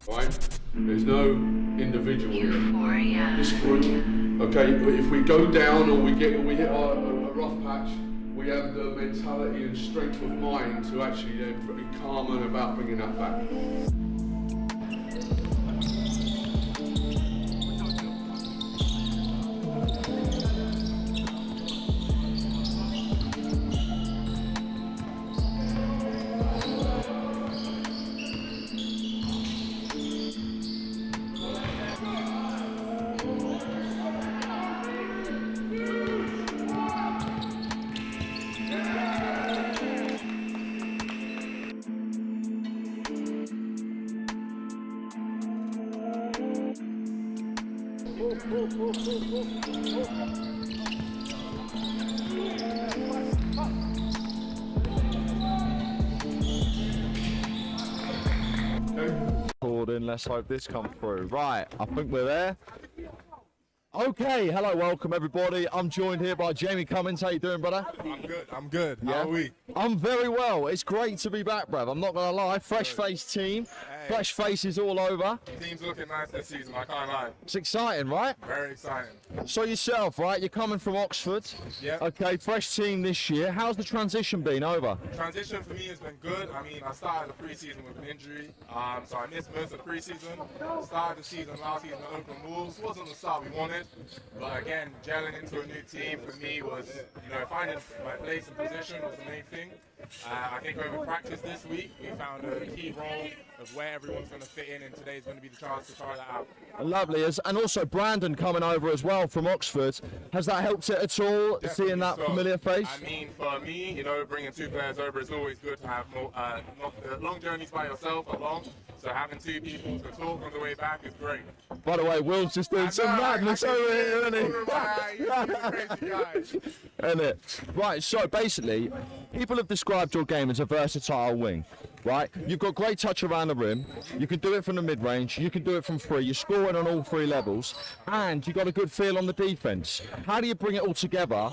right? There's no individual here. This group, okay, if we go down or we hit a rough patch, we have the mentality and strength of mind to actually then be calm and about bringing that back. Let's hope this comes through. Right, I think we're there. Okay, hello, welcome everybody. I'm joined here by Jamie Cummins. How you doing, brother? I'm good. Yeah? How are we? I'm very well. It's great to be back, bruv. I'm not going to lie. Fresh-faced team. Hey. Fresh faces all over. Team's looking nice this season, I can't lie. It's exciting, right? Very exciting. So yourself, right? You're coming from Oxford. Yeah. Okay, fresh team this year. How's the transition been over? Transition for me has been good. I mean, I started the preseason with an injury, so I missed most of the preseason. Started the season last season with Oakland Wolves. Wasn't the start we wanted, but again, gelling into a new team for me was, finding my place and position was the main thing. I think over practice this week, we found a key role of where everyone's going to fit in, and today's going to be the chance to try that out. Lovely, and also Brandon coming over as well from Oxford. Has that helped it at all, Definitely seeing that so. familiar face? I mean, for me, bringing two players over is always good to have more, long journeys by yourself are long, so having two people to talk on the way back is great. By the way, Will's just doing some madness over here, isn't he? Isn't it? Right, so basically, people have described your game as a versatile wing, right? You've got great touch around the rim, you can do it from the mid-range, you can do it from free, you're scoring on all three levels, and you've got a good feel on the defence. How do you bring it all together?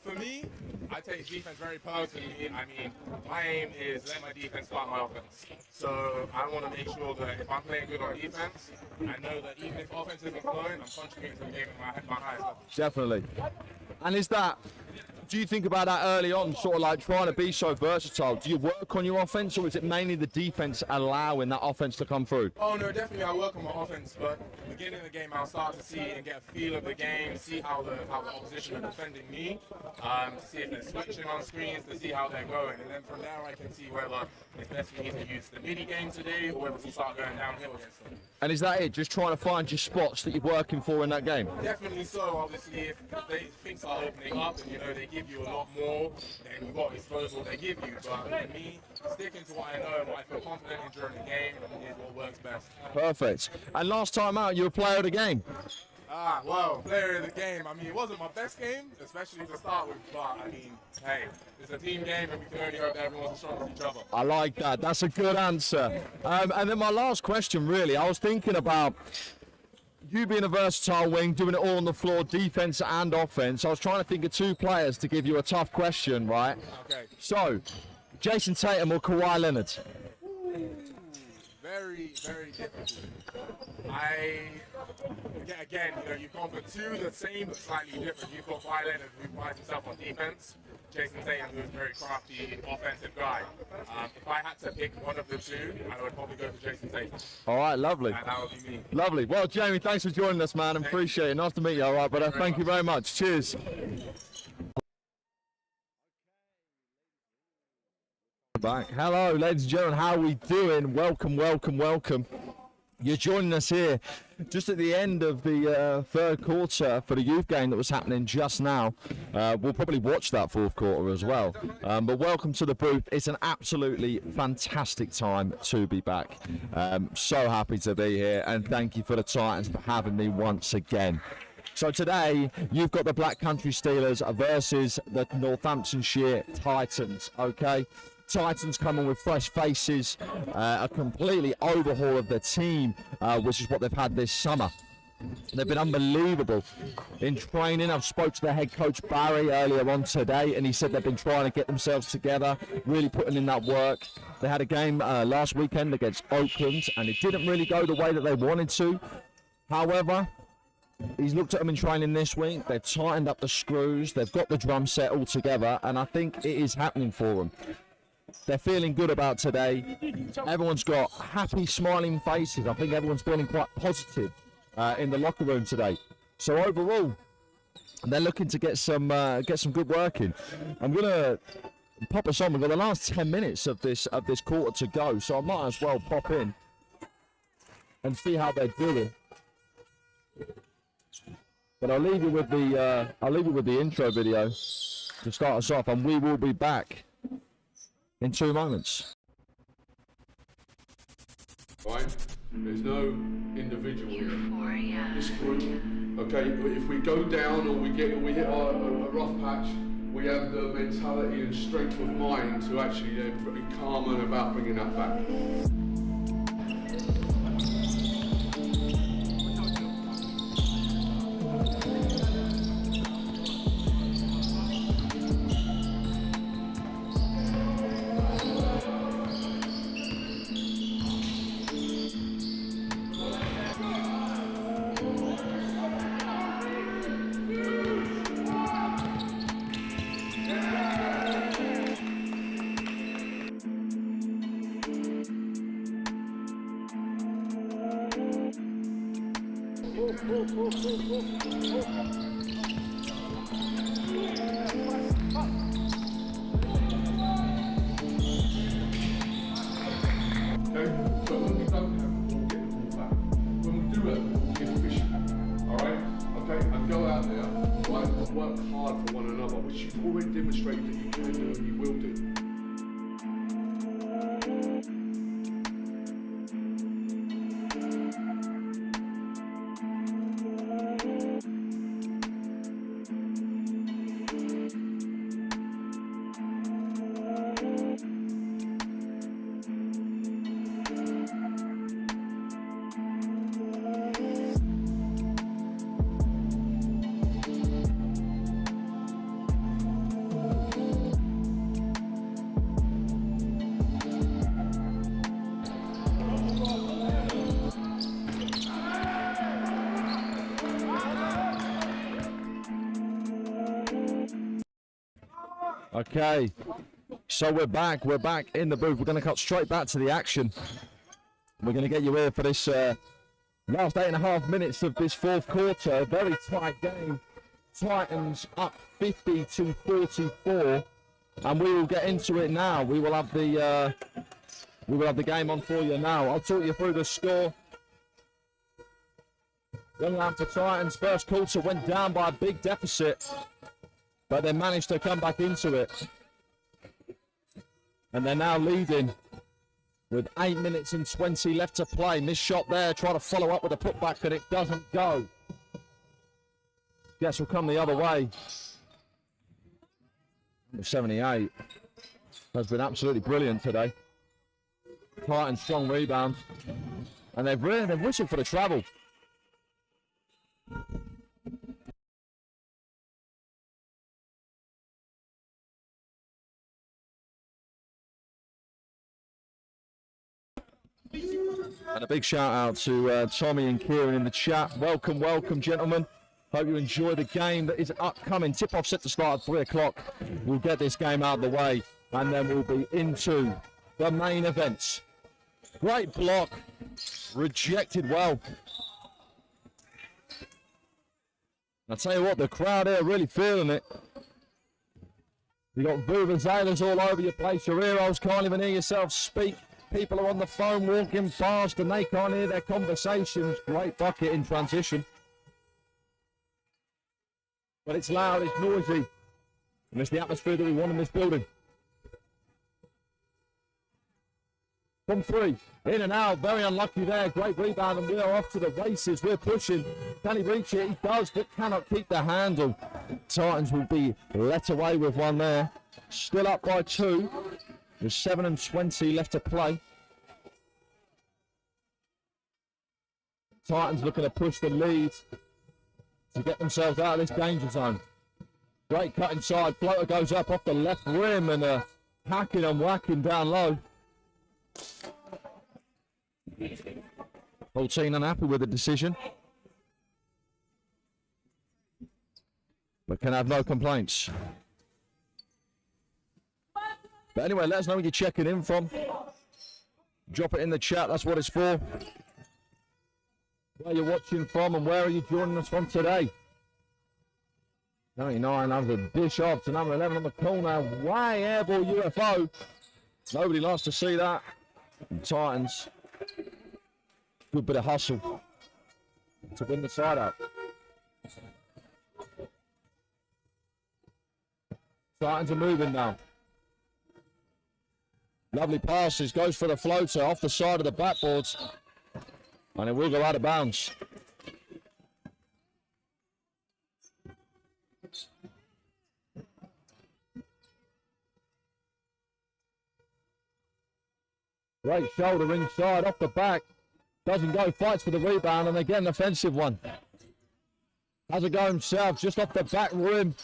For me, I take defense very personally. I mean, my aim is let my defense start my offense. So I want to make sure that if I'm playing good on defense, I know that even if offense isn't flowing, I'm contributing to the game at my highest level. Definitely. And do you think about that early on, sort of like trying to be so versatile? Do you work on your offense, or is it mainly the defense allowing that offense to come through? Oh no, definitely I work on my offense, but at the beginning of the game I'll start to see and get a feel of the game, see how the opposition are defending me, to see if they're switching on screens, to see how they're going, and then from there I can see whether it's best for me to use the mini game today or whether to start going downhill against them. And is that it? Just trying to find your spots that you're working for in that game? Definitely so. Obviously, if things are opening up and they give you a lot more than what exposure they give you, but for me, sticking to what I know and what I feel confident in during the game is what works best. Perfect. And last time out, you were player of the game. Well, player of the game. I mean, it wasn't my best game, especially to start with, but I mean, hey, it's a team game and we can only hope that everyone's as strong as each other. I like that. That's a good answer. And then my last question, really, I was thinking about you being a versatile wing, doing it all on the floor, defense and offense. I was trying to think of two players to give you a tough question, right? Okay. So, Jason Tatum or Kawhi Leonard? Very, very difficult. Again, you've gone for two the same but slightly different. You've got Kawhi Leonard, who prides himself on defense. Jason Tatum, who's a very crafty offensive guy. If I had to pick one of the two, I would probably go for Jason Tatum. All right, lovely. And that would be me. Lovely. Well, Jamie, thanks for joining us, man. I appreciate it. Nice to meet you. All right, brother. Thank you very much. Cheers. Back. Hello, ladies and gentlemen. How are we doing? Welcome, welcome, welcome. You're joining us here just at the end of the third quarter for the youth game that was happening just now. We'll probably watch that fourth quarter as well. But welcome to the booth. It's an absolutely fantastic time to be back. So happy to be here, and thank you for the Titans for having me once again. So today, you've got the Black Country Steelers versus the Northamptonshire Titans, okay? Titans coming with fresh faces, a completely overhaul of their team, which is what they've had this summer. They've been unbelievable in training. I've spoke to the head coach Barry earlier on today, and he said they've been trying to get themselves together, really putting in that work. They had a game last weekend against Oakland, and it didn't really go the way that they wanted to. However, he's looked at them in training this week. They've tightened up the screws. They've got the drum set all together, and I think it is happening for them. They're feeling good about today. Everyone's got happy, smiling faces. I think everyone's feeling quite positive in the locker room today. So overall, they're looking to get some good work in. I'm gonna pop us on. We've got the last 10 minutes of this quarter to go, so I might as well pop in and see how they're doing. But I'll leave you with the intro video to start us off, and we will be back in 2 moments. Right? There's no individual here. This group, okay, if we go down or we hit a rough patch, we have the mentality and strength of mind to actually be calm and about bringing that back. Demonstrate that you can do and you will do. Okay, so we're back in the booth. We're going to cut straight back to the action. We're going to get you here for this last 8.5 minutes of this fourth quarter. Very tight game. Titans up 50-44, and we will get into it now. We will have the game on for you now. I'll talk you through the score. Northamptonshire Titans first quarter went down by a big deficit, but they managed to come back into it. And they're now leading with 8 minutes and 20 left to play. Missed shot there, try to follow up with a putback, and it doesn't go. Guess will come the other way. 78 has been absolutely brilliant today. Titans strong rebound, and they've whistled for the travel. And a big shout out to Tommy and Kieran in the chat. Welcome, welcome, gentlemen. Hope you enjoy the game that is upcoming. Tip-off set to start at 3 o'clock. We'll get this game out of the way, and then we'll be into the main events. Great block. Rejected well. I'll tell you what, the crowd here are really feeling it. You got vuvuzelas all over your place. Your ear holes can't even hear yourself speak. People are on the phone walking past and they can't hear their conversations. Great bucket in transition. But it's loud, it's noisy. And it's the atmosphere that we want in this building. From 3, in and out, very unlucky there. Great rebound, and we are off to the races. We're pushing. Can he reach it? He does, but cannot keep the handle. Titans will be let away with one there. Still up by 2. There's 7 and 20 left to play. Titans looking to push the lead to get themselves out of this danger zone. Great cut inside. Floater goes up off the left rim and hacking and whacking down low. Whole team unhappy with the decision, but can have no complaints. But anyway, let us know where you're checking in from. Drop it in the chat, that's what it's for. Where you're watching from and where are you joining us from today? 99 over the dish off to number 11 on the corner. Way airball UFO. Nobody likes to see that. And Titans. Good bit of hustle to win the side out. Titans are moving now. Lovely passes, goes for the floater off the side of the backboards. And it will go out of bounds. Great shoulder inside, off the back. Doesn't go, fights for the rebound, and again, an offensive one. Has a go himself, just off the back rim.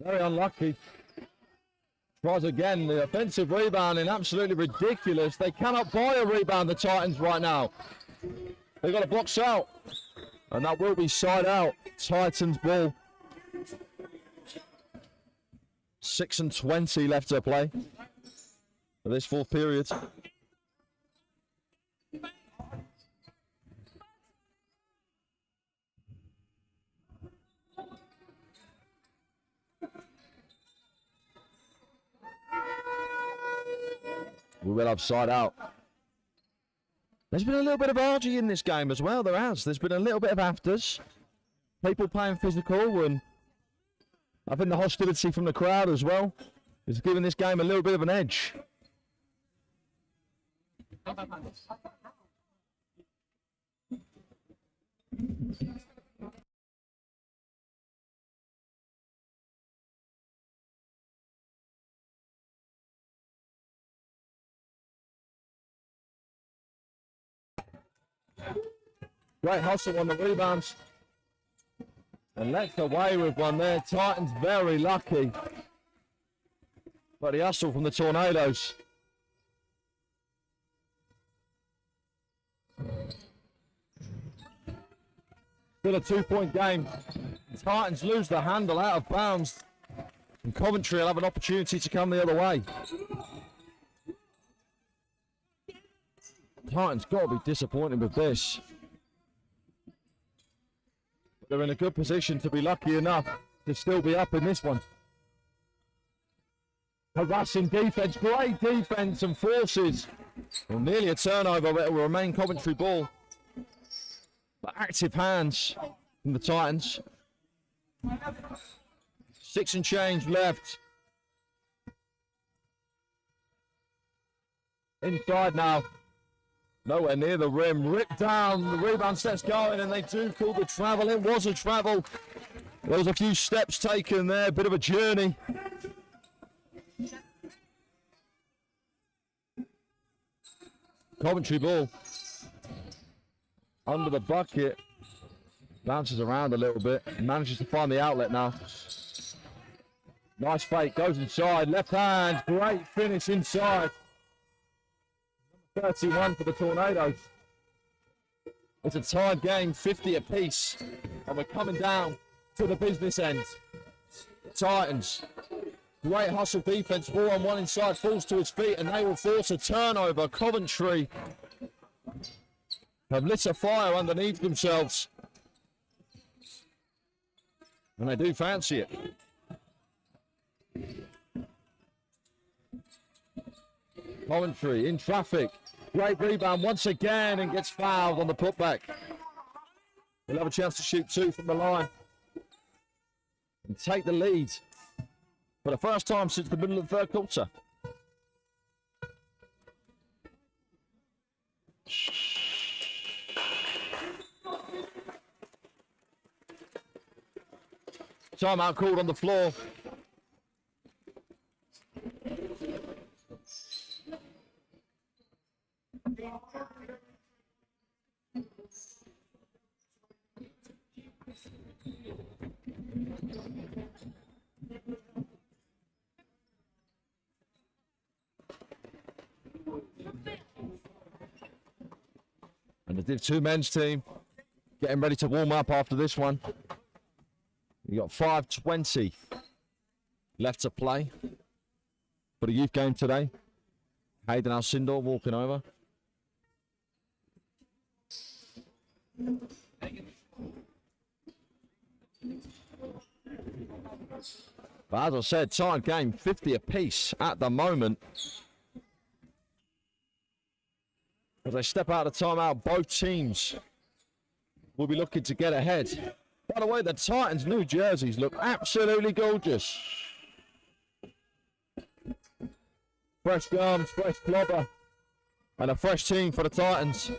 Very unlucky. Tries again, the offensive rebounding, absolutely ridiculous. They cannot buy a rebound, the Titans, right now. They've got to box out, and that will be side out. Titans ball. 6:20 left to play for this fourth period. We will have side out. There's been a little bit of argy in this game as well. There has. There's been a little bit of afters. People playing physical, and I think the hostility from the crowd as well is giving this game a little bit of an edge. Great hustle on the rebounds. And lets away with one there. Titans very lucky. But the hustle from the Tornadoes. Still a 2-point game. The Titans lose the handle out of bounds. And Coventry will have an opportunity to come the other way. Titans got to be disappointed with this. They're in a good position to be lucky enough to still be up in this one. Harassing defense, great defense and forces. Well, nearly a turnover, but it will remain Coventry ball. But active hands from the Titans. 6 and change left. Inside now. Nowhere near the rim, ripped down, the rebound set's going, and they do call the travel. It was a travel. There was a few steps taken there, a bit of a journey. Coventry ball. Under the bucket. Bounces around a little bit, manages to find the outlet now. Nice fake, goes inside, left hand, great finish inside. 31 for the Tornadoes. It's a tied game, 50 apiece, and we're coming down to the business end. Titans, great hustle defense, 4-on-1 inside, falls to his feet, and they will force a turnover. Coventry have lit a fire underneath themselves, and they do fancy it. Coventry in traffic. Great rebound once again and gets fouled on the putback. He'll have a chance to shoot 2 from the line and take the lead for the first time since the middle of the third quarter. Timeout called on the floor. And the Div 2 men's team getting ready to warm up after this one. We got 5:20 left to play for the youth game today. Hayden Alcindor walking over. But as I said, tied game, 50 apiece at the moment. As they step out of the timeout, both teams will be looking to get ahead. By the way, the Titans' new jerseys look absolutely gorgeous. Fresh gums, fresh clobber, and a fresh team for the Titans.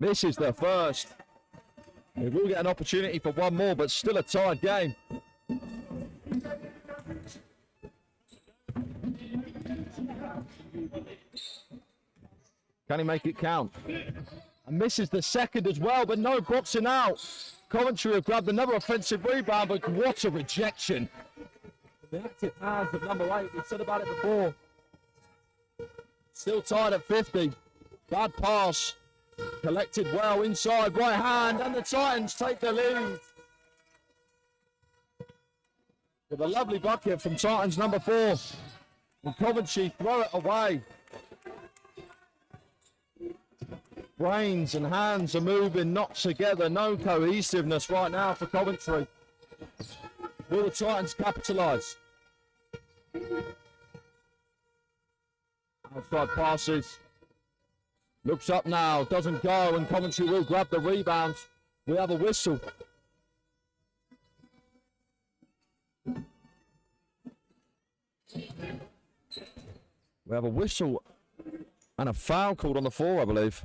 This is the first. We will get an opportunity for one more, but still a tied game. Can he make it count? And misses the second as well, but no boxing out. Coventry have grabbed another offensive rebound, but what a rejection. The active hands of number 8, we said about it before. Still tied at 50. Bad pass. Collected well inside, right hand, and the Titans take the lead. With a lovely bucket from Titans number 4. And Coventry throw it away. Brains and hands are moving, not together. No cohesiveness right now for Coventry. Will the Titans capitalise? Outside passes. Looks up now, doesn't go, and Coventry will grab the rebound. We have a whistle. We have a whistle and a foul called on the floor, I believe.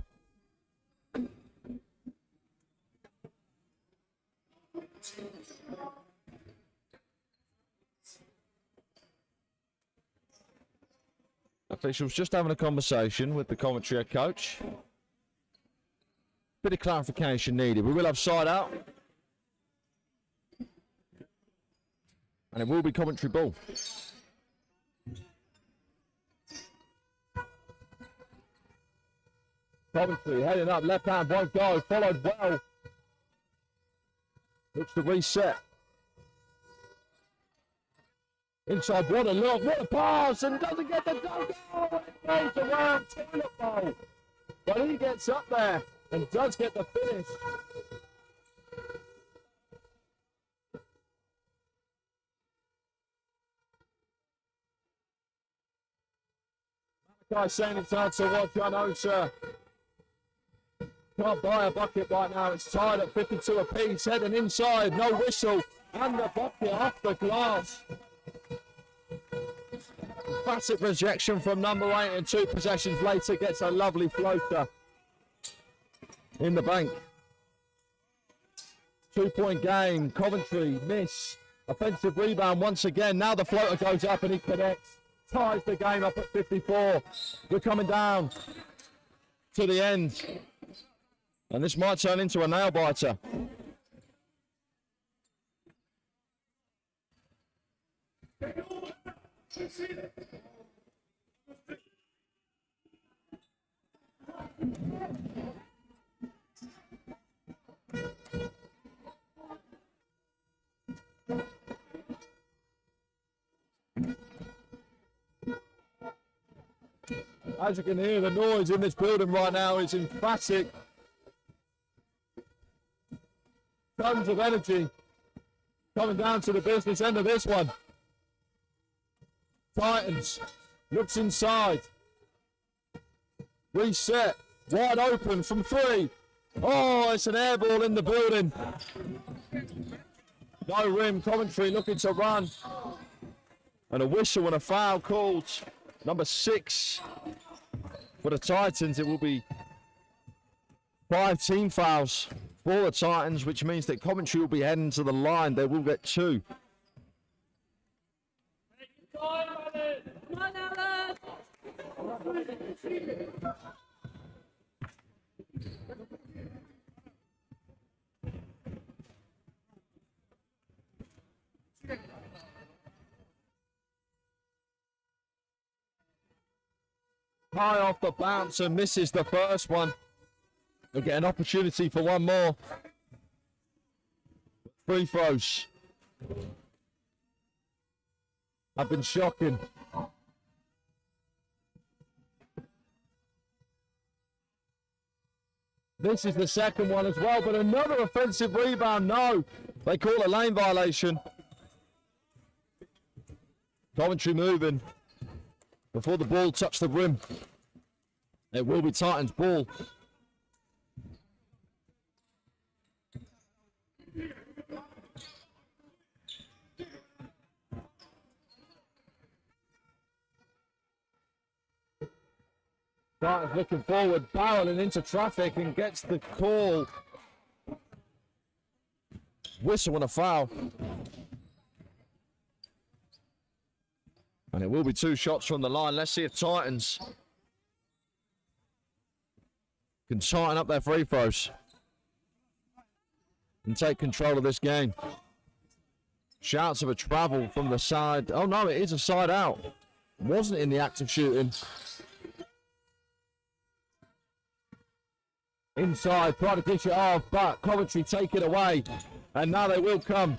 Officials just having a conversation with the Coventry head coach. Bit of clarification needed. We will have side out. And it will be Coventry ball. Coventry heading up, left hand won't go, followed well. Looks to reset. Inside, what a look, what a pass, and doesn't get the dunk. Oh, it plays around toilet bowl. But he gets up there and does get the finish. Malachi saying it's hard to watch, I know, sir. Can't buy a bucket right now, it's tied at 52 apiece, heading inside, no whistle, and the bucket off the glass. Classic rejection from number 8, and 2 possessions later gets a lovely floater in the bank. 2-point game. Coventry miss. Offensive rebound once again. Now the floater goes up and he connects. Ties the game up at 54. We're coming down to the end. And this might turn into a nail biter. As you can hear, the noise in this building right now is emphatic. Tons of energy coming down to the business end of this one. Titans looks inside. Reset. Wide open from 3. Oh, it's an air ball in the building. No rim. Coventry looking to run. And a whistle and a foul called. Number 6 for the Titans. It will be 5 team fouls for the Titans, which means that Coventry will be heading to the line. They will get 2. Come on, High off the bounce and misses the first one. We'll get an opportunity for one more. Free throws have been shocking. This is the second one as well, but another offensive rebound. No, they call a lane violation. Coventry moving before the ball touched the rim. It will be Titans' ball. Titans looking forward, barreling into traffic and gets the call. Whistle and a foul. And it will be 2 shots from the line. Let's see if Titans can tighten up their free throws and take control of this game. Shouts of a travel from the side. Oh no, it is a side out. Wasn't in the act of shooting. Inside, try to dish it off, but Coventry take it away. And now they will come.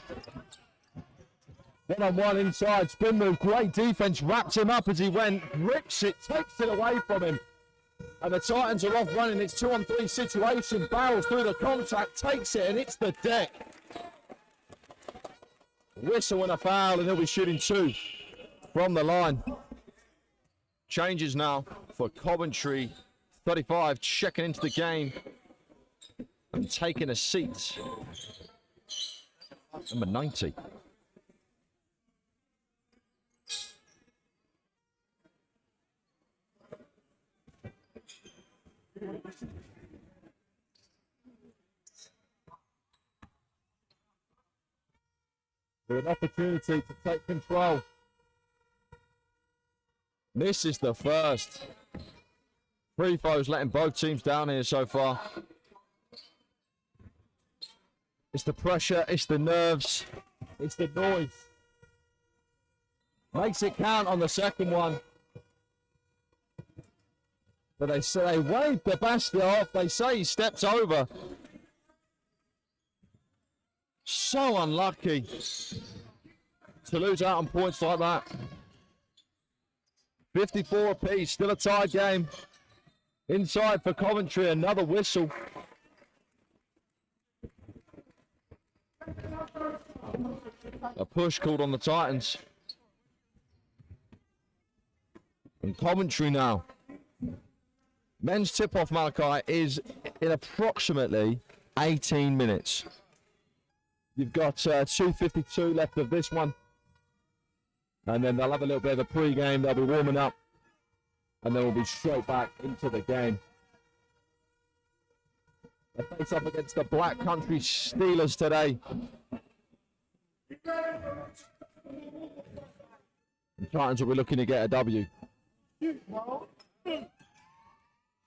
One-on-one inside, spin move, great defense, wrapped him up as he went, rips it, takes it away from him. And the Titans are off running, it's 2-on-3 situation, barrels through the contact, takes it, and it's the deck. Whistle and a foul, and he'll be shooting 2 from the line. Changes now for Coventry. 35 checking into the game and taking a seat. Number 90. With an opportunity to take control. This is the first. Free throws letting both teams down here so far. It's the pressure, it's the nerves, it's the noise. Makes it count on the second one. But they say they waved the basket off. They say he stepped over. So unlucky to lose out on points like that. 54 apiece, still a tie game. Inside for Coventry, another whistle. A push called on the Titans. And Coventry now. Men's tip-off, Malachi, is in approximately 18 minutes. You've got 2:52 left of this one. And then they'll have a little bit of a pre-game. They'll be warming up. And then we'll be straight back into the game. They face up against the Black Country Steelers today. The Titans will be looking to get a W.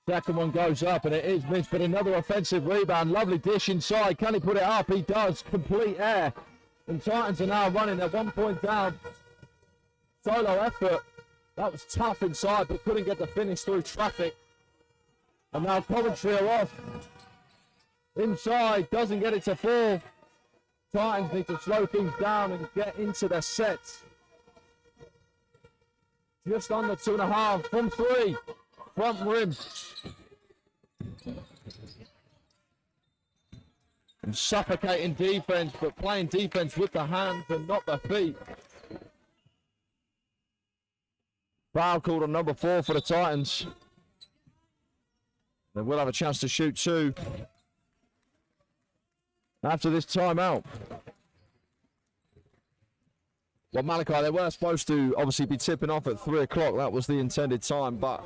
Second one goes up and it is missed, but another offensive rebound. Lovely dish inside. Can he put it up? He does. Complete air. And Titans are now running. They're 1 point down. Solo effort. That was tough inside, but couldn't get the finish through traffic. And now Coventry are off. Inside, doesn't get it to fall. Titans need to slow things down and get into their sets. Just under 2.5 from 3. Front rim. And suffocating defense, but playing defense with the hands and not the feet. Foul called on number 4 for the Titans. They will have a chance to shoot 2 after this timeout. Well, Malachi, they were supposed to obviously be tipping off at 3 o'clock. That was the intended time, but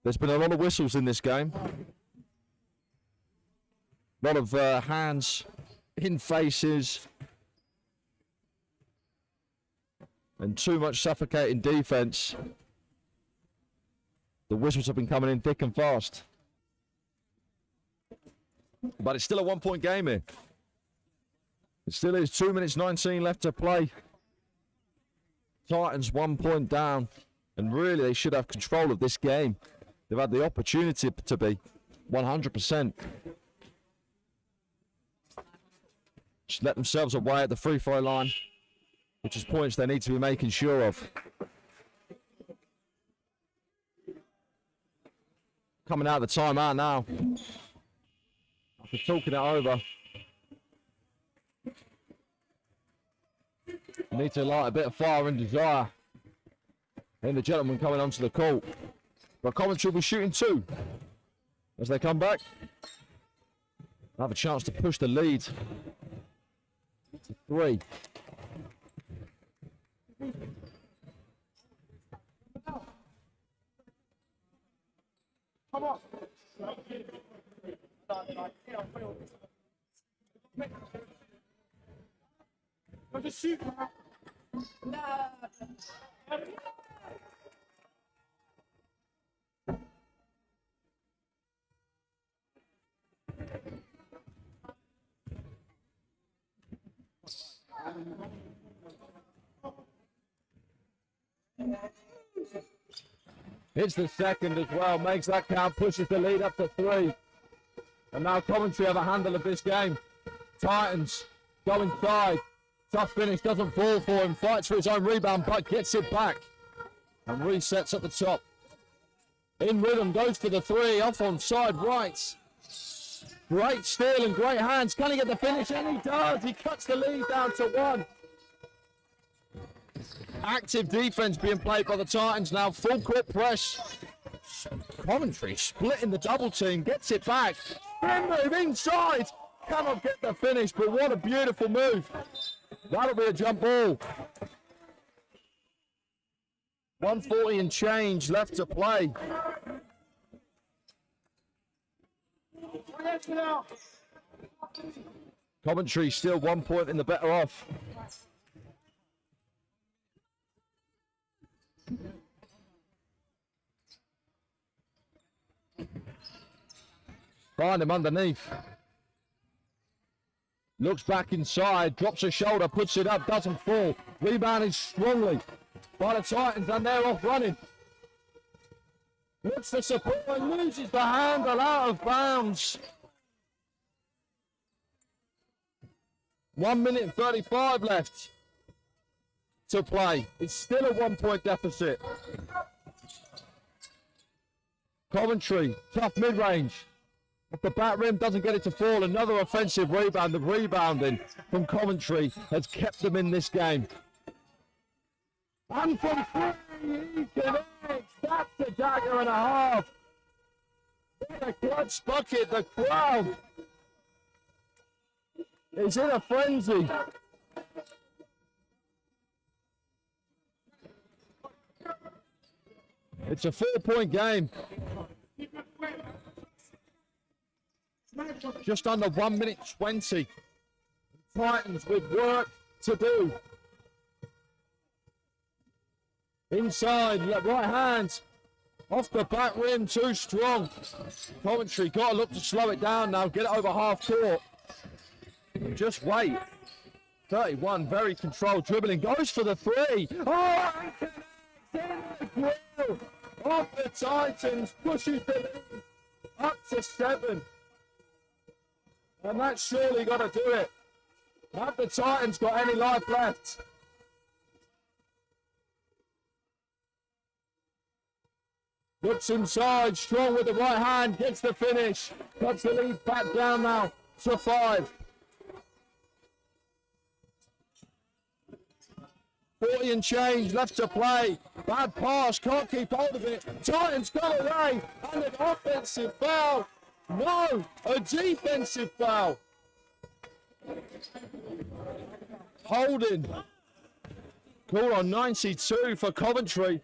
there's been a lot of whistles in this game. A lot of hands in faces. And too much suffocating defense. The whistles have been coming in thick and fast. But it's still a 1 point game here. It still is 2 minutes 19 left to play. Titans 1 point down. And really they should have control of this game. They've had the opportunity to be 100%. Just let themselves away at the free throw line, which is points they need to be making sure of. Coming out of the timeout now. After talking it over. Need to light a bit of fire and desire in the gentleman coming onto the court. But Coventry will be shooting 2 as they come back. Have a chance to push the lead to 3. Come on. Just shoot. Hits the second as well, makes that count, pushes the lead up to 3. And now Coventry have a handle of this game. Titans go inside. Tough finish, doesn't fall for him, fights for his own rebound, but gets it back. And resets at the top. In rhythm, goes for the 3, off on side right. Great steal and great hands. Can he get the finish? And he does. He cuts the lead down to 1. Active defense being played by the Titans now. Full court press. Coventry splitting the double team. Gets it back. Spin move inside. Cannot get the finish, but what a beautiful move. That'll be a jump ball. 140 and change left to play. Coventry still 1 point in the better off. Find him underneath. Looks back inside, drops a shoulder, puts it up, doesn't fall. Rebounded strongly by the Titans and they're off running. Looks for support and loses the handle out of bounds. 1 minute 35 left to play. It's still a 1 point deficit. Coventry, tough mid-range. Off the back rim, doesn't get it to fall. Another offensive rebound. The rebounding from Coventry has kept them in this game. And from 3, he connects. That's a dagger and a half. What a clutch bucket. The crowd is in a frenzy. It's a 4 point game. Just under 1 minute 20. Titans with work to do. Inside, right hand. Off the back rim, too strong. Coventry got to look to slow it down now. Get it over half court. Just wait. 31, very controlled. Dribbling, goes for the 3. Oh, and connects in the grill. Off the Titans, pushes the lead up to 7. And that's surely got to do it. Have the Titans got any life left? Looks inside, strong with the right hand, gets the finish. Cuts the lead back down now to 5. 40 and change left to play. Bad pass, can't keep hold of it. Titans got away and an offensive foul. No, a defensive foul. Holding. Call on 92 for Coventry.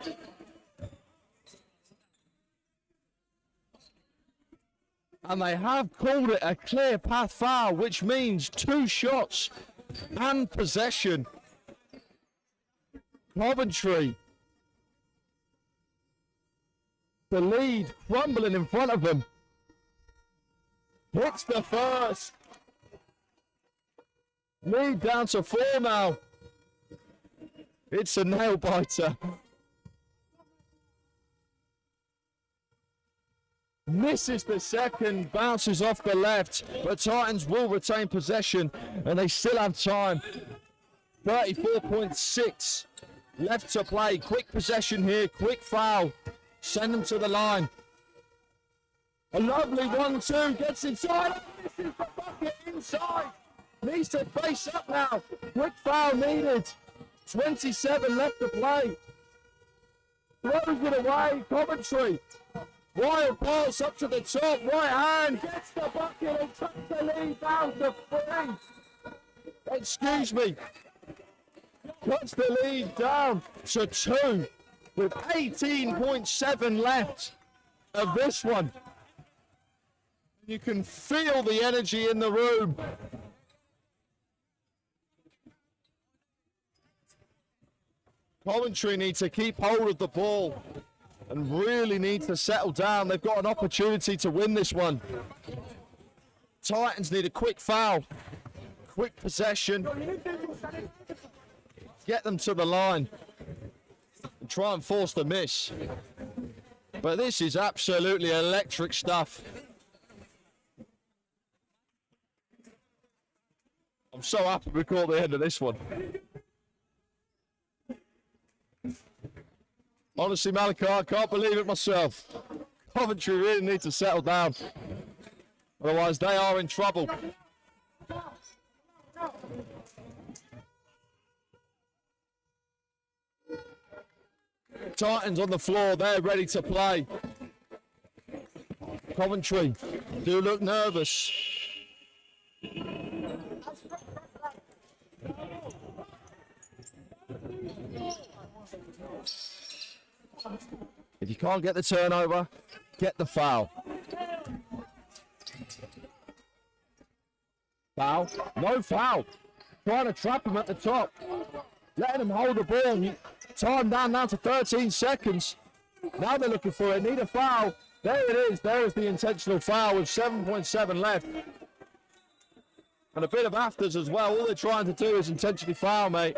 And they have called it a clear path foul, which means 2 shots and possession. Coventry The lead crumbling in front of them. Hits the first. Lead down to 4 now. It's a nail biter. Misses the second, bounces off the left, but Titans will retain possession and they still have time. 34.6 left to play. Quick possession here, quick foul. Send them to the line. A lovely 1-2, gets inside. Misses the bucket inside. Needs to face up now. Quick foul needed. 27 left to play. Throws it away, Coventry. Wild pass up to the top, right hand, gets the bucket and tucks the lead down to 3. Excuse me. Cuts the lead down to 2 with 18.7 left of this one. You can feel the energy in the room. Coventry need to keep hold of the ball and really need to settle down. They've got an opportunity to win this one. Titans need a quick foul, quick possession, get them to the line and try and force the miss. But this is absolutely electric stuff. I'm so happy we caught the end of this one. Honestly, Malachi, I can't believe it myself. Coventry really need to settle down. Otherwise, they are in trouble. Titans on the floor, they're ready to play. Coventry do look nervous. If you can't get the turnover, get the foul. Foul? No foul. Trying to trap him at the top. Letting him hold the ball. Time down to 13 seconds. Now they're looking for it. Need a foul. There it is. There is the intentional foul with 7.7 left. And a bit of afters as well. All they're trying to do is intentionally foul, mate.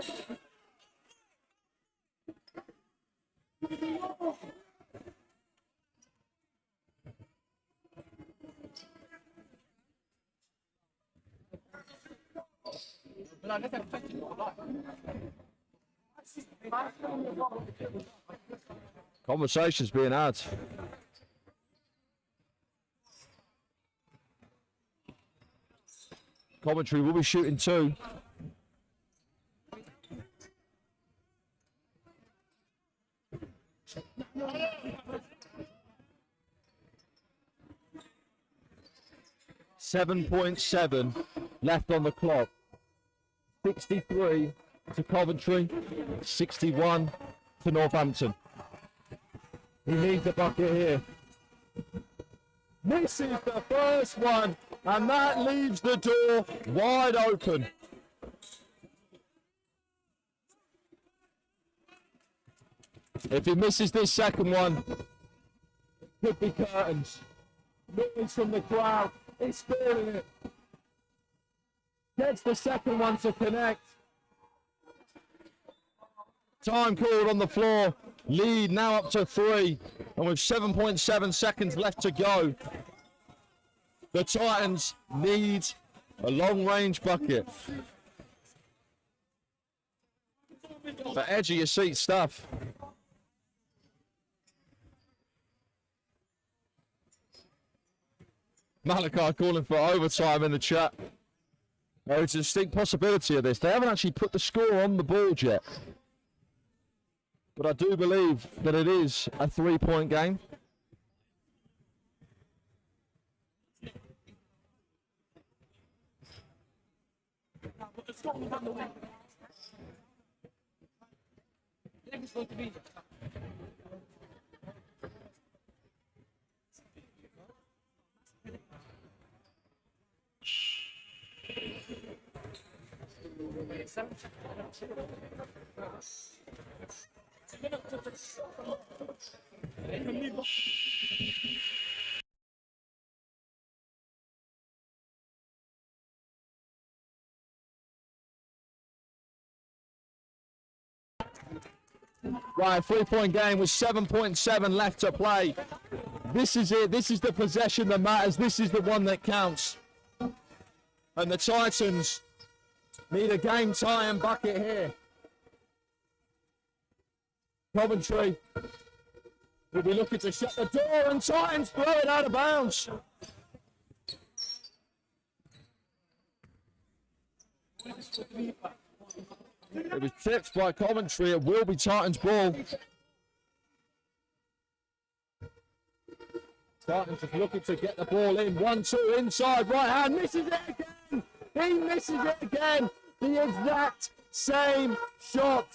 Conversations being had. Coventry will be shooting 2. .7 left on the clock. 63 to Coventry, 61 to Northampton. He needs a bucket here. Misses the first one, and that leaves the door wide open. If he misses this second one, could be curtains. Noise from the crowd. He's feeling it. Gets the second one to connect. Time called on the floor. Lead now up to 3. And with 7.7 seconds left to go, the Titans need a long-range bucket. The edge of your seat stuff. Malachi calling for overtime in the chat. There's a distinct possibility of this. They haven't actually put the score on the board yet. But I do believe that it is a 3-point game. Right, 3-point game with 7.7 left to play. This is it. This is the possession that matters. This is the one that counts. And the Titans need a game-tying bucket here. Coventry will be looking to shut the door, and Titans throw it out of bounds. It was tipped by Coventry. It will be Titans ball. Titans is looking to get the ball in. 1-2 inside, right hand, misses it again. He misses it again. The exact same shot.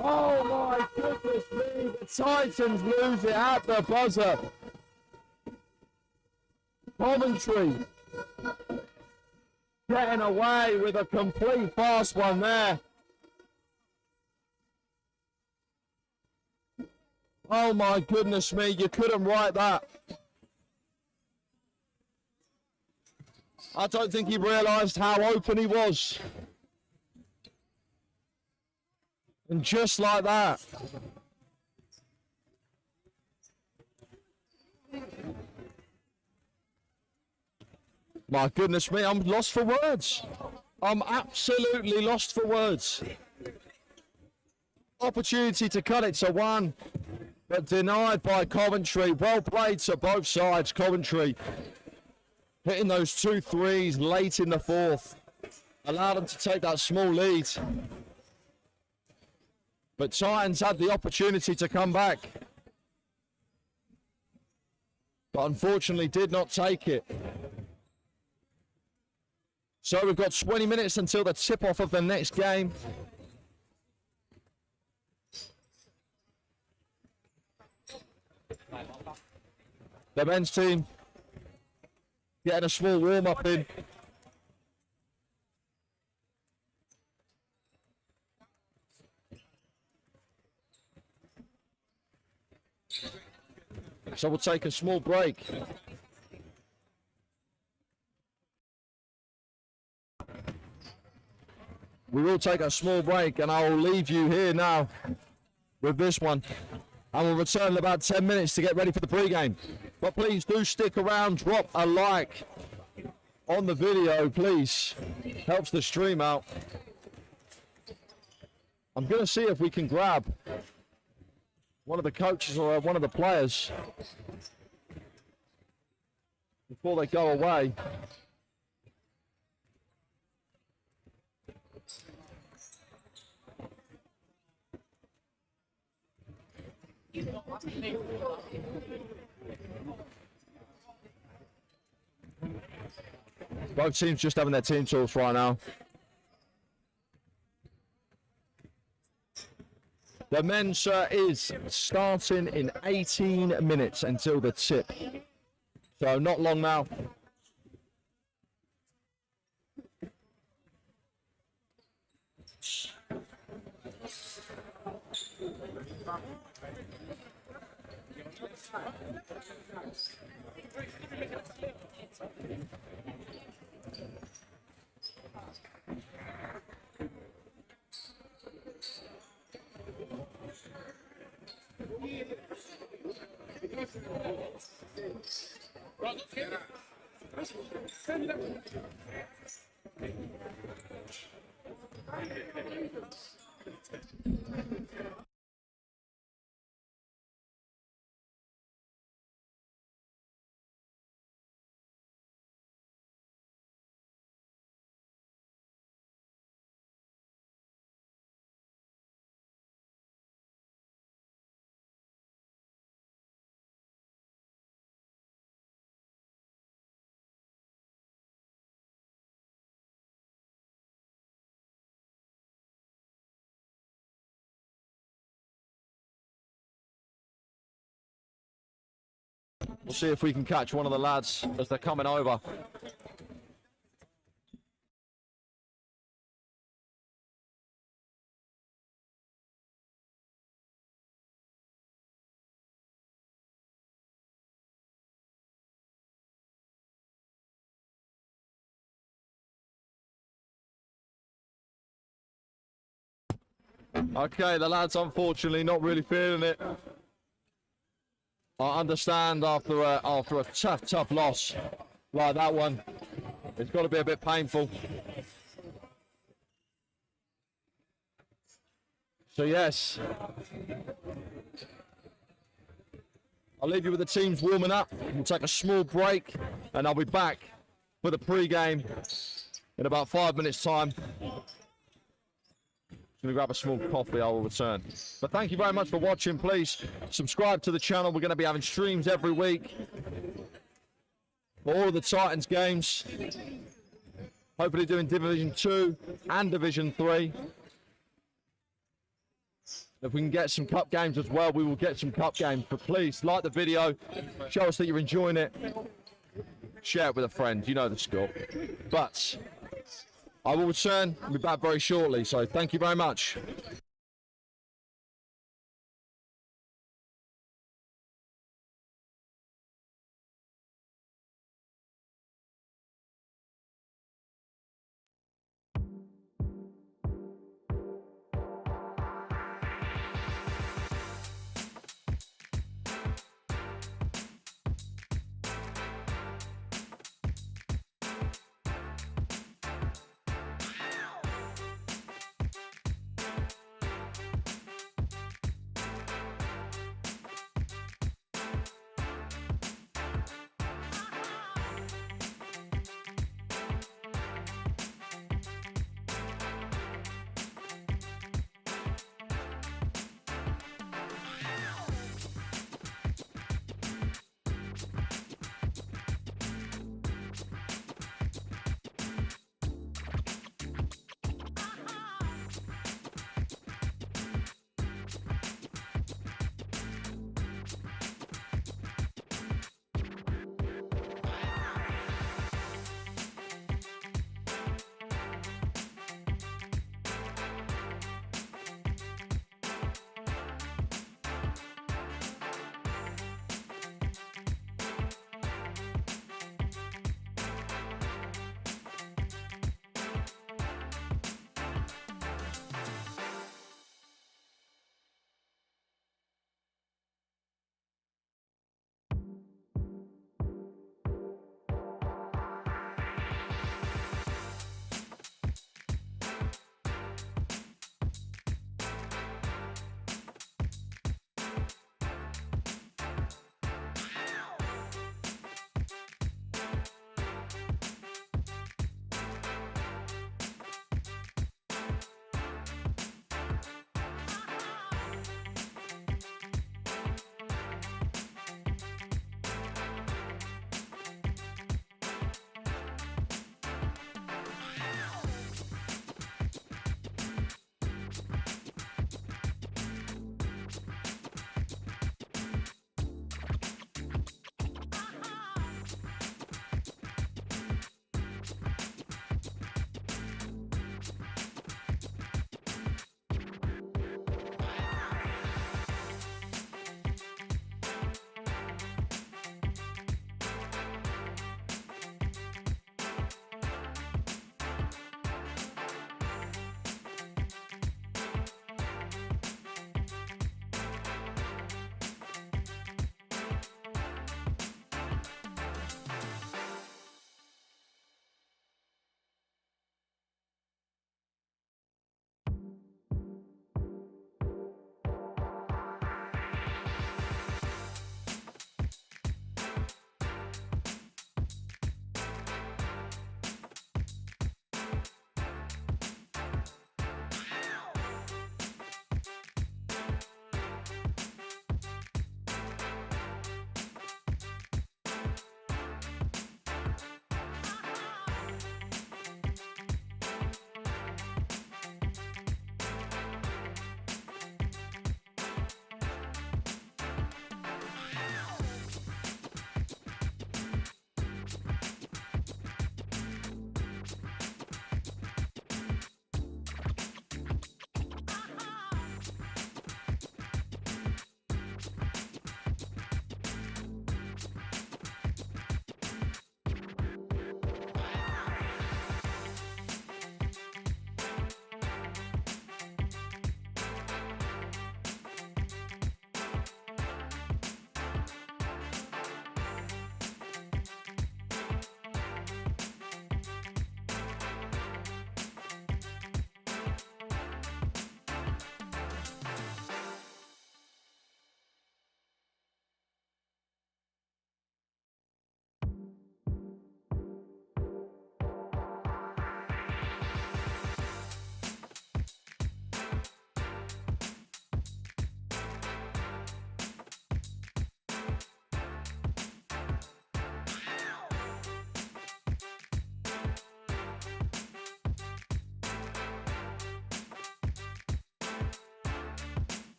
Oh my goodness me. The Titans lose it at the buzzer. Coventry getting away with a complete fast one there. Oh my goodness me, you couldn't write that. I don't think he realised how open he was. And just like that. My goodness me, I'm lost for words. I'm absolutely lost for words. Opportunity to cut it to 1, but denied by Coventry. Well played to both sides, Coventry. Hitting those 2 threes late in the 4th. Allowed them to take that small lead. But Titans had the opportunity to come back. But unfortunately did not take it. So we've got 20 minutes until the tip-off of the next game. The men's team getting a small warm-up in. So we'll take a small break. We will take a small break, and I will leave you here now with this one. And we'll return in about 10 minutes to get ready for the pre-game. But please do stick around, drop a like on the video, please. Helps the stream out. I'm going to see if we can grab one of the coaches or one of the players before they go away. Both teams just having their team talks right now. The men's is starting in 18 minutes until the tip. So not long now. We'll see if we can catch one of the lads as they're coming over. Okay, the lads unfortunately not really feeling it. I understand after a tough loss like that one, it's got to be a bit painful. So yes, I'll leave you with the teams warming up. We'll take a small break and I'll be back for the pre-game in about 5 minutes time. Gonna grab a small coffee, I will return. But thank you very much for watching. Please subscribe to the channel. We're gonna be having streams every week for all of the Titans games. Hopefully doing Division 2 and Division 3. If we can get some cup games as well, we will get some cup games. But please like the video, show us that you're enjoying it, share it with a friend, you know the score. But I will return, I'll be back very shortly, so thank you very much.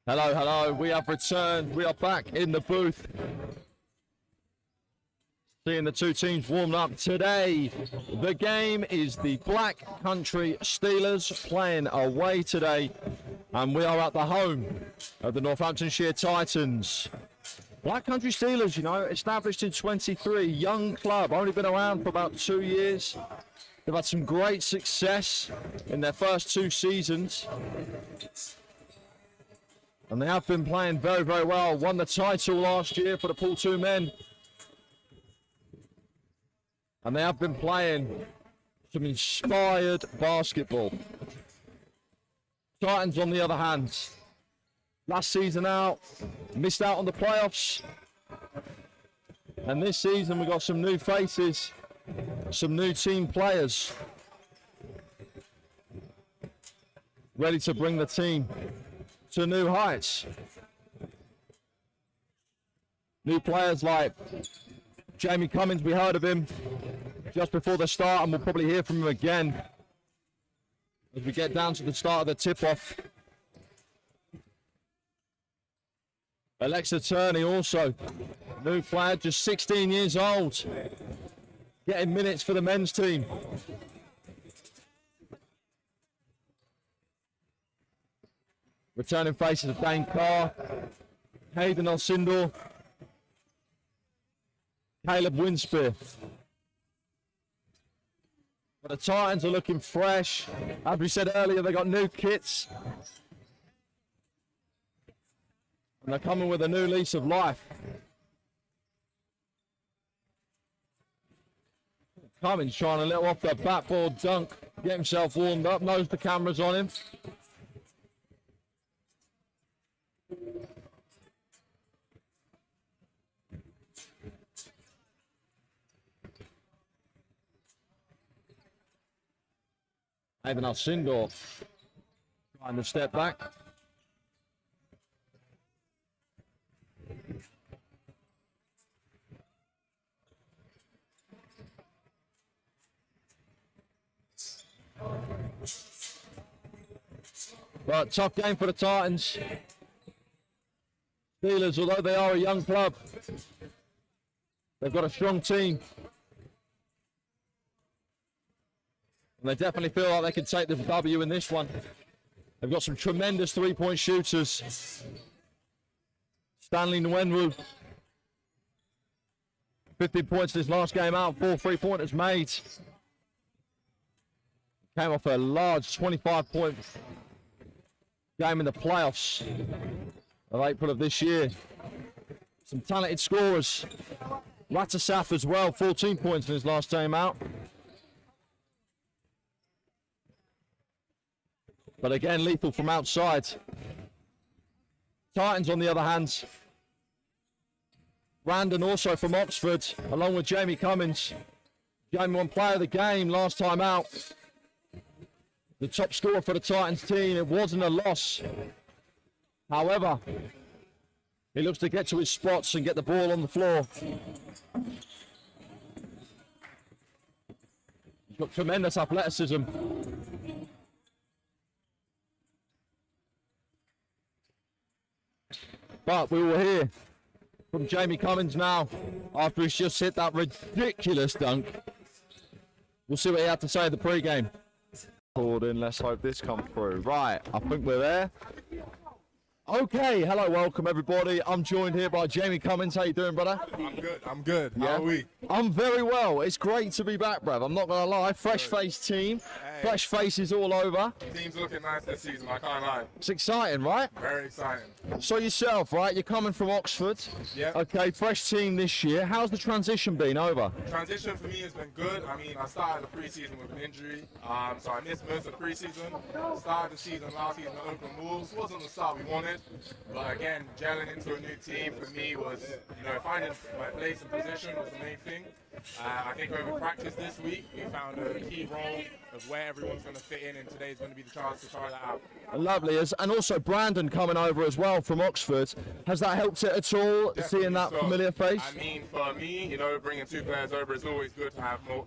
Hello, hello. We have returned. We are back in the booth. Seeing the two teams warm up today. The game is the Black Country Steelers playing away today. And we are at the home of the Northamptonshire Titans. Black Country Steelers, you know, established in 23, young club, only been around for about 2 years. They've had some great success in their first 2 seasons. And they have been playing very, very well. Won the title last year for the Pool 2 men. And they have been playing some inspired basketball. Titans, on the other hand, last season out, missed out on the playoffs. And this season we've got some new faces, some new team players ready to bring the team to new heights. New players like Jamie Cummins, we heard of him just before the start, and we'll probably hear from him again as we get down to the start of the tip-off. Alexa Turney also, new player, just 16 years old, getting minutes for the men's team. Returning faces of Dane Carr, Hayden Alcindor, Caleb Winspear. But the Titans are looking fresh. As we said earlier, they got new kits. And they're coming with a new lease of life. Cummins trying a little off the backboard dunk, get himself warmed up, knows the camera's on him. Even Alcindor trying to step back. But tough game for the Titans. Steelers, although they are a young club, they've got a strong team. And they definitely feel like they can take the W in this one. They've got some tremendous three-point shooters. Stanley Nwenwu, 15 points in his last game out, 4 3-pointers made. Came off a large 25-point game in the playoffs of April of this year. Some talented scorers. Ratasaf as well, 14 points in his last game out. But again, lethal from outside. Titans, on the other hand, Brandon also from Oxford, along with Jamie Cummins. Jamie won player of the game last time out. The top scorer for the Titans team. It wasn't a loss. However, he looks to get to his spots and get the ball on the floor. He's got tremendous athleticism. But we will hear from Jamie Cummins now after he's just hit that ridiculous dunk. We'll see what he had to say at the pre-game. Let's hope this comes through. Right, I think we're there. Okay, hello, welcome everybody. I'm joined here by Jamie Cummins. How you doing, brother? I'm good. How are we? I'm very well. It's great to be back, bruv. I'm not going to lie. Fresh-faced team. Hey. Fresh faces all over. Team's looking nice this season, I can't lie. It's exciting, right? Very exciting. So yourself, right? You're coming from Oxford. Yeah. Okay, fresh team this year. How's the transition been over? Transition for me has been good. I mean, I started the preseason with an injury, so I missed most of the preseason. Started the season last season at Oakland Wolves. Wasn't the start we wanted, but again, gelling into a new team for me was, finding my place and position was the main thing. I think over practice this week, we found a key role of where everyone's going to fit in, and today's going to be the chance to try that out. Lovely. And also Brandon coming over as well from Oxford. Has that helped it at all, Definitely seeing that so. familiar face? I mean, for me, you know, bringing two players over is always good to have more,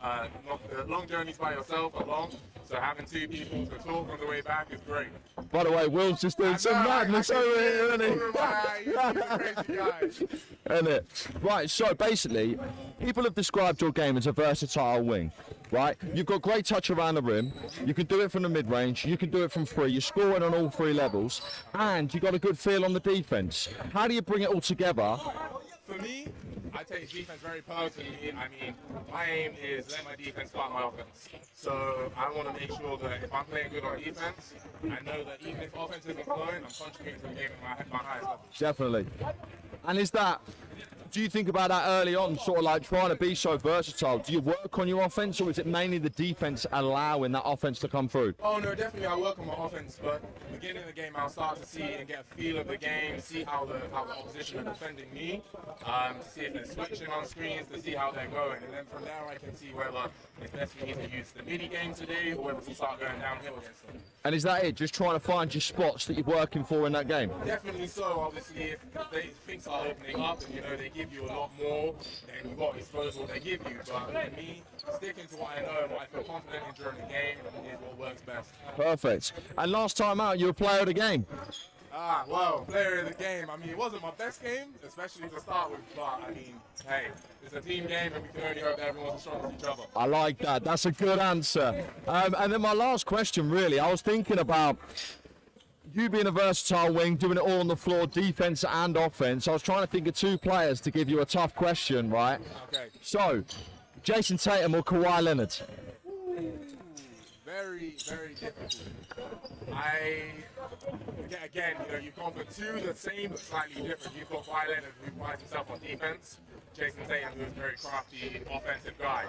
long journeys by yourself are long, so having two people to talk on the way back is great. By the way, Will's just doing some madness over here, isn't he? Crazy guy. Isn't it? Right, so basically, people have described your game as a versatile wing, right? You've got great touch around the rim, you can do it from the mid-range, you can do it from free, you're scoring on all three levels, and you've got a good feel on the defence. How do you bring it all together? For me, I take defense very personally. I mean, my aim is let my defense start my offense. So I want to make sure that if I'm playing good on defense, I know that even if offense isn't flowing, I'm contributing to the game at my highest level. Definitely. And do you think about that early on, sort of like trying to be so versatile? Do you work on your offense, or is it mainly the defense allowing that offense to come through? Oh no, definitely I work on my offense, but beginning of the game I'll start to see and get a feel of the game, see how the opposition are defending me, to see if they're switching on screens, to see how they're going, and then from there I can see whether it's best for me to use the midi game today or whether to start going downhill against them. And is that it? Just trying to find your spots that you're working for in that game? Definitely so. Obviously, if things are opening up and you know they give you a lot more, then you've got to expose what they give you. But for me, sticking to what I know and what I feel confident in during the game is what works best. Perfect. And last time out, you were player of the game. Well, player of the game. I mean, it wasn't my best game, especially to start with. But I mean, hey, it's a team game, and we can only hope that everyone's as strong as each other. I like that. That's a good answer. And then my last question, really, I was thinking about you being a versatile wing, doing it all on the floor, defense and offense. I was trying to think of two players to give you a tough question, right? Okay. So, Jason Tatum or Kawhi Leonard? Very, very difficult. Again, you know, you've gone for two the same but slightly different. You've got Kawhi Leonard, who prides himself on defense. Jason Tatum, who's a very crafty offensive guy.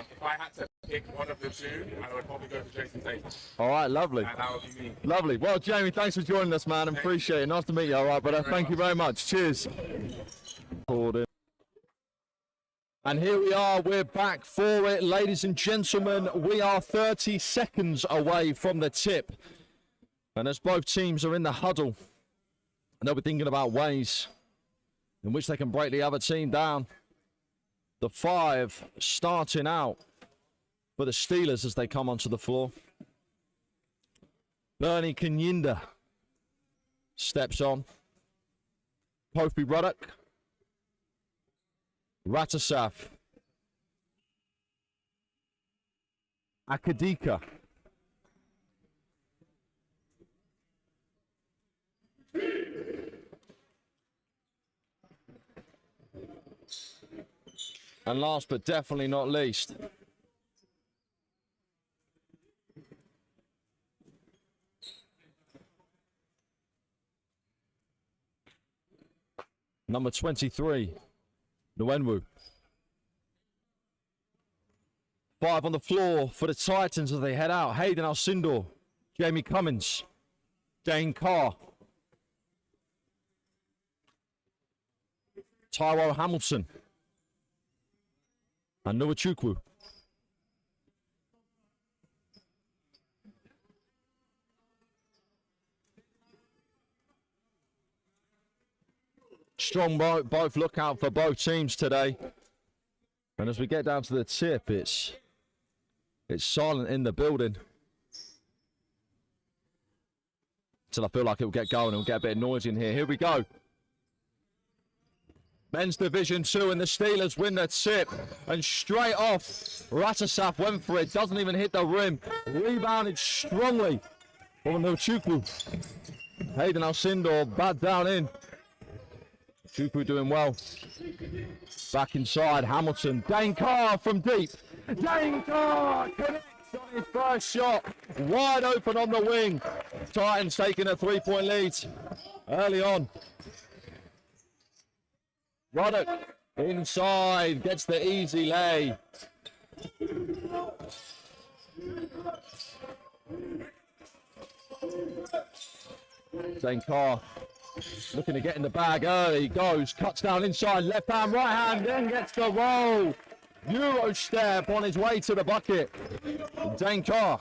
If I had to pick one of the two, I would probably go for Jason Tatum. All right, lovely. And that would be me. Lovely. Well, Jamie, thanks for joining us, man. I appreciate it. Nice to meet you. All right, brother. Thank you very much. Cheers. And here we are, we're back for it, ladies and gentlemen. We are 30 seconds away from the tip. And as both teams are in the huddle, and they'll be thinking about ways in which they can break the other team down. The five starting out for the Steelers as they come onto the floor. Bernie Kanyinda steps on. Kofi Ruddock. Ratasaf. Akadika. And last but definitely not least, number 23, Nwenwu. 5 on the floor for the Titans as they head out. Hayden Alcindor, Jamie Cummins, Dane Carr, Tyrone Hamilton, and Noah Chukwu. Strong both look out for both teams today. And as we get down to the tip, it's silent in the building. Until I feel like it will get going and we'll get a bit noisy in here. Here we go. Men's Division 2 and the Steelers win the tip. And straight off, Ratasaf went for it. Doesn't even hit the rim. Rebounded strongly from Chukwu. Hayden Alcindor bad down in. Chukwu doing well. Back inside, Hamilton. Dane Carr from deep. Dane Carr connects on his first shot. Wide open on the wing. Titans taking a 3-point lead early on. Ruddock inside, gets the easy lay. Dane Carr looking to get in the bag early, goes, cuts down inside, left hand, right hand, then gets the roll. Euro step on his way to the bucket. Dane Carr.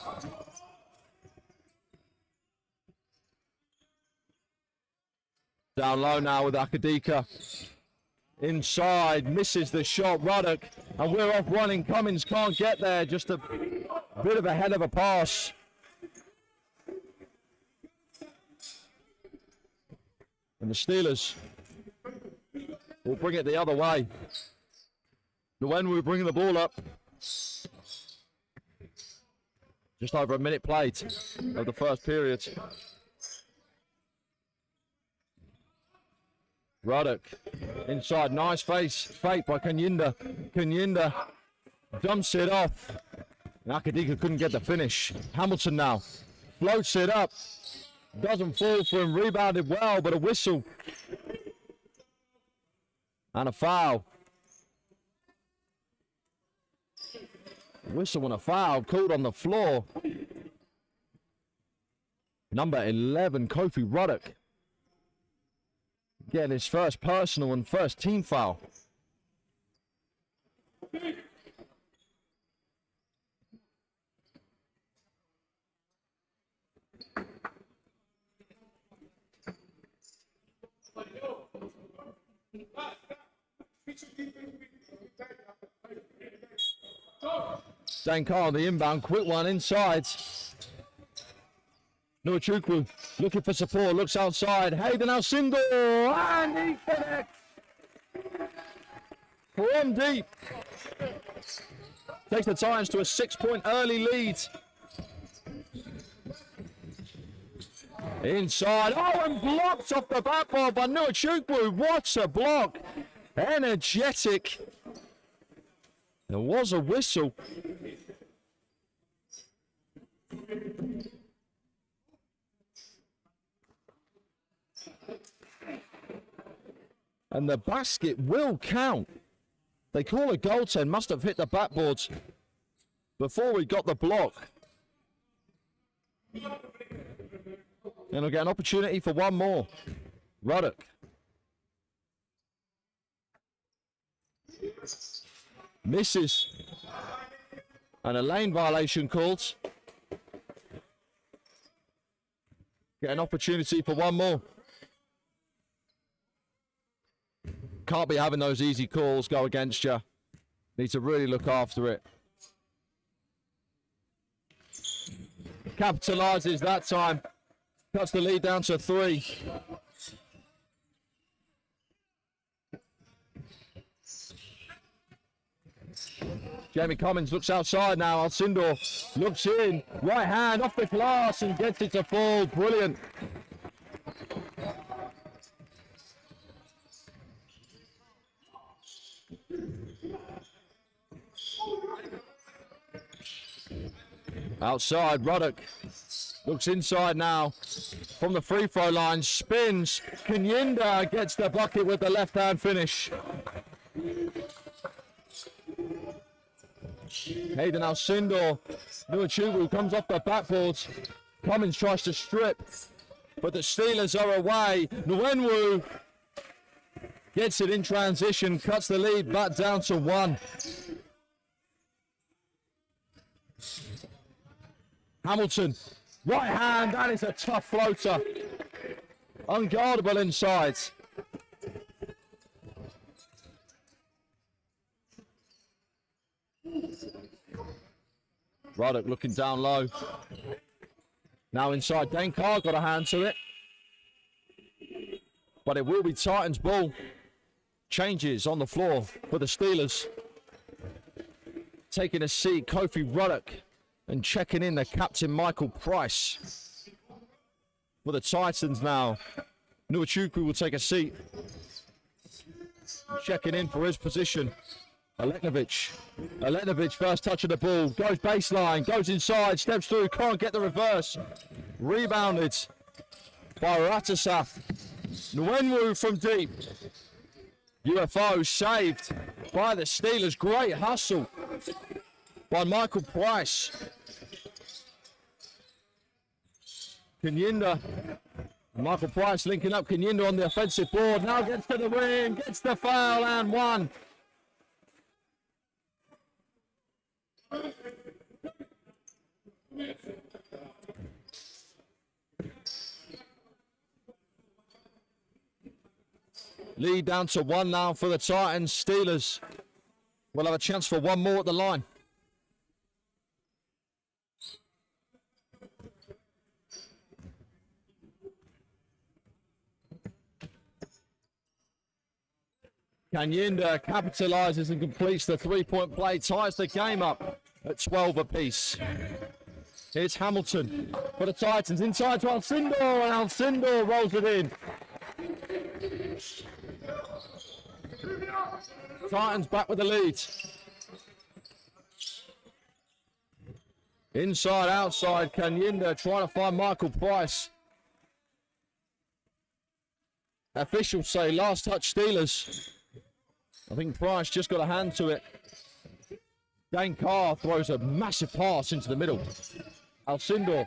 Down low now with Akadika. Inside, misses the shot, Ruddock. And we're off running. Cummins can't get there. Just a bit of a head of a pass. And the Steelers will bring it the other way. When we bring the ball up. Just over a minute played of the first period. Ruddock inside, nice fake by Kanyinda. Kanyinda dumps it off. Akadika couldn't get the finish. Hamilton now floats it up. Doesn't fall for him, rebounded well, but a whistle. And a foul. Whistle and a foul called on the floor. Number 11, Kofi Ruddock. Getting his first personal and first team foul. Dane Carr, the inbound, quick one inside. Nuachukwu looking for support, looks outside. Hayden Alcindor, and he connects. From deep. Takes the Titans to a 6-point early lead. Inside, oh, and blocked off the backboard by Nuachukwu. What a block. Energetic. There was a whistle. And the basket will count. They call a goaltend, must have hit the backboards before we got the block. And we'll get an opportunity for one more. Ruddock. Misses. And a lane violation called. Get an opportunity for one more. Can't be having those easy calls go against you. Need to really look after it. Capitalizes that time. Cuts the lead down to 3. Jamie Cummins looks outside now. Alcindor looks in. Right hand off the glass and gets it to fall. Brilliant. Outside, Ruddock looks inside now from the free throw line, spins. Kanyinda gets the bucket with the left hand finish. Hayden Alcindor, Nuachukwu comes off the backboard. Cummins tries to strip, but the Steelers are away. Nwenwu gets it in transition, cuts the lead back down to 1. Hamilton, right hand, that is a tough floater. Unguardable inside. Ruddock looking down low. Now inside, Dane Carr got a hand to it. But it will be Titans ball. Changes on the floor for the Steelers. Taking a seat, Kofi Ruddock. And checking in the captain, Michael Price. For the Titans now. Nuachukwu will take a seat. Checking in for his position. Aletnovic first touch of the ball. Goes baseline, goes inside, steps through, can't get the reverse. Rebounded by Ratasaf. Nwenwu from deep. UFO saved by the Steelers. Great hustle by Michael Price. Kanyinda. Michael Price linking up Kanyinda on the offensive board. Now gets to the ring, gets the foul and 1. Lead down to 1 now for the Titans. Steelers will have a chance for one more at the line. Kanyinda capitalizes and completes the three-point play, ties the game up at 12 apiece. Here's Hamilton for the Titans, inside to Alcindor, and Alcindor rolls it in. Titans back with the lead. Inside, outside, Kanyinda trying to find Michael Price. Officials say last touch Steelers. I think Price just got a hand to it. Dane Carr throws a massive pass into the middle. Alcindor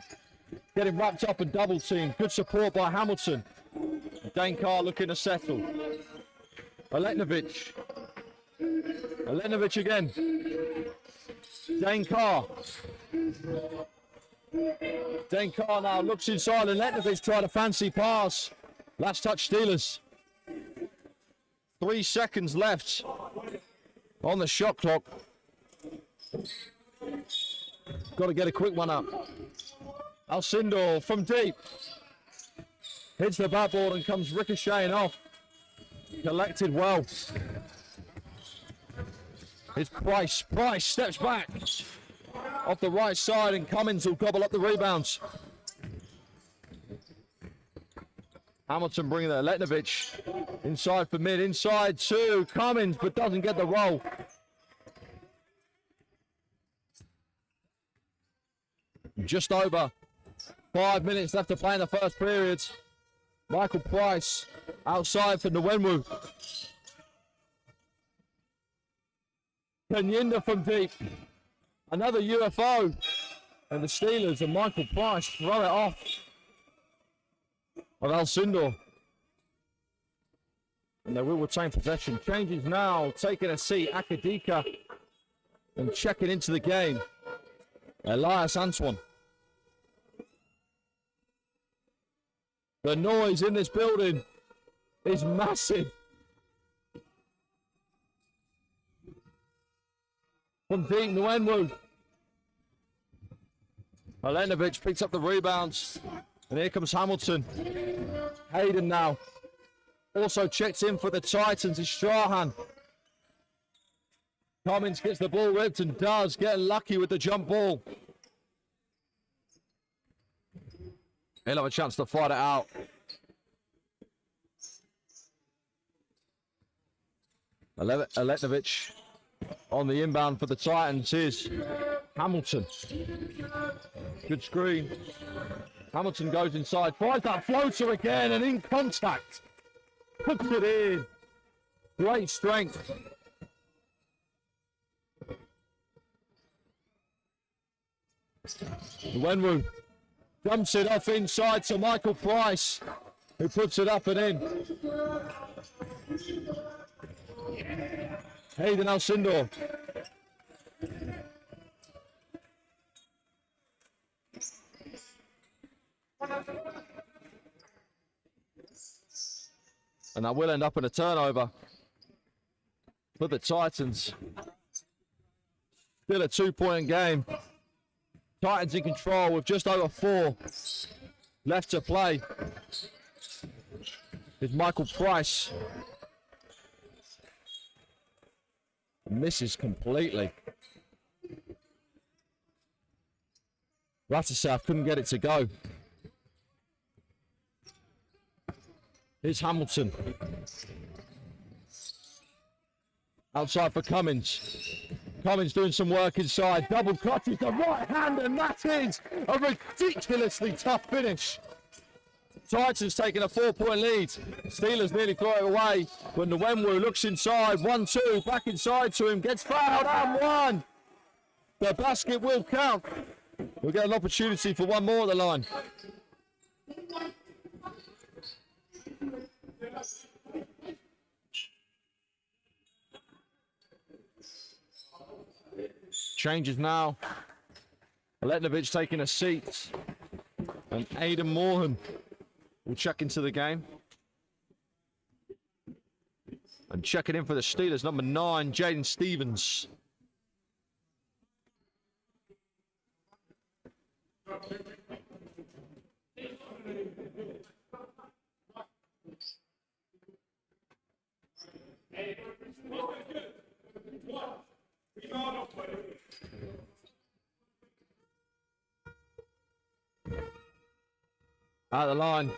getting wrapped up and double teamed. Good support by Hamilton. Dane Carr looking to settle. Aletnovic. Aletnovic again. Dane Carr. Dane Carr now looks inside. Aletnovic tried a fancy pass. Last touch Steelers. 3 seconds left on the shot clock. Got to get a quick one up. Alcindor from deep. Hits the backboard and comes ricocheting off. Collected well. It's Price. Price steps back. Off the right side and Cummins will gobble up the rebounds. Hamilton bringing it. Letnovic inside for mid. Inside to Cummins, but doesn't get the roll. Just over 5 minutes left to play in the first period. Michael Price outside for Nwenwu. Kanyinda from deep. Another UFO. And the Steelers and Michael Price throw it off of Alcindor. And they will retain possession. Changes now, taking a seat, Akadika. And checking into the game, Elias Antoine. The noise in this building is massive. From deep, Nwenwu. Alenovic picks up the rebounds. And here comes Hamilton. Hayden now. Also checked in for the Titans is Strahan. Cummins gets the ball ripped and does get lucky with the jump ball. He'll have a chance to fight it out. Aletnovic on the inbound for the Titans is Hamilton. Good screen. Hamilton goes inside, finds that floater again and in contact. Puts it in. Great strength. Wenwu dumps it off inside to Michael Price, who puts it up and in. Hayden Alcindor. And that will end up in a turnover for the Titans. Still a 2-point game. Titans in control with just over 4 left to play. Here's Michael Price. Misses completely. Ratasaf couldn't get it to go. Here's Hamilton. Outside for Cummins. Cummins doing some work inside. Double clutches the right hand, and that is a ridiculously tough finish. Titans taking a 4-point lead. Steelers nearly throw it away. When Nwenwu looks inside, 1-2, back inside to him, gets fouled and 1. The basket will count. We'll get an opportunity for one more at the line. Changes now. Aletnovic taking a seat. And Aidan Morhan will check into the game. And checking in for the Steelers, number 9, Jaden Stevens. Out the line.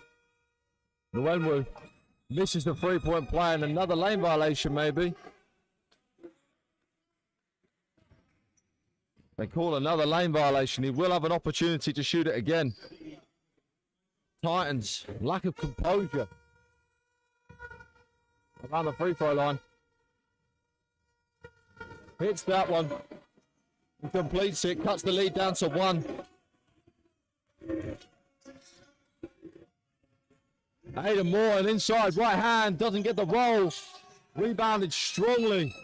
Nguyenwu misses the 3-point play and another lane violation maybe. They call another lane violation. He will have an opportunity to shoot it again. Titans, lack of composure. Around the free throw line. Hits that one. He completes it, cuts the lead down to 1. Aiden Moore, an inside right hand, doesn't get the roll. Rebounded strongly.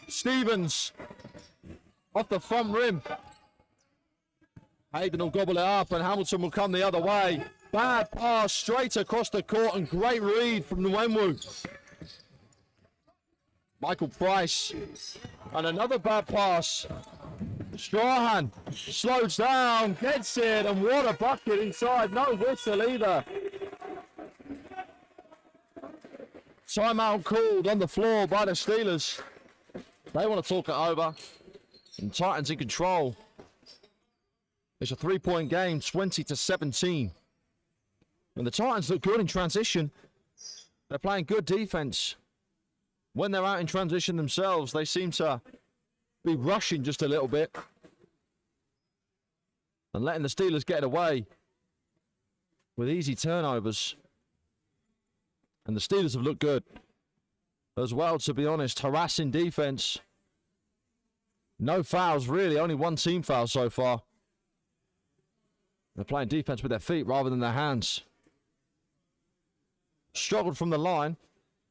Stevens off the front rim. Hayden will gobble it up and Hamilton will come the other way. Bad pass straight across the court and great read from Nguyenwu. Michael Price and another bad pass. Strahan slows down, gets it, and what a bucket inside. No whistle either. Timeout called on the floor by the Steelers. They want to talk it over. And Titans in control. It's a 3-point game, 20-17. And the Titans look good in transition. They're playing good defense. When they're out in transition themselves, they seem to be rushing just a little bit and letting the Steelers get away with easy turnovers. And the Steelers have looked good as well, to be honest. Harassing defense. No fouls, really. Only one team foul so far. They're playing defense with their feet rather than their hands. Struggled from the line.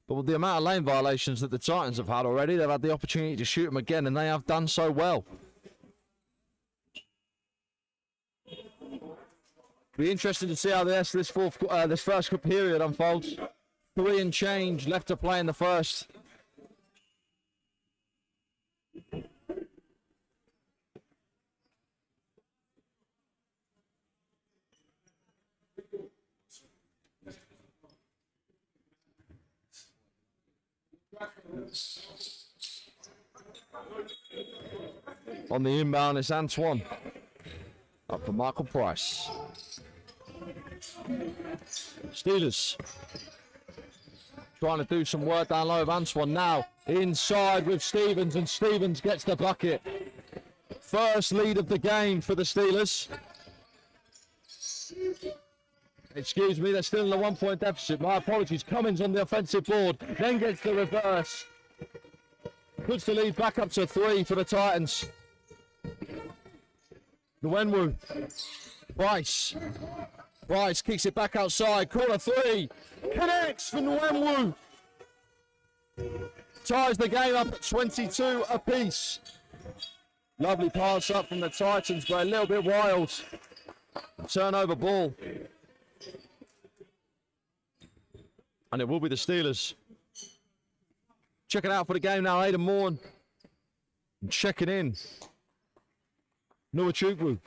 But with the amount of lane violations that the Titans have had already, they've had the opportunity to shoot them again, and they have done so well. Be interesting to see how this first period unfolds. 3 and change left to play in the first. On the inbound, it's Antoine. Up for Michael Price. Steelers trying to do some work down low of Antoine now. Inside with Stevens, and Stevens gets the bucket. First lead of the game for the Steelers. Excuse me, they're still in a 1-point deficit. My apologies. Cummins on the offensive board, then gets the reverse. Puts the lead back up to 3 for the Titans. Nguyenwu. Price. Price kicks it back outside. Corner 3. Connects for Nguyenwu. Ties the game up at 22 apiece. Lovely pass up from the Titans, but a little bit wild. Turnover ball. And it will be the Steelers. Check it out for the game now, Aiden Moore. And checking in. Nuachukwu.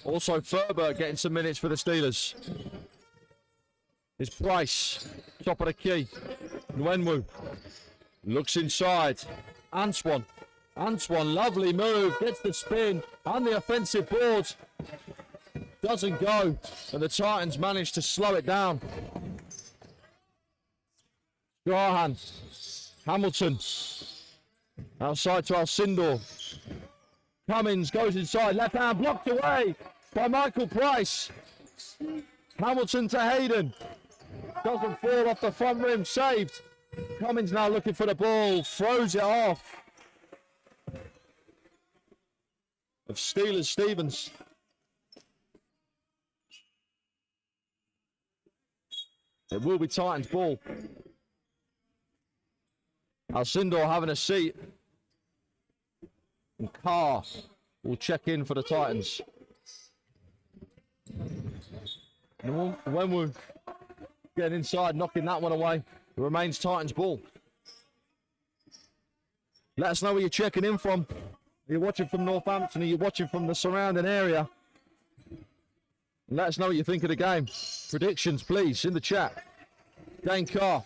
Also Ferber getting some minutes for the Steelers. It's Price. Top of the key. Nguyenwu. Looks inside. Antoine. Antoine, lovely move. Gets the spin on the offensive board. Doesn't go. And the Titans manage to slow it down. Strahan. Hamilton. Outside to Alcindor. Cummins goes inside. Left hand blocked away by Michael Price. Hamilton to Hayden. Doesn't fall off the front rim. Saved. Cummins now looking for the ball. Throws it off. Of Steelers Stevens. It will be Titans ball. Alcindor having a seat. And Carr will check in for the Titans. And when we're getting inside, knocking that one away, it remains Titans ball. Let us know where you're checking in from. Are you watching from Northampton? Are you watching from the surrounding area? And let us know what you think of the game. Predictions, please, in the chat. Dane Carr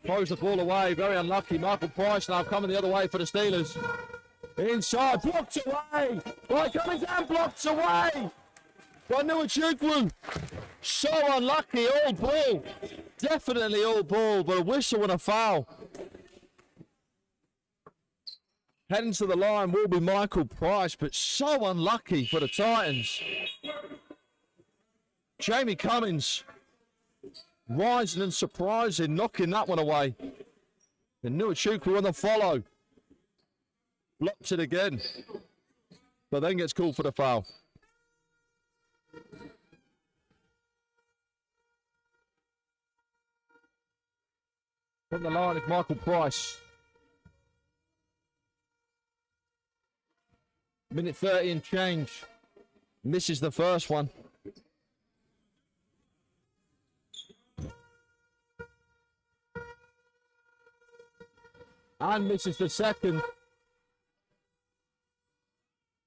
throws the ball away. Very unlucky. Michael Price now coming the other way for the Steelers. Inside, blocked away. Right, coming down, blocked away. By Nuachukwu. So unlucky, all ball. Definitely all ball, but a whistle and a foul. Heading to the line will be Michael Price, but so unlucky for the Titans. Jamie Cummins rising and surprising, knocking that one away. And Nuachukwu on the follow. Blocks it again, but then gets called for the foul. From the line is Michael Price. Minute 30 and change. Misses the first one. And misses the second.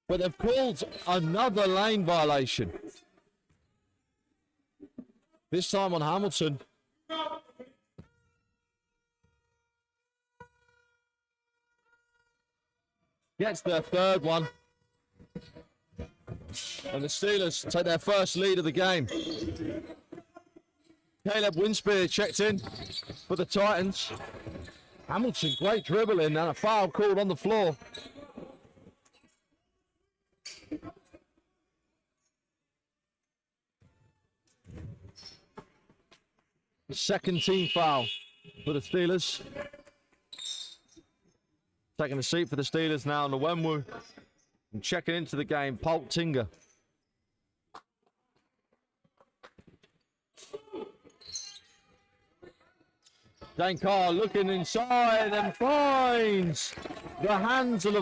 But they've called another lane violation. This time on Hamilton. Gets their third one. And the Steelers take their first lead of the game. Caleb Winspear checked in for the Titans. Hamilton, great dribbling and a foul called on the floor. The second team foul for the Steelers. Taking a seat for the Steelers now, Nwemwu. And checking into the game, Paul Tinger. Dane Carr looking inside and finds the hands of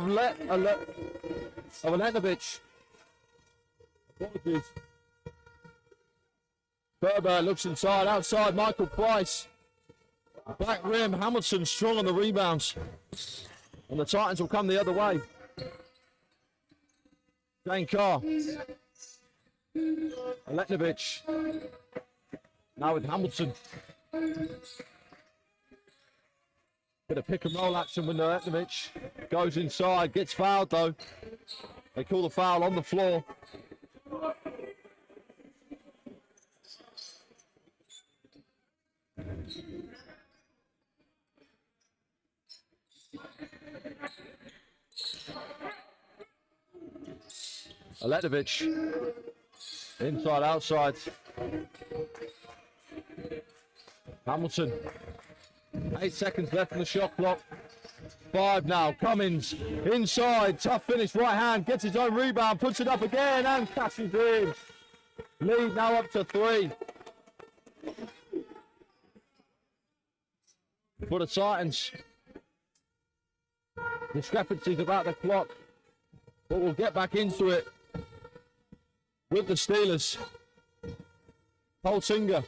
Alenovich. Apologies. Berber looks inside, outside Michael Price. Back rim, Hamilton strong on the rebounds. And the Titans will come the other way. Dane Carr. Alenovich. Now with Hamilton. Bit of pick and roll action with Alenovich. Goes inside, gets fouled though. They call the foul on the floor. Alenovich. Inside, outside. Hamilton. 8 seconds left in the shot clock. 5 now. Cummins inside. Tough finish. Right hand. Gets his own rebound. Puts it up again and cashes in. Lead now up to 3. For the Titans. Discrepancies about the clock. But we'll get back into it with the Steelers. Holsinger.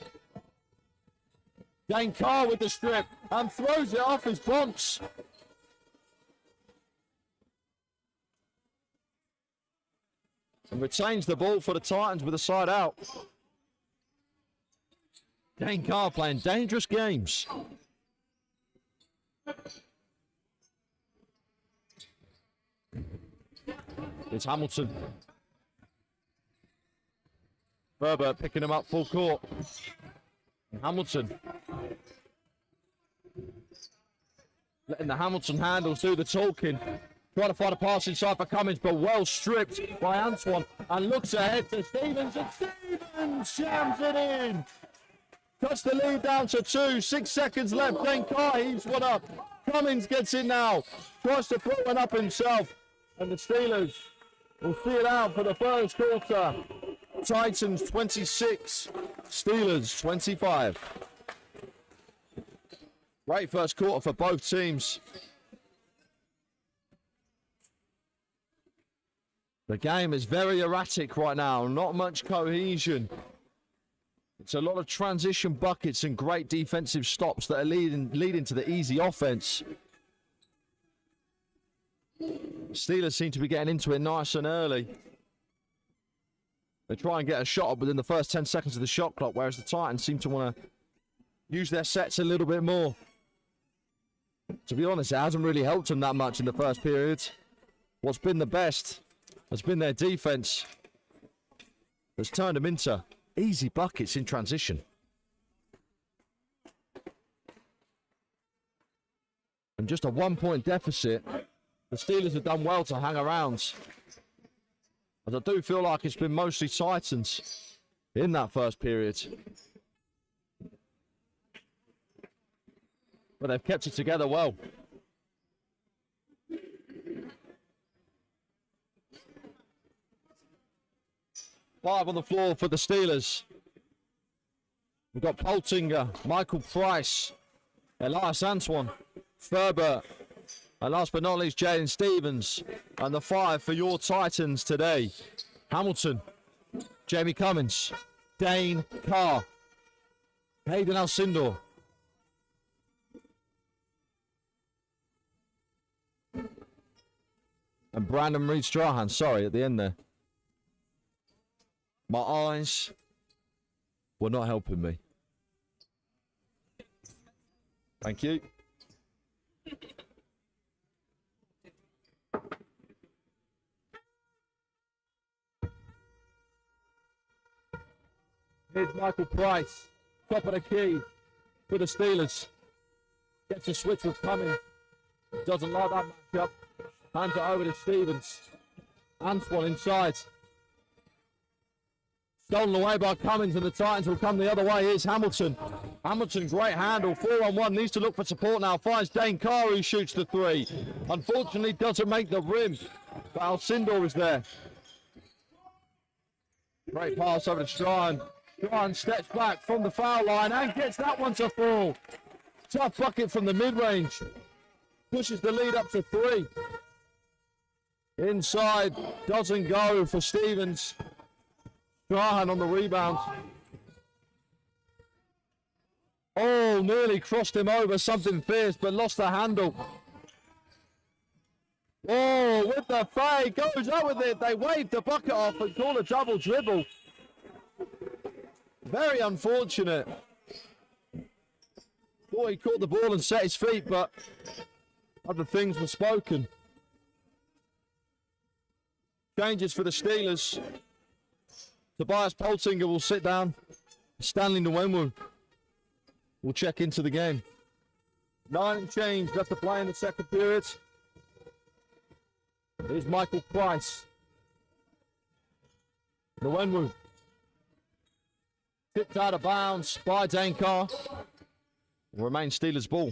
Dane Carr with the strip and throws it off his bounce. And retains the ball for the Titans with a side out. Dane Carr playing dangerous games. It's Hamilton. Berber picking him up full court. Hamilton. Letting the Hamilton handles do the talking. Trying to find a pass inside for Cummins, but well stripped by Antoine. And looks ahead to Stevens, and Stevens jams it in. Cuts the lead down to 2. 6 seconds left. Dane Carr heaves one up. Cummins gets it now. Tries to throw one up himself. And the Steelers will see it out for the first quarter. Titans 26, Steelers 25. Great first quarter for both teams. The game is very erratic right now, not much cohesion. It's a lot of transition buckets and great defensive stops that are leading to the easy offense. Steelers seem to be getting into it nice and early. They try and get a shot up within the first 10 seconds of the shot clock, whereas the Titans seem to want to use their sets a little bit more. To be honest, it hasn't really helped them that much in the first period. What's been the best has been their defense that's turned them into easy buckets in transition. And just a 1-point deficit. The Steelers have done well to hang around. As I do feel like it's been mostly Titans in that first period. But they've kept it together well. Five on the floor for the Steelers. We've got Poltinger, Michael Price, Elias Antoine, Ferbert, and last but not least, Jaden Stevens. And the five for your Titans today: Hamilton, Jamie Cummins, Dane Carr, Hayden Alcindor, and Brandon Reed-Strahan. Sorry, at the end there. My eyes were not helping me. Thank you. Here's Michael Price, top of the key for the Steelers. Gets a switch with Cummins. Doesn't like that matchup. Hands it over to Stevens. Antoine inside. Stolen away by Cummins, and the Titans will come the other way. Here's Hamilton. Hamilton, great handle. 4-on-1, needs to look for support now. Finds Dane Carr, who shoots the three. Unfortunately, doesn't make the rim. But Alcindor is there. Great pass over to Strahan. Strahan steps back from the foul line and gets that one to fall. Tough bucket from the mid-range. Pushes the lead up to three. Inside, doesn't go for Stevens. Strahan on the rebound. Oh, nearly crossed him over, something fierce, but lost the handle. Oh, with the fade, goes out with it. They waved the bucket off and call a double dribble. Very unfortunate. Thought he caught the ball and set his feet, but other things were spoken. Changes for the Steelers. Tobias Poltinger will sit down. Stanley Nwenwu will check into the game. 9 and change left to play in the second period. Here's Michael Price. Nwenwu. Tipped out of bounds by Dane Carr. Remains Steelers ball.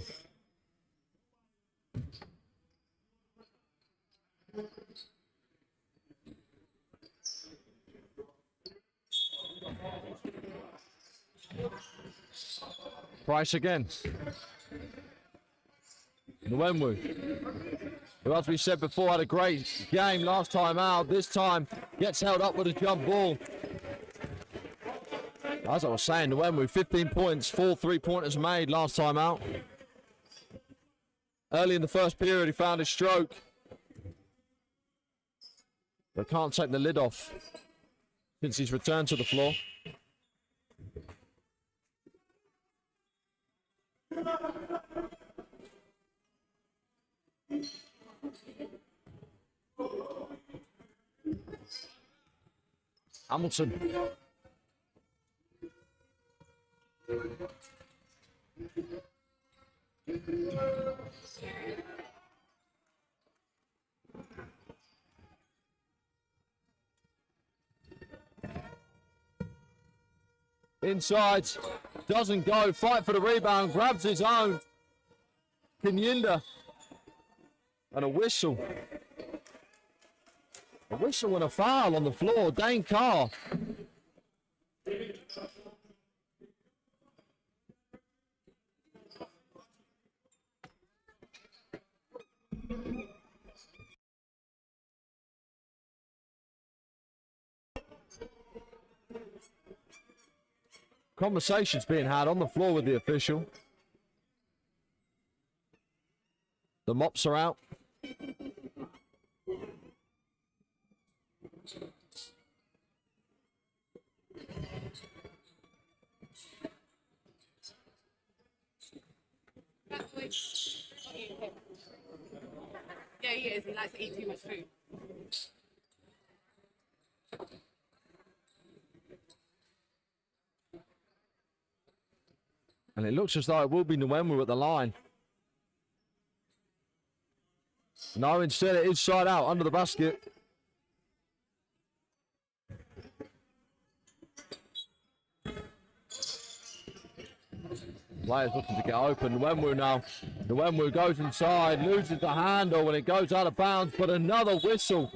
Price again. Nwenwu, who, as we said before, had a great game last time out. This time gets held up with a jump ball. As I was saying, Nwenwu, 15 points, 4 3-pointers made last time out. Early in the first period, he found his stroke. But can't take the lid off since he's returned to the floor. Hamilton. Inside, doesn't go, fight for the rebound, grabs his own. Kenyinda. And a whistle. A whistle and a foul on the floor. Dane Carr. Conversations being had on the floor with the official. The mops are out. Yeah, he is. He likes to eat too much food. And it looks as though it will be Nwemwu at the line. No, instead it is side out under the basket. Players looking to get open. Nwemwu now. Nwemwu goes inside, loses the handle, and it goes out of bounds, but another whistle.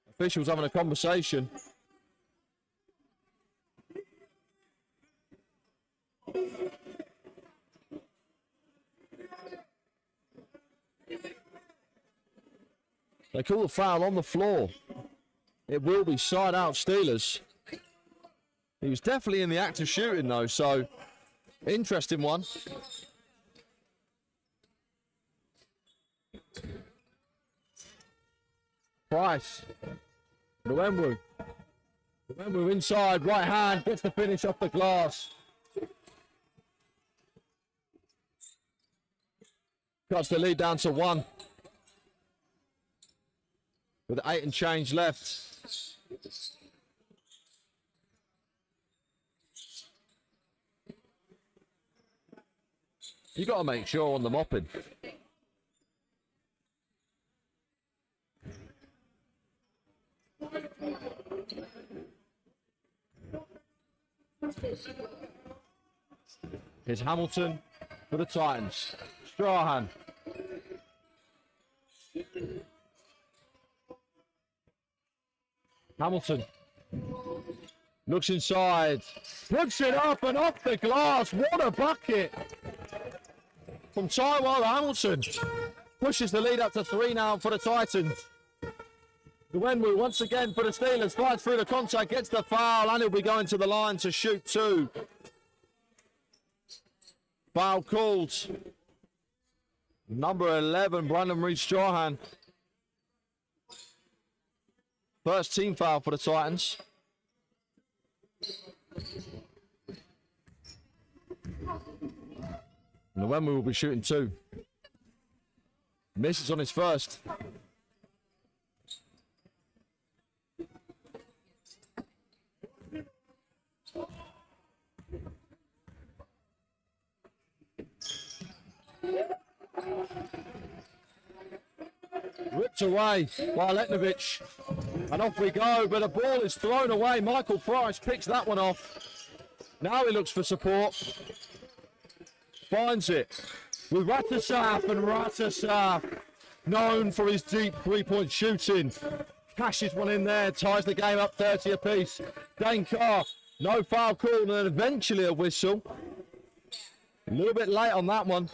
Officials having a conversation. They call the foul on the floor. It will be side out Steelers. He was definitely in the act of shooting though, so interesting one. Price. Nwemwu. Nwemwu inside, right hand, gets the finish off the glass. Cuts the lead down to 1. With 8 and change left. You got to make sure on the mopping. Here's Hamilton for the Titans. Strahan. Hamilton looks inside, puts it up and off the glass. What a bucket from Tyrell Hamilton. Pushes the lead up to 3 now for the Titans. Nwemwu once again for the Steelers, flies through the contact, gets the foul, and he'll be going to the line to shoot 2. Foul called. Number 11, Brandon Reed-Strahan. First team foul for the Titans. Nwemwu will be shooting 2. Misses on his first. Ripped away by Letnovich. And off we go, but the ball is thrown away. Michael Price picks that one off. Now he looks for support. Finds it with Ratasaf, and Ratasaf, known for his deep three-point shooting. Cashes one in there, ties the game up 30 apiece. Dane Carr, no foul call, and then eventually a whistle. A little bit late on that one.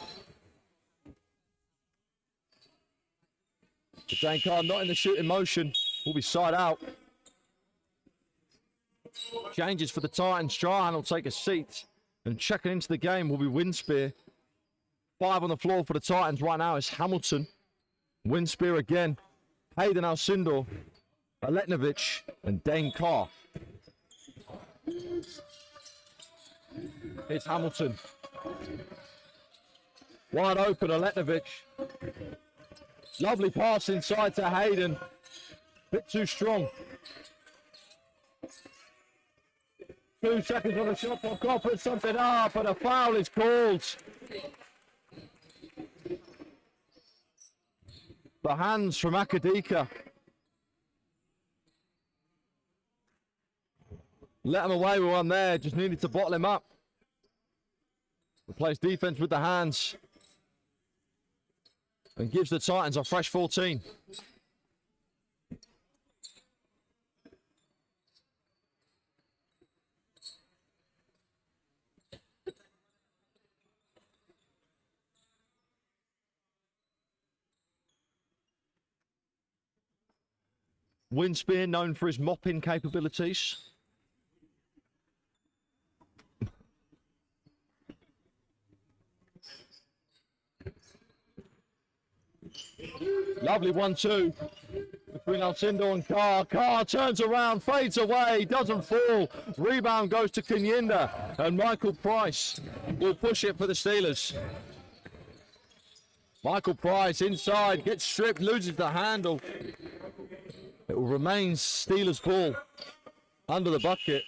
But Dane Carr not in the shooting motion. Will be side out. Changes for the Titans. Strahan will take a seat. And checking into the game will be Winspear. 5 on the floor for the Titans right now is Hamilton. Winspear again. Hayden Alcindor. Aletnovich. And Dane Carr. It's Hamilton. Wide open, Aletnovich. Lovely pass inside to Hayden. Bit too strong. 2 seconds on the shot clock. Got to put something up, and a foul is called. The hands from Akadika. Let him away with one there. Just needed to bottle him up. Replace defense with the hands. And gives the Titans a fresh 14. Winspear, known for his mopping capabilities. Lovely 1-2 between Alcindor and Carr. Carr turns around, fades away, doesn't fall. Rebound goes to Kenyinda, and Michael Price will push it for the Steelers. Michael Price inside, gets stripped, loses the handle. It will remain Steelers ball under the bucket.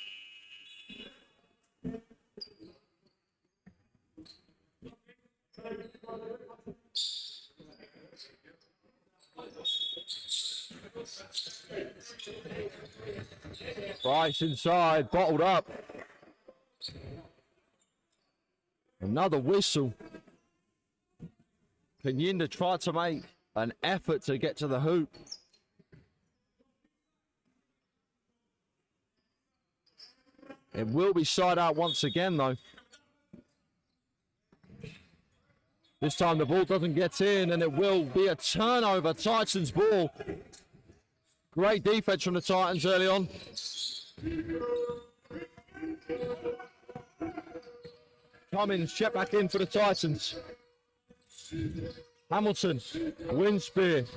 Price inside, bottled up. Another whistle. Kenyinda tried to make an effort to get to the hoop. It will be side out once again, though. This time the ball doesn't get in, and it will be a turnover. Titans ball. Great defense from the Titans early on. Cummins, check back in for the Titans. Hamilton, Winspear.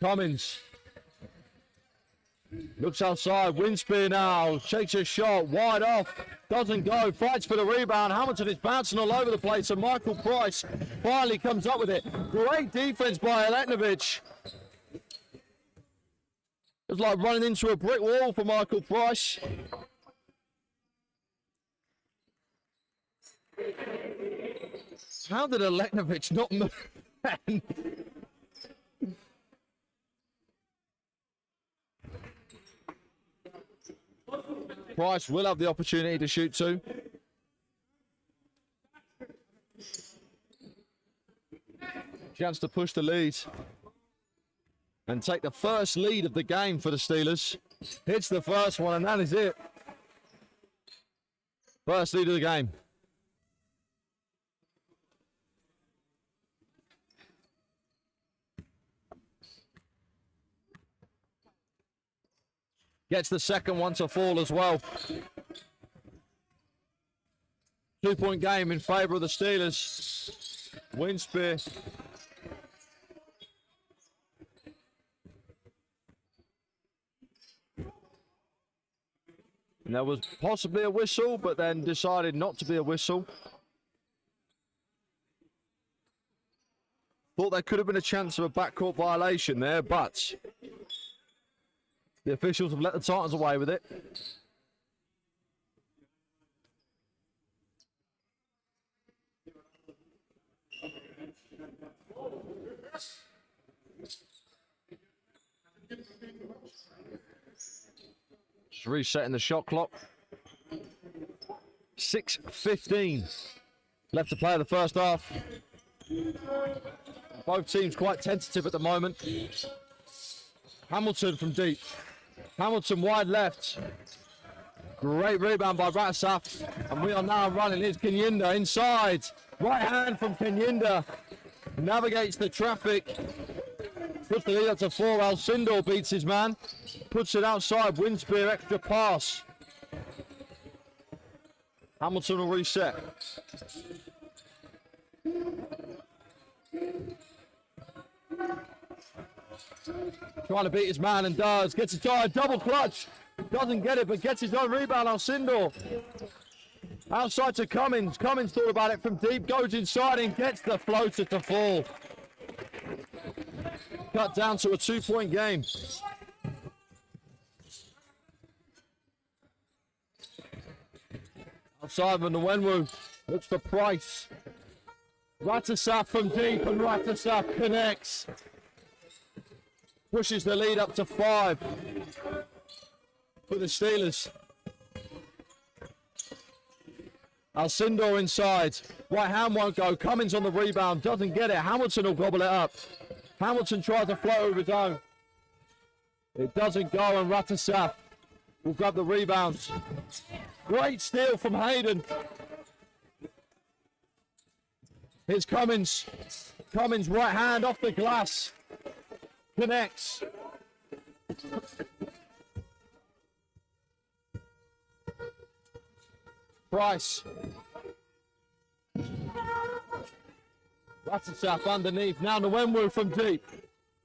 Cummins. Looks outside, Winspear now, takes a shot, wide off, doesn't go, fights for the rebound. Hamilton is bouncing all over the place, and Michael Price finally comes up with it. Great defense by Aletnovic. It was like running into a brick wall for Michael Price. How did Aletnovic not move? Price will have the opportunity to shoot two. Chance to push the lead and take the first lead of the game for the Steelers. Hits the first one, and that is it. First lead of the game. Gets the second one to fall as well. 2-point game in favor of the Steelers. Winspear. And there was possibly a whistle, but then decided not to be a whistle. Thought there could have been a chance of a backcourt violation there, but the officials have let the Titans away with it. Just resetting the shot clock. 6:15 left to play in the first half. Both teams quite tentative at the moment. Hamilton from deep. Hamilton wide left. Great rebound by Ratasaf. And we are now running. Here's Kenyinda inside. Right hand from Kenyinda. Navigates the traffic. Puts the lead up to 4. Alcindor beats his man. Puts it outside. Winspear extra pass. Hamilton will reset. Trying to beat his man and does. Gets it tied. Double clutch. Doesn't get it, but gets his own rebound. Alcindor. Outside to Cummins. Cummins thought about it from deep. Goes inside and gets the floater to fall. Cut down to a 2-point game. Outside from the Wenwu. Looks for Price. Ratasaf from deep, and Ratasaf connects. Pushes the lead up to 5 for the Steelers. Alcindor inside. Right hand won't go. Cummins on the rebound. Doesn't get it. Hamilton will gobble it up. Hamilton tries to float over his own. It doesn't go, and Ratasaf will grab the rebounds. Great steal from Hayden. Here's Cummins. Cummins right hand off the glass. Connects. Price. Rattlesap underneath. Now Nwenwu from deep.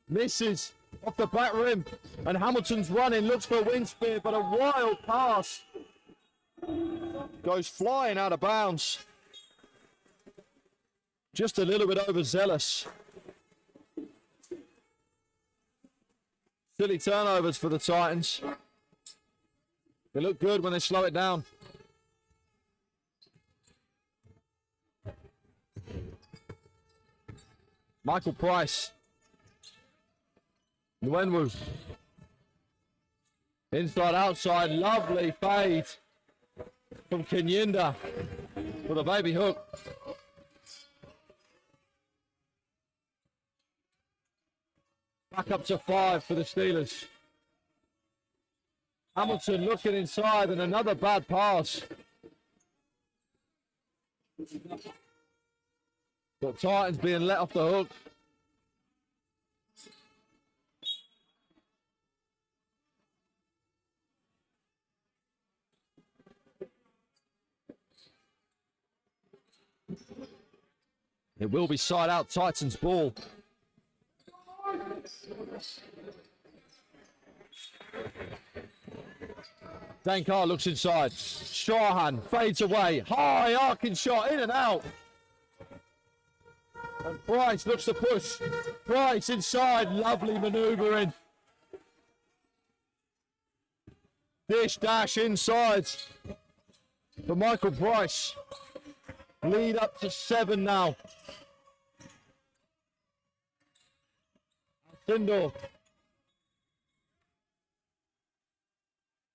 Misses off the back rim. And Hamilton's running. Looks for a wind spear, but a wild pass. Goes flying out of bounds. Just a little bit overzealous. Silly turnovers for the Titans. They look good when they slow it down. Michael Price. Nwenwu. Inside, outside, lovely fade from Kinyinda with a baby hook. Back up to 5 for the Steelers. Hamilton looking inside and another bad pass. But Titans being let off the hook. It will be side out, Titans ball. Dane Carr looks inside. Strahan fades away. High arcing shot, in and out. And Price looks to push. Price inside, lovely manoeuvring. Dish dash inside for Michael Price. Lead up to 7 now. Tindall.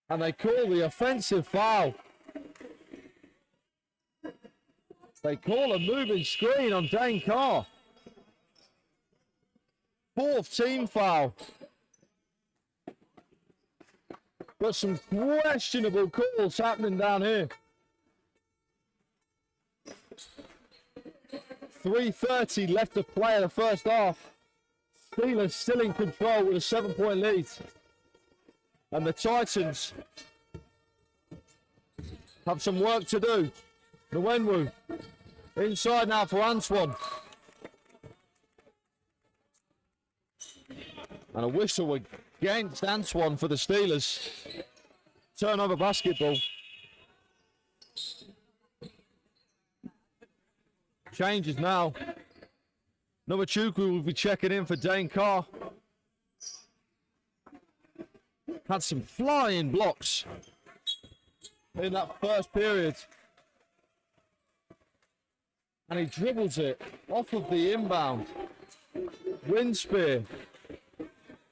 And they call the offensive foul. They call a moving screen on Dane Carr. 4th team foul. Got some questionable calls happening down here. 3:30 left to play in the first half. Steelers still in control with a 7-point lead. And the Titans have some work to do. Nwenwu inside now for Antoine. And a whistle against Antoine for the Steelers. Turnover basketball. Changes now. Nwachukwu will be checking in for Dane Carr. Had some flying blocks in that first period. And he dribbles it off of the inbound. Wind spear.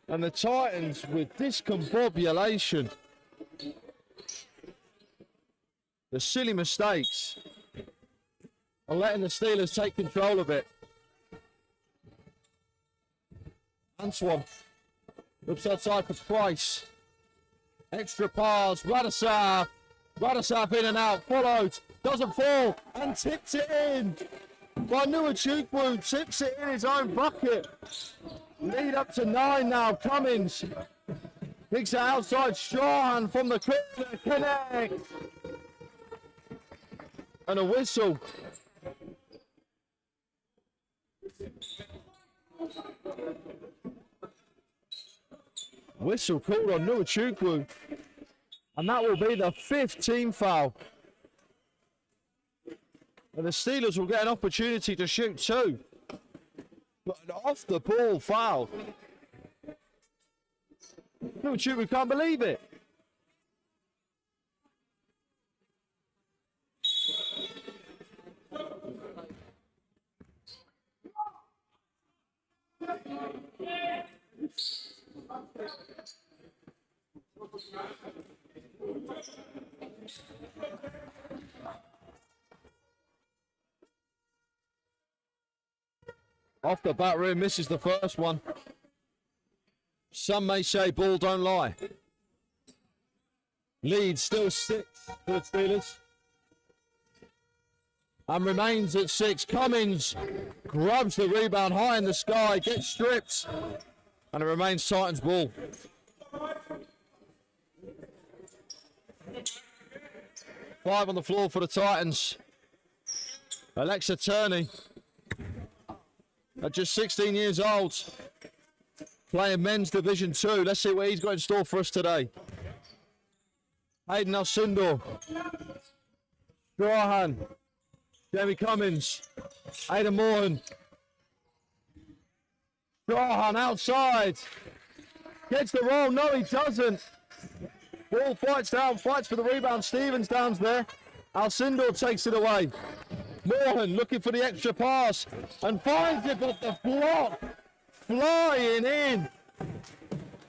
And the Titans with discombobulation. The silly mistakes are letting the Steelers take control of it. Antoine looks outside for Price. Extra pass, Radisaf. Radisaf in and out, followed, doesn't fall, and tips it in. By Nwachukwu, tips it in his own bucket. Lead up to 9 now, Cummins. Picks it outside, Strahan from the corner, connect. And a whistle. Whistle called on Nwachukwu. And that will be the 5th team foul. And the Steelers will get an opportunity to shoot 2. But an off the ball foul. Nwachukwu can't believe it. Off the back rim, misses the first one. Some may say ball don't lie. Lead still 6 for the Steelers. And remains at 6. Cummins grabs the rebound high in the sky, gets stripped. And it remains Titans ball. 5 on the floor for the Titans. Alexa Turney, at just 16 years old, playing men's Division 2. Let's see what he's got in store for us today. Hayden Alcindor, Strahan, Jamie Cummins, Aidan Moran. Strahan outside, gets the roll. No, he doesn't. Ball fights down, fights for the rebound. Stevens down's there. Alcindor takes it away. Moran looking for the extra pass and finds it, but the block flying in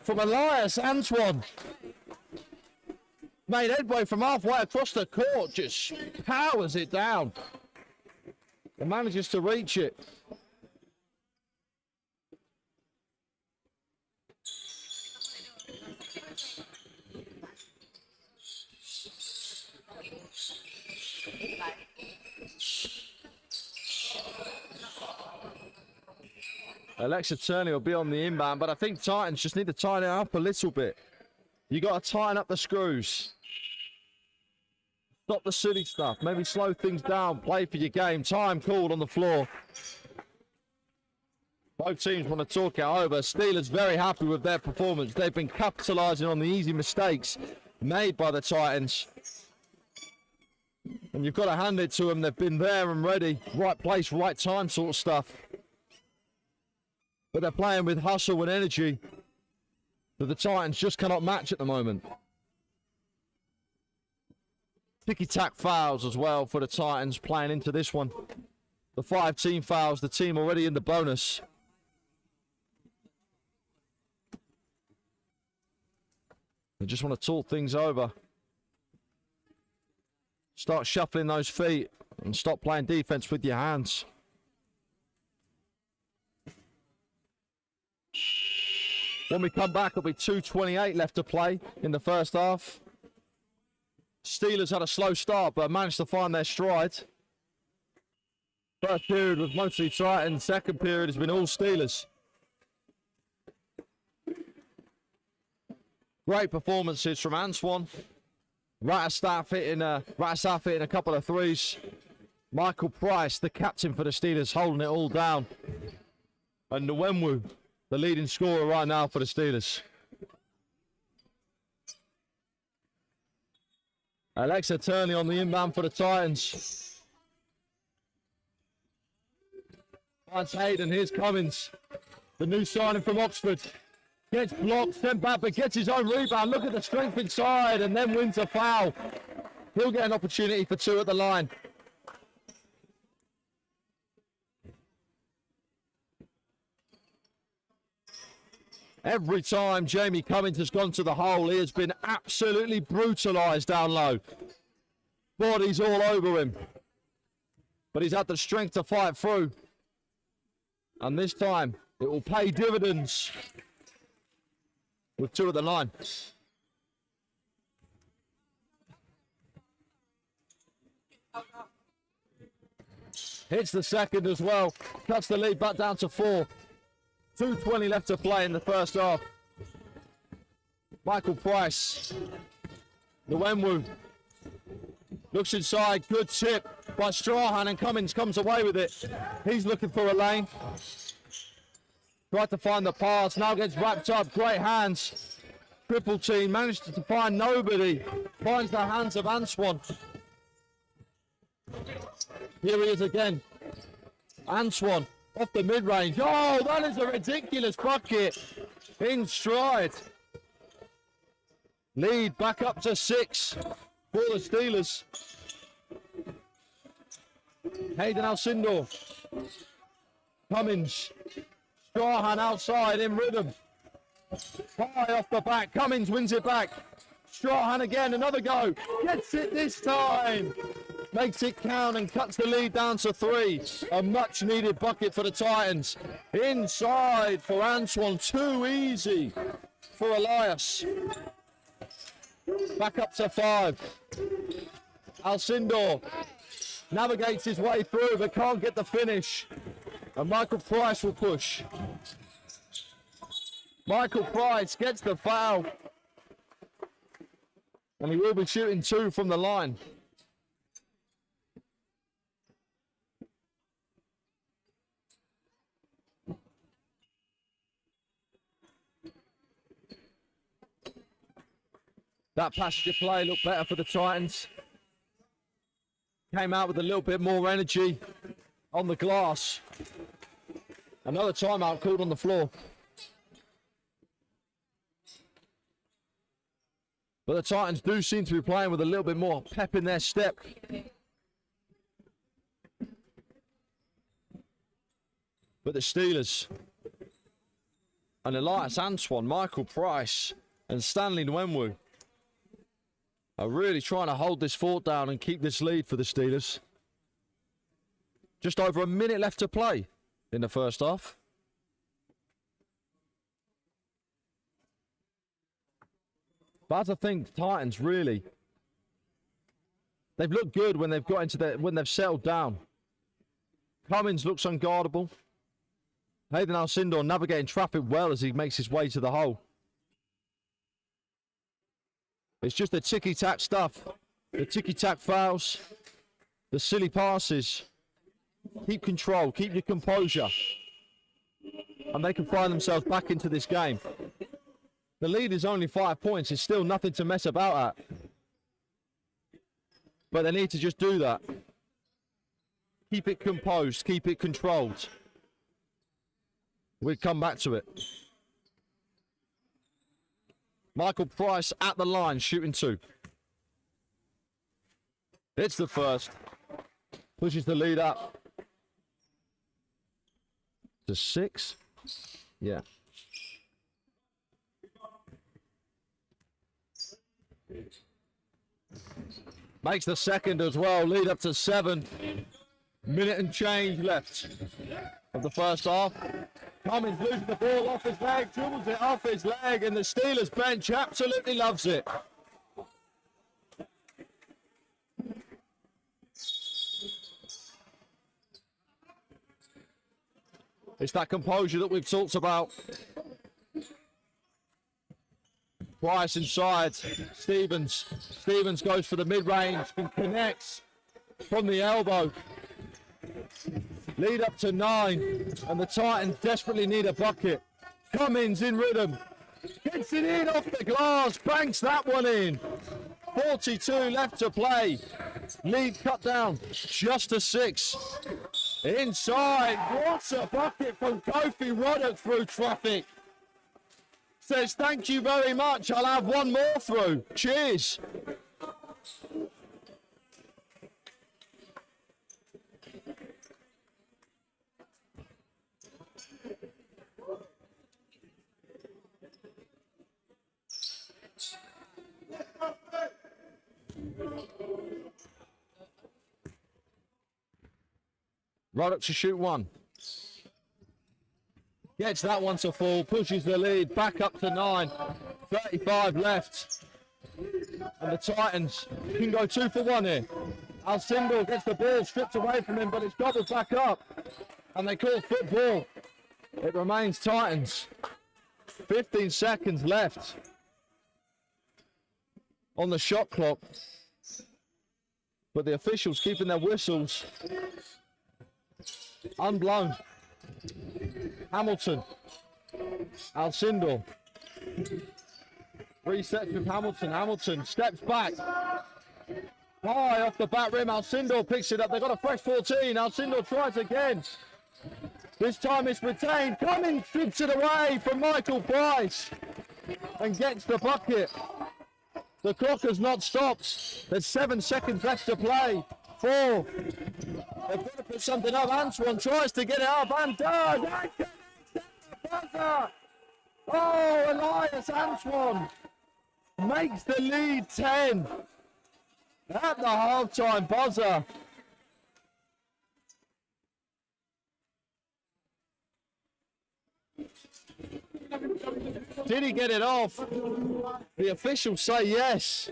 from Elias Antoine. Made headway from halfway across the court, just powers it down and manages to reach it. Alexa Turney will be on the inbound, but I think Titans just need to tighten it up a little bit. You got to tighten up the screws. Stop the silly stuff. Maybe slow things down. Play for your game. Time called on the floor. Both teams want to talk it over. Steelers very happy with their performance. They've been capitalising on the easy mistakes made by the Titans. And you've got to hand it to them. They've been there and ready. Right place, right time sort of stuff. But they're playing with hustle and energy that the Titans just cannot match at the moment. Ticky-tack fouls as well for the Titans playing into this one. The 5 team fouls, the team already in the bonus. They just want to talk things over. Start shuffling those feet and stop playing defense with your hands. When we come back, it'll be 2:28 left to play in the first half. Steelers had a slow start, but managed to find their stride. First period was mostly Titans. Second period has been all Steelers. Great performances from Antoine. Ratterstaff hitting a couple of threes. Michael Price, the captain for the Steelers, holding it all down. And Nwemwu, the leading scorer right now for the Steelers. Alexa Turney on the inbound for the Titans. Finds Hayden, here's Cummins. The new signing from Oxford. Gets blocked, sent back, but gets his own rebound. Look at the strength inside and then wins a foul. He'll get an opportunity for 2 at the line. Every time Jamie Cummins has gone to the hole, he has been absolutely brutalised down low. Bodies all over him. But he's had the strength to fight through. And this time, it will pay dividends with 2 at the line. Hits the second as well. Cuts the lead back down to 4. 2:20 left to play in the first half. Michael Price. Nwemwu. Looks inside. Good tip by Strahan, and Cummins comes away with it. He's looking for a lane. Tried to find the pass. Now gets wrapped up. Great hands. Triple team. Managed to find nobody. Finds the hands of Antoine. Here he is again. Antoine. Off the mid-range. Oh, that is a ridiculous bucket. In stride. Lead back up to 6 for the Steelers. Hayden Alcindor. Cummins. Strahan outside in rhythm. High off the back. Cummins wins it back. Strahan again. Another go. Gets it this time. Makes it count and cuts the lead down to 3. A much needed bucket for the Titans. Inside for Antoine. Too easy for Elias. Back up to 5. Alcindor navigates his way through but can't get the finish. And Michael Price will push. Michael Price gets the foul. And he will be shooting 2 from the line. That passage of play looked better for the Titans. Came out with a little bit more energy on the glass. Another timeout called on the floor. But the Titans do seem to be playing with a little bit more pep in their step. But the Steelers and Elias Antoine, Michael Price and Stanley Nwenwu are really trying to hold this fort down and keep this lead for the Steelers. Just over a minute left to play in the first half. But I think Titans really, they've looked good when they've got into when they've settled down. Cummins looks unguardable. Hayden Alcindor navigating traffic well as he makes his way to the hole. It's just the ticky-tack stuff. The ticky-tack fouls. The silly passes. Keep control. Keep your composure. And they can find themselves back into this game. The lead is only 5 points. It's still nothing to mess about at. But they need to just do that. Keep it composed. Keep it controlled. We'll come back to it. Michael Price at the line, shooting 2. It's the first. Pushes the lead up to 6. Yeah. Makes the second as well. Lead up to 7. Minute and change left of the first half. Cummins losing the ball off his leg, dribbles it off his leg, and the Steelers bench absolutely loves it. It's that composure that we've talked about. Price inside. Stevens goes for the mid-range and connects from the elbow. Lead up to 9, and the Titans desperately need a bucket. Cummins in rhythm. Gets it in off the glass. Banks that one in. 42 left to play. Lead cut down just to 6. Inside. What a bucket from Kofi Roddick through traffic. Says, thank you very much. I'll have one more through. Cheers. Roddick to shoot 1. Gets that one to fall, pushes the lead back up to 9. 35 left. And the Titans can go 2 for 1 here. Alcindor gets the ball stripped away from him, but it's gobbled back up. And they call football. It remains Titans. 15 seconds left on the shot clock. But the officials keeping their whistles unblown. Hamilton. Alcindor. Resets with Hamilton. Hamilton steps back. High off the back rim. Alcindor picks it up. They've got a fresh 14. Alcindor tries again. This time it's retained. Cummins strips it away from Michael Price and gets the bucket. The clock has not stopped. There's 7 seconds left to play. 4. They've got to put something up. Antoine tries to get it up and does. Oh, Elias Antoine makes the lead 10 at the halftime buzzer. Did he get it off? The officials say yes.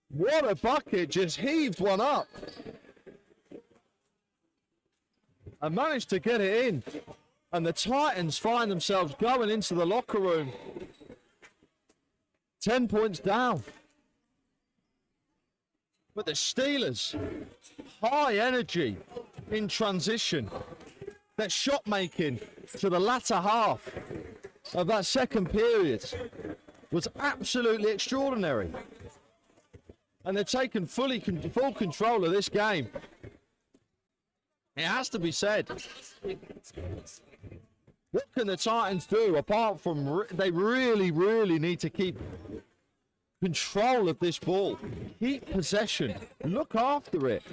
What a bucket, just heaved one up. And managed to get it in. And the Titans find themselves going into the locker room. 10 points down. But the Steelers, high energy in transition. Their shot making to the latter half of that second period. was absolutely extraordinary. And they're taking full control of this game. It has to be said. What can the Titans do apart from they really, really need to keep control of this ball. Keep possession. Look after it.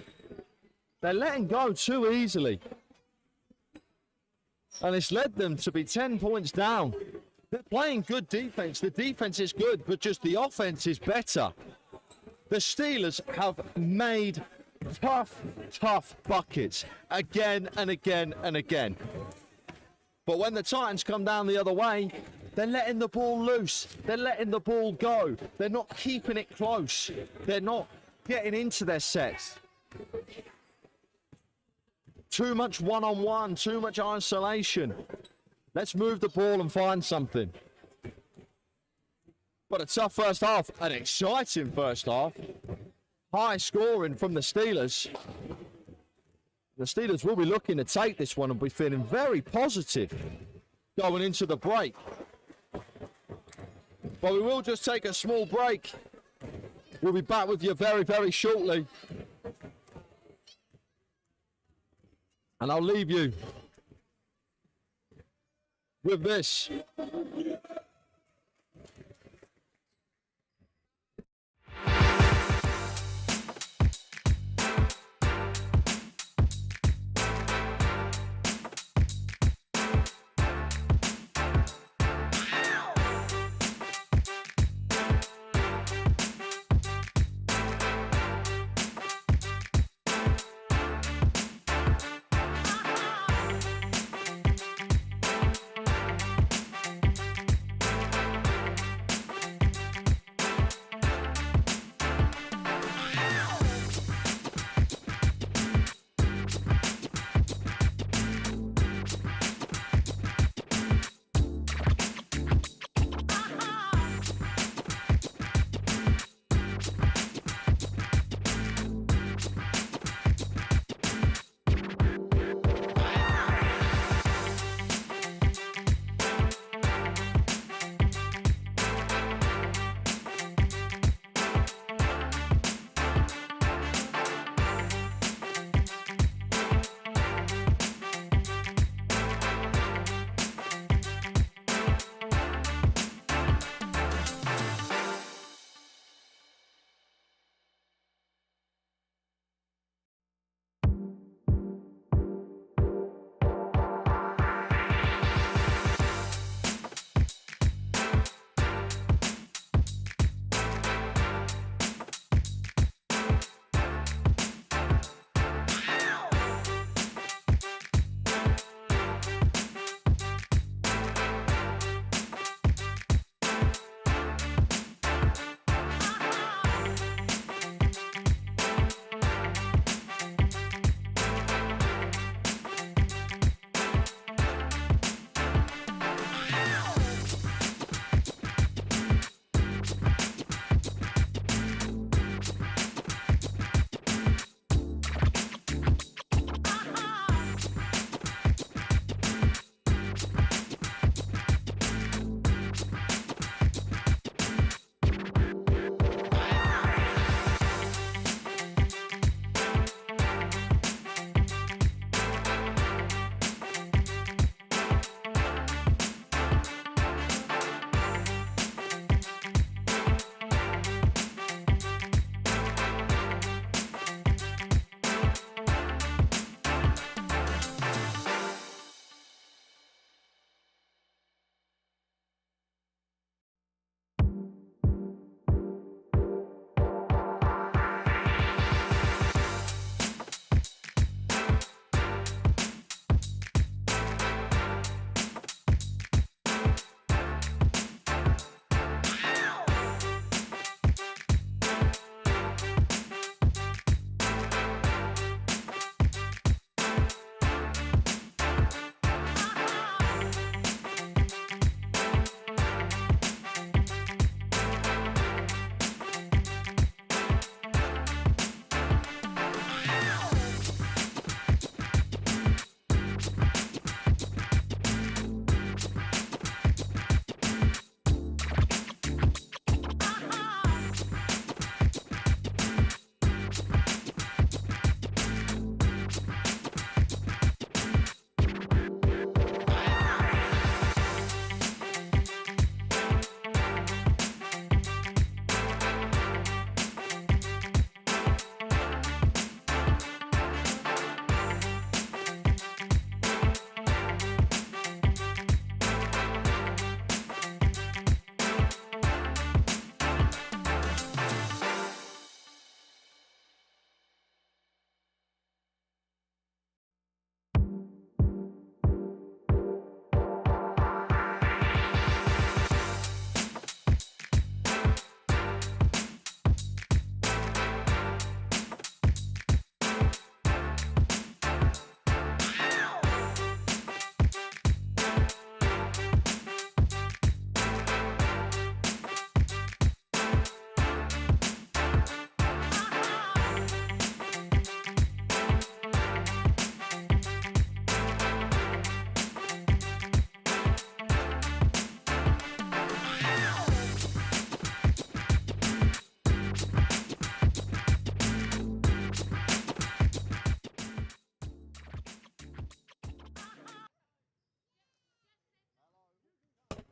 They're letting go too easily. And it's led them to be 10 points down. They're playing good defense. The defense is good, but just the offense is better. The Steelers have made tough buckets again and again and again. But when the Titans come down the other way, they're letting the ball loose. They're letting the ball go. They're not keeping it close. They're not getting into their sets. Too much one-on-one, too much isolation. Let's move the ball and find something. But a tough first half, an exciting first half. High scoring from the Steelers. The Steelers will be looking to take this one and be feeling very positive going into the break. But we will just take a small break. We'll be back with you very, very shortly. And I'll leave you with this.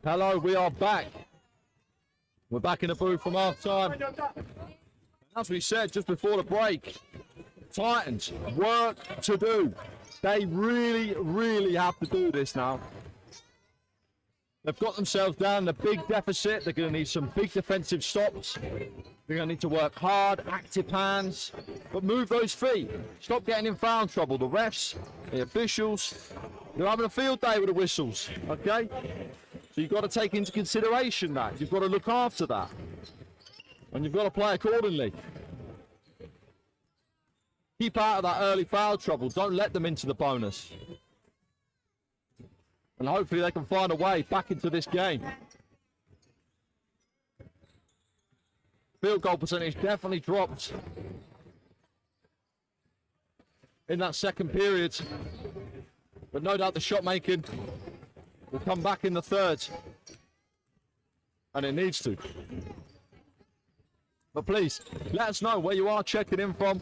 Hello, we are back. We're back in the booth from half time. As we said just before the break, Titans, work to do. They really, really have to do this now. They've got themselves down in a big deficit. They're going to need some big defensive stops. They're going to need to work hard, active hands, but move those feet. Stop getting in foul trouble. The refs, the officials, they're having a field day with the whistles, okay? So you've got to take into consideration that. You've got to look after that. And you've got to play accordingly. Keep out of that early foul trouble. Don't let them into the bonus. And hopefully they can find a way back into this game. Field goal percentage definitely dropped in that second period. But no doubt the shot making will come back in the third. And it needs to. But please, let us know where you are checking in from.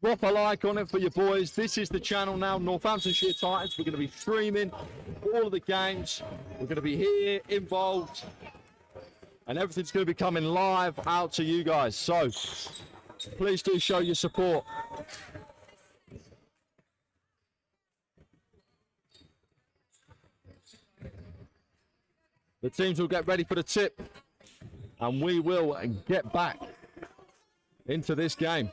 Drop a like on it for your boys. This is the channel now, Northamptonshire Titans. We're going to be streaming all of the games. We're going to be here, involved. And everything's going to be coming live out to you guys. So, please do show your support. The teams will get ready for the tip. And we will get back into this game.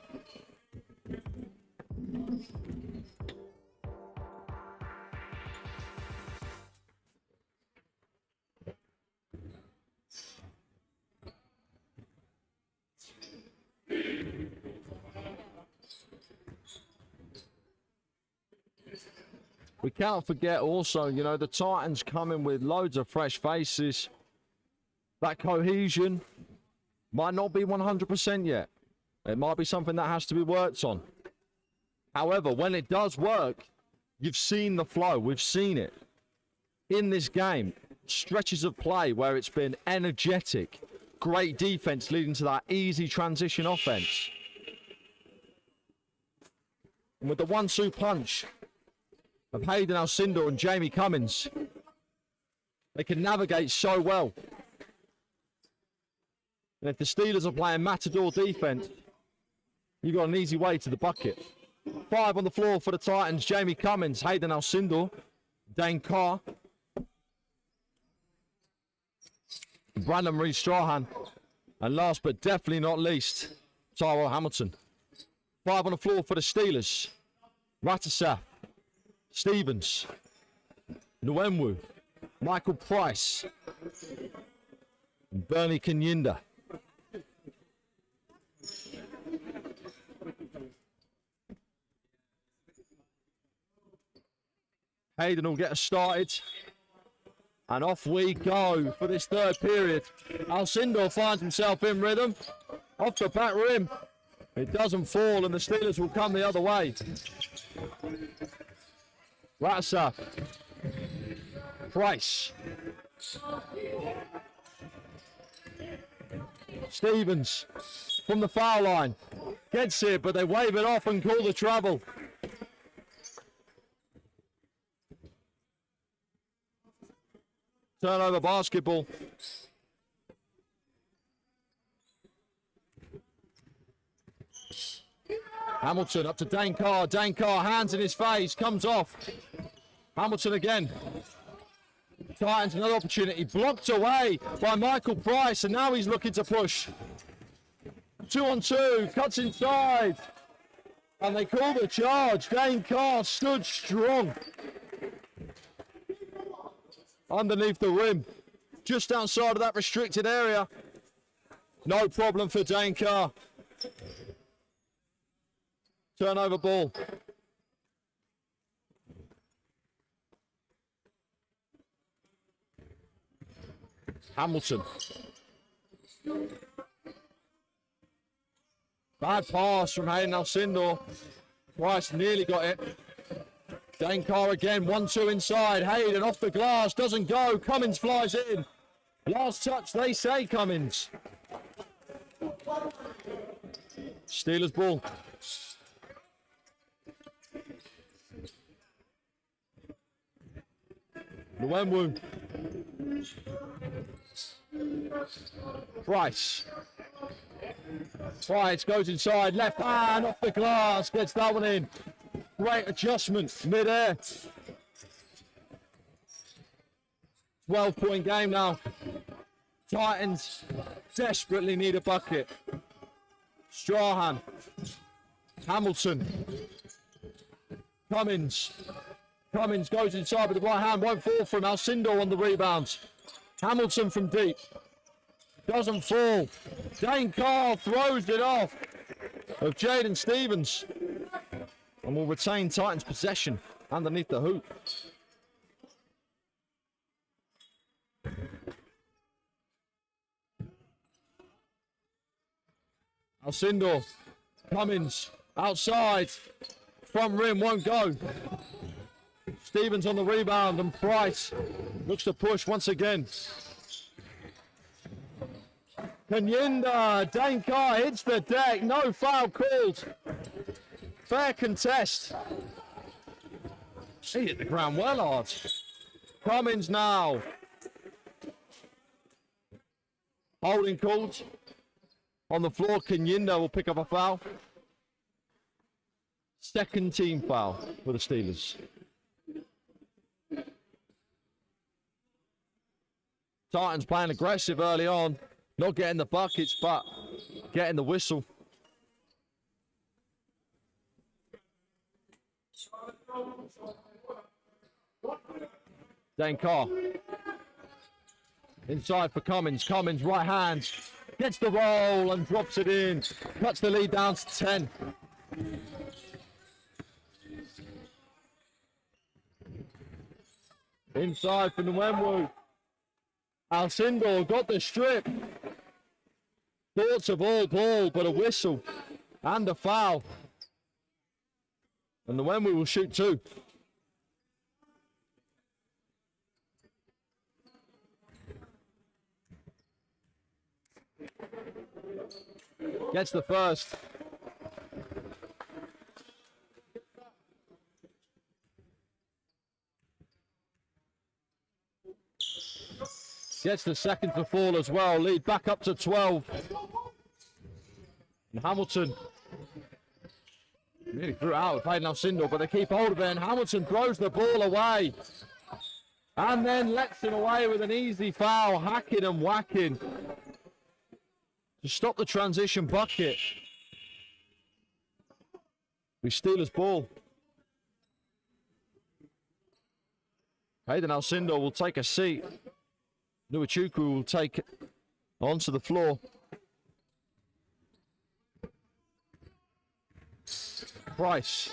We can't forget also, you know, the Titans coming with loads of fresh faces. That cohesion might not be 100% yet. It might be something that has to be worked on. However, when it does work, you've seen the flow. We've seen it in this game. Stretches of play where it's been energetic. Great defense leading to that easy transition offense. And with the 1-2 punch of Hayden Alcindor and Jamie Cummins, they can navigate so well. And if the Steelers are playing matador defense, you've got an easy way to the bucket. 5 on the floor for the Titans. Jamie Cummins, Hayden Alcindor, Dane Carr, Brandon Marie Strahan, and last but definitely not least, Tyrell Hamilton. 5 on the floor for the Steelers. Ratasaf, Stevens, Nwemwu, Michael Price, and Bernie Kanyinda. Hayden will get us started. And off we go for this third period. Alcindor finds himself in rhythm. Off the back rim. It doesn't fall and the Steelers will come the other way. Ratasaf. Price. Stevens from the foul line. Gets it, but they wave it off and call the travel. Turnover basketball. Hamilton up to Dane Carr. Dane Carr, hands in his face, comes off. Hamilton again. Titans another opportunity. Blocked away by Michael Price, and now he's looking to push. 2-on-2, cuts inside. And they call the charge. Dane Carr stood strong. Underneath the rim, just outside of that restricted area. No problem for Dane Carr. Turnover ball. Hamilton. Bad pass from Hayden Alcindor. Price nearly got it. Dane Carr again, 1-2 inside. Hayden off the glass, doesn't go. Cummins flies in. Last touch, they say Cummins. Steelers ball. Nwemwu. Price. Price goes inside, left hand off the glass, gets that one in. Great adjustment, mid-air. 12-point game now. Titans desperately need a bucket. Strahan. Hamilton. Cummins. Cummins goes inside with the right hand, won't fall from Alcindor on the rebound. Hamilton from deep. Doesn't fall. Dane Carr throws it off of Jaden Stevens. And will retain Titans possession underneath the hoop. Alcindor. Cummins outside. Front rim won't go. Stevens on the rebound and Price looks to push once again. Kanyinda, Dane Carr hits the deck, no foul called. Fair contest. He hit the ground well hard. Cummins now. Holding called. On the floor, Kanyinda will pick up a foul. Second team foul for the Steelers. Titans playing aggressive early on. Not getting the buckets, but getting the whistle. Dane Carr. Inside for Cummins. Cummins, right hand. Gets the roll and drops it in. Cuts the lead down to 10. Inside for Nwemwu. Alcindor got the strip. Thoughts of all ball, but a whistle and a foul. And Nwemwu will shoot two. Gets the first. Gets the second to fall as well. Lead back up to 12. And Hamilton nearly threw it out. Played Alcindor, but they keep hold of it. And Hamilton throws the ball away. And then lets it away with an easy foul. Hacking and whacking to stop the transition bucket. We Steelers ball. Hayden Alcindor will take a seat. Nuachukwu will take it onto the floor. Price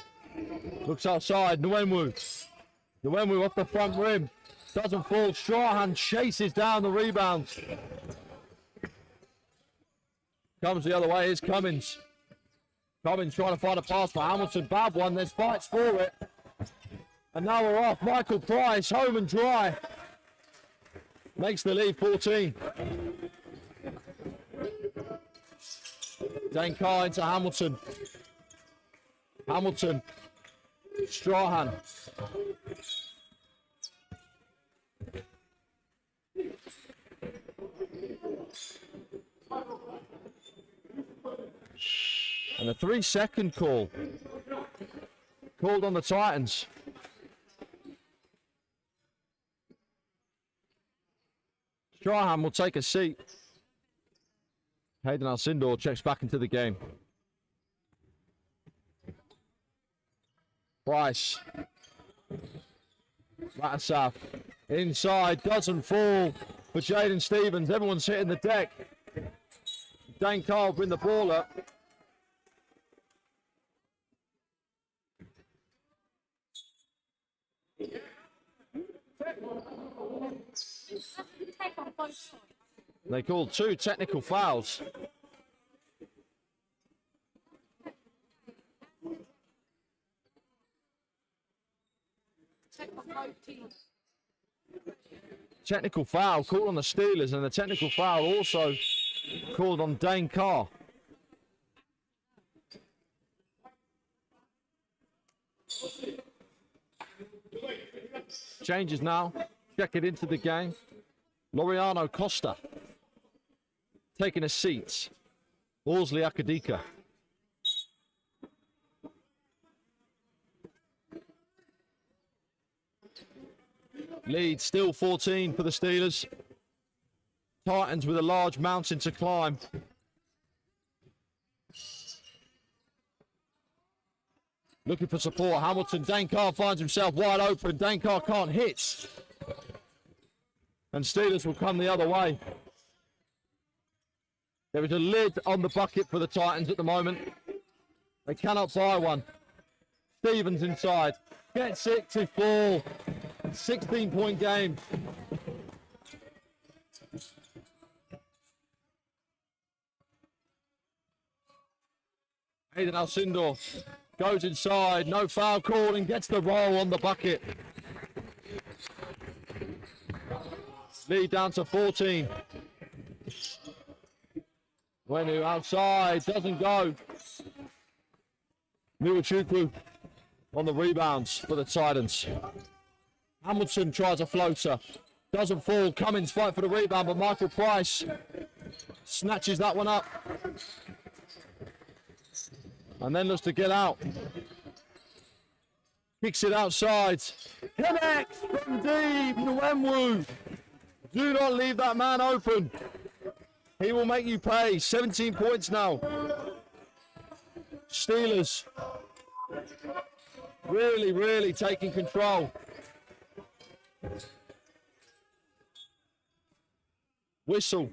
looks outside. Nwemwu off the front rim. Doesn't fall. Strahan chases down the rebound. Comes the other way. Here's Cummins. Cummins trying to find a pass for Hamilton. Bad one. There's fights for it. And now we're off. Michael Price home and dry. Makes the lead 14. Dane Carr into Hamilton. Hamilton. Strahan. And a 3-second call. Called on the Titans. Strahan will take a seat. Hayden Alcindor checks back into the game. Price. Ratasaf. Inside. Doesn't fall for Jaden Stevens. Everyone's hitting the deck. Dane Carr will bring the ball up. They called 2 technical fouls. Technical foul called on the Steelers, and the technical foul also called on Dane Carr. Changes now. Check it into the game. Laureano Costa taking a seat. Horsley Akadika. Lead still 14 for the Steelers. Titans with a large mountain to climb. Looking for support. Hamilton. Dankar finds himself wide open. Dankar can't hit. And Steelers will come the other way. There is a lid on the bucket for the Titans at the moment. They cannot buy one. Stevens inside. Gets it to fall. 16-point game. Aiden Alcindor goes inside. No foul call and gets the roll on the bucket. Lead down to 14. Wenu outside. Doesn't go. Miwachukwu on the rebounds for the Titans. Hamilton tries a floater. Doesn't fall. Cummins fight for the rebound, but Michael Price snatches that one up. And then looks to get out. Kicks it outside. Connects from deep. Nwemwu. Do not leave that man open. He will make you pay. 17 points now. Steelers really taking control. Whistle.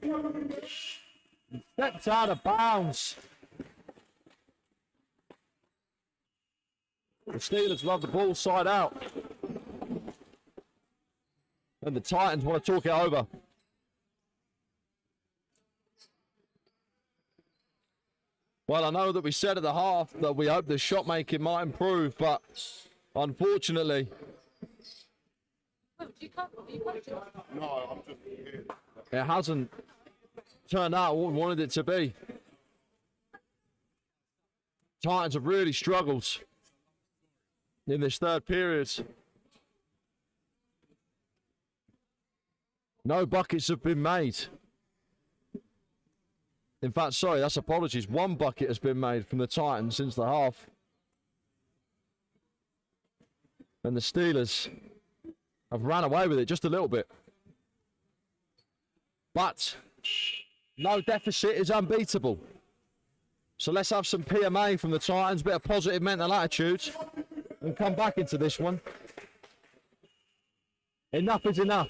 Steps out of bounds. The Steelers love the ball side out. And the Titans want to talk it over. Well, I know that we said at the half that we hope the shot making might improve, but unfortunately, No, I'm just here. it hasn't turned out what we wanted it to be. Titans have really struggled in this third period. No buckets have been made. In fact, sorry, that's apologies. One bucket has been made from the Titans since the half. And the Steelers have ran away with it just a little bit. But no deficit is unbeatable. So let's have some PMA from the Titans, bit of positive mental attitude, and come back into this one. Enough is enough.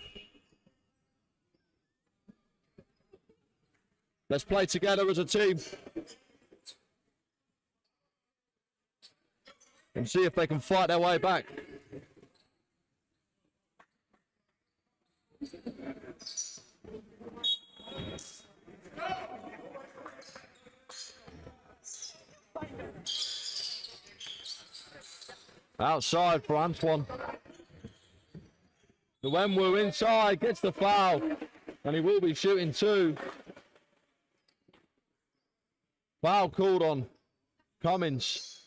Let's play together as a team and see if they can fight their way back. Outside for Antoine. Nwemwu inside, gets the foul, and he will be shooting two. Foul called on Cummins.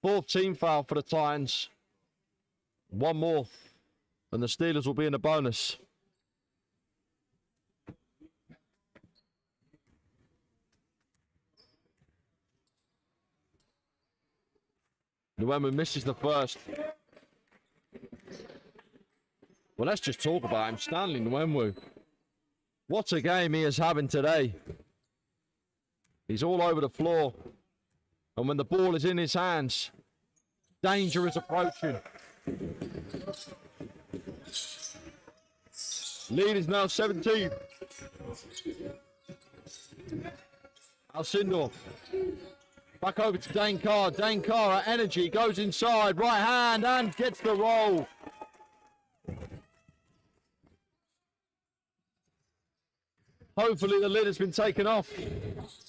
Fourth team foul for the Titans. One more, and the Steelers will be in the bonus. Nwemwu misses the first. Well, let's just talk about him. Stanley Nwemwu. What a game he is having today. He's all over the floor. And when the ball is in his hands, danger is approaching. Lead is now 17. Alcindor. Back over to Dankar. Dankar at energy, goes inside, right hand, and gets the roll. Hopefully the lid has been taken off.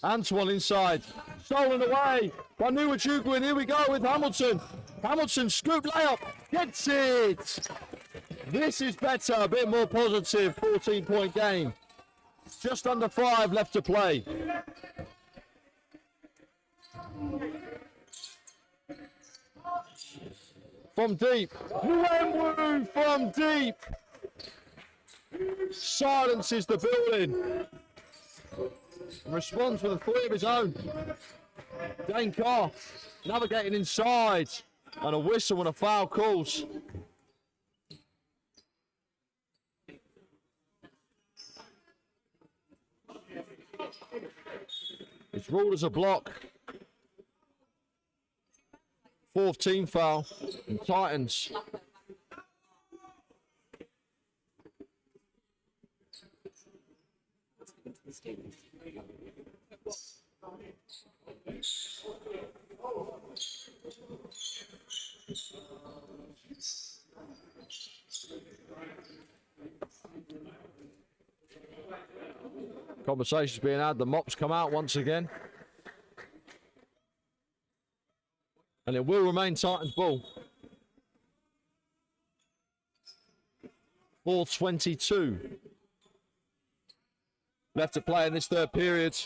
Antoine inside. Stolen away by Nwachukwu, and here we go with Hamilton. Hamilton scoop layup. Gets it. This is better, a bit more positive. 14-point game. Just under 5 left to play. from deep. Wembley from deep. Silences the building. Responds with a three of his own. Dane Carr navigating inside. And a whistle and a foul calls. It's ruled as a block. Fourth team foul. And Titans. Conversations being had. The mops come out once again. And it will remain Titans ball. 4:22 left to play in this third period.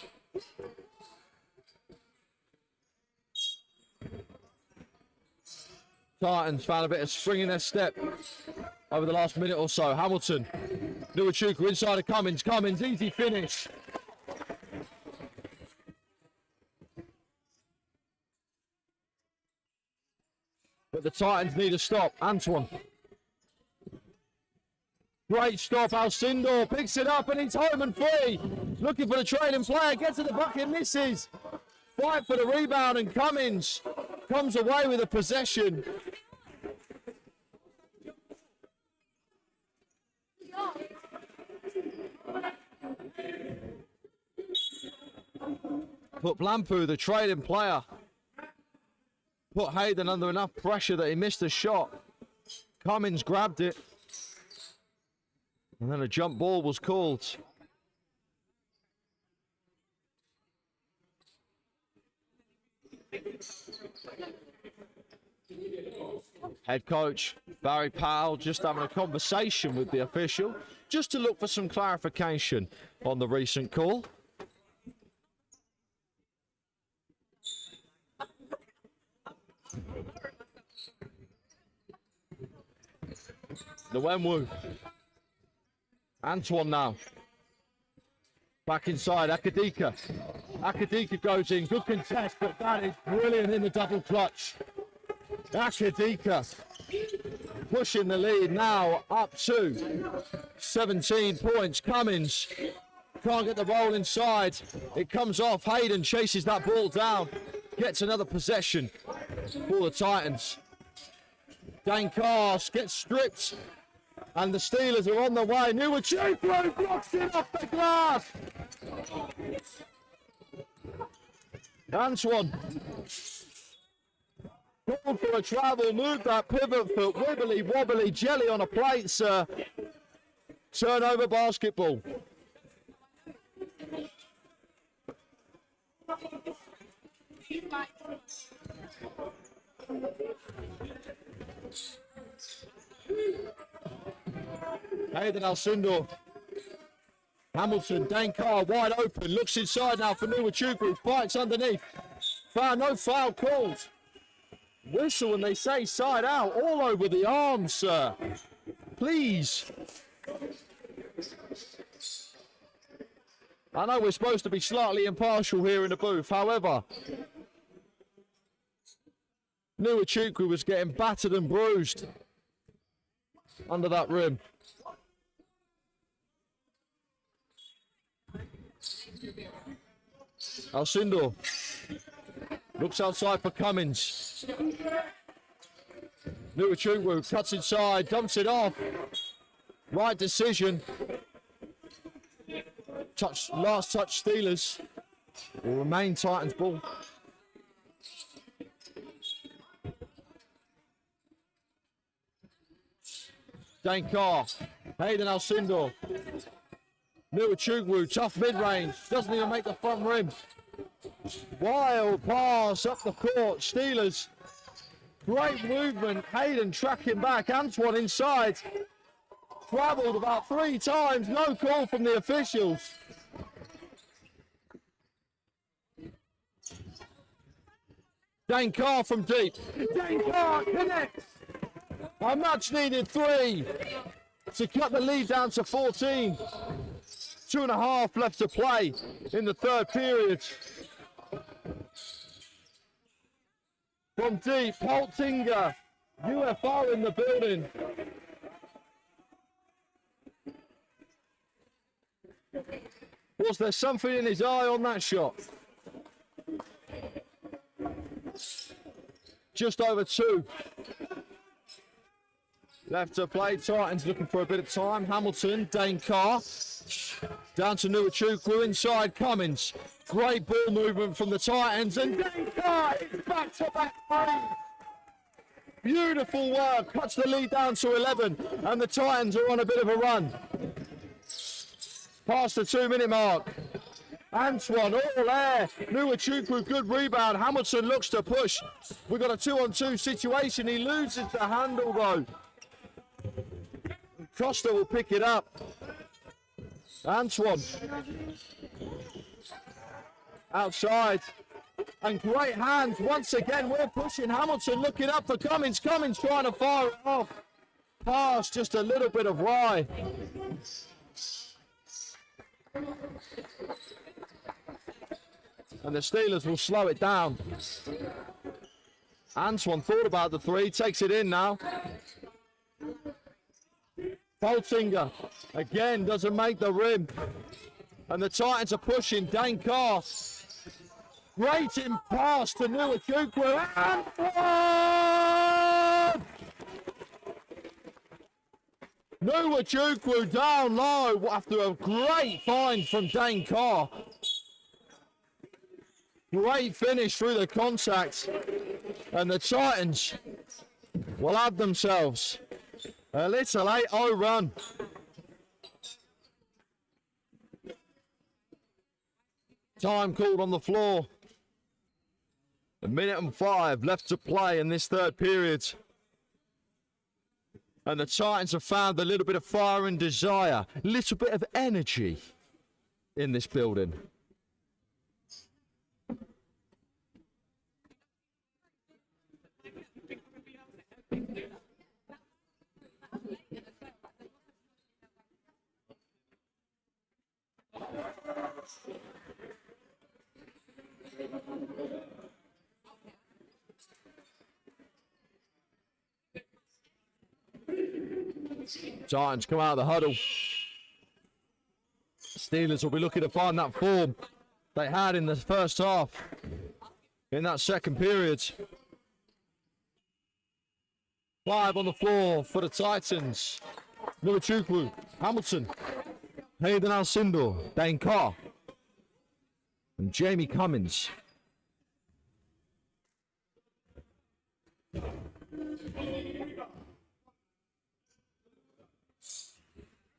Titans found a bit of spring in their step over the last minute or so. Hamilton, Nuwachuka inside of Cummins. Cummins, easy finish. But the Titans need a stop. Antoine. Great stop. Alcindor picks it up and it's home and free. Looking for the trailing player. Gets to the bucket, misses. Fight for the rebound and Cummins comes away with a possession. Put Blampu, the trailing player, put Hayden under enough pressure that he missed a shot. Cummins grabbed it. And then a jump ball was called. Head coach Barry Powell just having a conversation with the official just to look for some clarification on the recent call. The Wenwu. Antoine now. Back inside, Akadika. Akadika goes in, good contest, but that is brilliant in the double clutch. Akadika pushing the lead now up to 17 points. Cummins can't get the roll inside. It comes off. Hayden chases that ball down. Gets another possession for the Titans. Dane Carr gets stripped. And the Steelers are on the way. Nuwachuka blocks it off the glass. Antoine. Going for a travel, move that pivot foot, wibbly wobbly, jelly on a plate, sir. Turnover basketball. Hayden Alcindor. Hamilton, Dane Carr wide open, looks inside now for Nuwachuka, fights underneath. Foul, no foul called. Whistle and they say side out, all over the arms, sir. Please. I know we're supposed to be slightly impartial here in the booth, however, Nuwachuka was getting battered and bruised under that rim. Alcindor looks outside for Cummins. Nuwachuka cuts inside, dumps it off. Right decision. Last touch Steelers. Will remain Titans ball. Dane Carr, Hayden Alcindor. Nuwachuka, tough mid-range, doesn't even make the front rim. Wild pass up the court, Steelers. Great movement, Hayden tracking back, Antoine inside. Travelled about 3 times, no call from the officials. Dane Carr from deep. Dane Carr connects. A much needed 3 to cut the lead down to 14. 2.5 left to play in the third period. From deep, Holtinger, UFO in the building. Was there something in his eye on that shot? Just over 2 left to play. Titans looking for a bit of time. Hamilton, Dane Carr, down to Nuachukwu, inside Cummins. Great ball movement from the Titans, and Dane Carr is back-to-back threes. Beautiful work, cuts the lead down to 11, and the Titans are on a bit of a run. Past the 2-minute mark. Antoine, all air. Nuachukwu, good rebound. Hamilton looks to push. We've got a 2-on-2 situation. He loses the handle, though. Costa will pick it up. Antoine. Outside. And great hands. Once again, we're pushing. Hamilton looking up for Cummins. Cummins trying to fire it off. Pass, just a little bit of rye. And the Steelers will slow it down. Antoine thought about the 3, takes it in now. Boltinger again doesn't make the rim. And the Titans are pushing. Dane Carr. Great in pass to Nuachukwu. And Nuachukwu down low after a great find from Dane Carr. Great finish through the contact. And the Titans will have themselves a little 8-0 run. Time called on the floor. 1:05 left to play in this third period. And the Titans have found a little bit of fire and desire, a little bit of energy in this building. Titans come out of the huddle. Steelers will be looking to find that form they had in the first half, in that second period. 5 on the floor for the Titans. Nuachukwu, Hamilton, Hayden Alcindor, Dane Carr, and Jamie Cummins.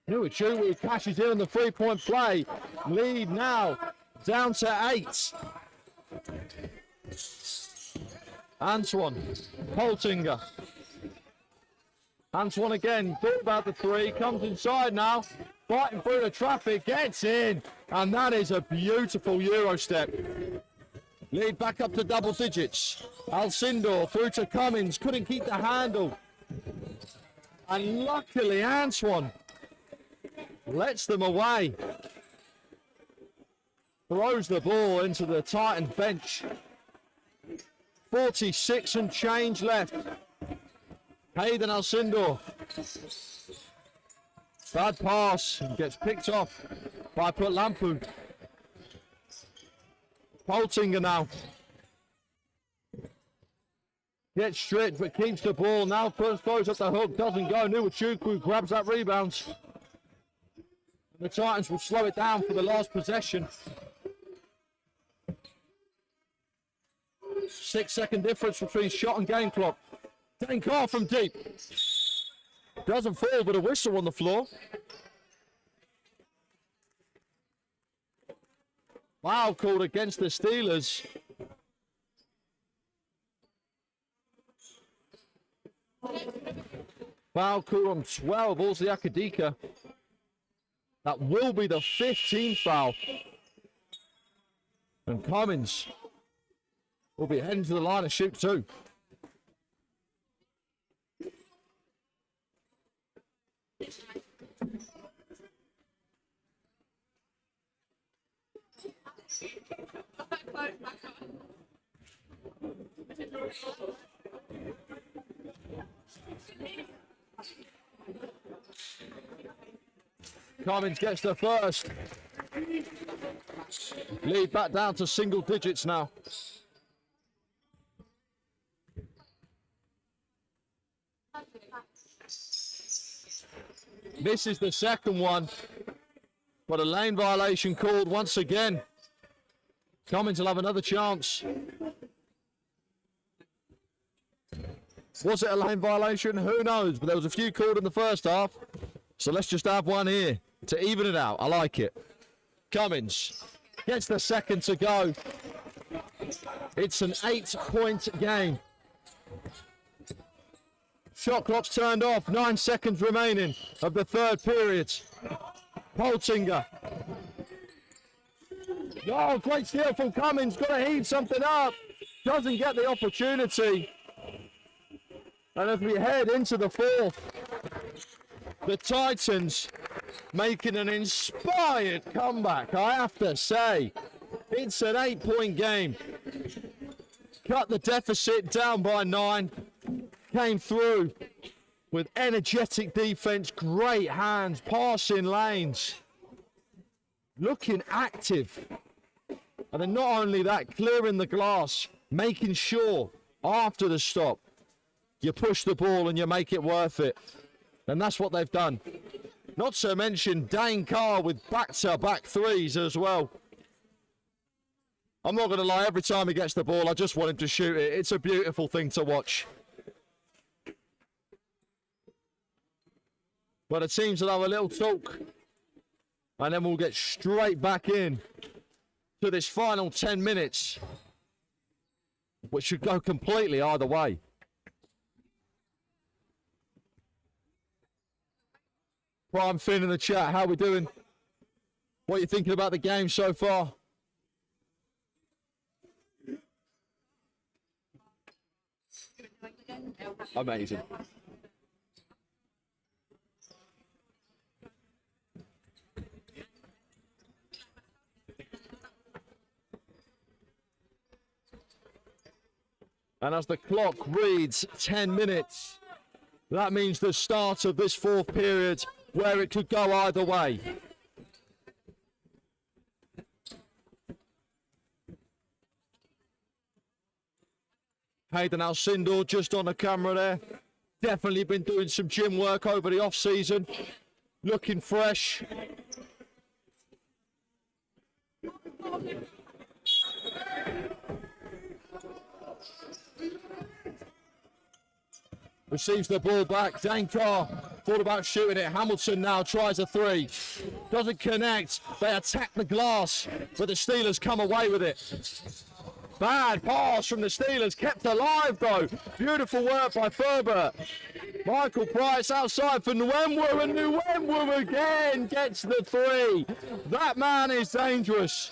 Nuachukwu cashes in on the 3-point play. Lead now down to 8. Antoine, Holtinger. Antoine again, thought about the 3, comes inside now, fighting through the traffic, gets in, and that is a beautiful Euro step. Lead back up to double digits. Alcindor through to Cummins, couldn't keep the handle. And luckily Antoine lets them away. Throws the ball into the Titans bench. 46 and change left. Hayden Alcindor. Bad pass, gets picked off by Putlampu. Poltinger now. Gets stripped but keeps the ball. Now first throws at the hook, doesn't go. Nuachukwu grabs that rebound. The Titans will slow it down for the last possession. 6-second difference between shot and game clock. Dane Carr from deep. Doesn't fall, but a whistle on the floor. Foul called against the Steelers. Foul called on 12, Ozzy Akadika. That will be the 15th foul. And Cummins will be heading to the line of shoot 2. Close back on. Cummins gets the first. Lead back down to single digits now. This is the second one, but a lane violation called once again. Cummins will have another chance. Was it a lane violation? Who knows? But there was a few called in the first half. So let's just have one here to even it out. I like it. Cummins gets the second to go. It's an 8-point game. Shot clock's turned off. 9 seconds remaining of the third period. Poltinger. Oh, great steal from Cummins. Got to heave something up. Doesn't get the opportunity. And as we head into the fourth, the Titans making an inspired comeback, I have to say. It's an 8-point game. Cut the deficit down by 9. Came through with energetic defense, great hands, passing lanes. Looking active. And then not only that, clearing the glass, making sure after the stop, you push the ball and you make it worth it. And that's what they've done. Not to mention Dane Carr with back-to-back threes as well. I'm not going to lie, every time he gets the ball, I just want him to shoot it. It's a beautiful thing to watch. But the teams will have a little talk. And then we'll get straight back in to this final 10 minutes, which should go completely either way. Prime Finn in the chat, how we doing? What are you thinking about the game so far? Amazing. And as the clock reads 10 minutes, that means the start of this fourth period where it could go either way. Hayden Alcindor just on the camera there. Definitely been doing some gym work over the off-season. Looking fresh. Receives the ball back. Dane Carr thought about shooting it. Hamilton now tries a three. Doesn't connect. They attack the glass, but the Steelers come away with it. Bad pass from the Steelers. Kept alive, though. Beautiful work by Ferbert. Michael Price outside for Nwemwu, and Nwemwu again gets the three. That man is dangerous.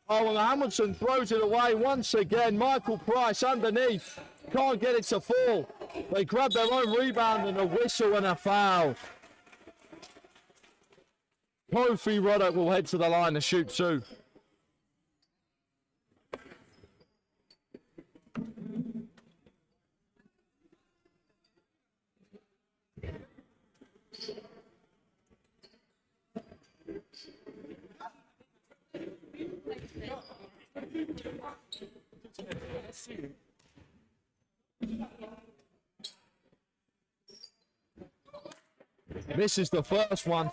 Oh, and Hamilton throws it away once again. Michael Price underneath. Can't get it to fall. They grab their own rebound and a whistle and a foul. Kofi Ruddock will head to the line to shoot two. This is the first one.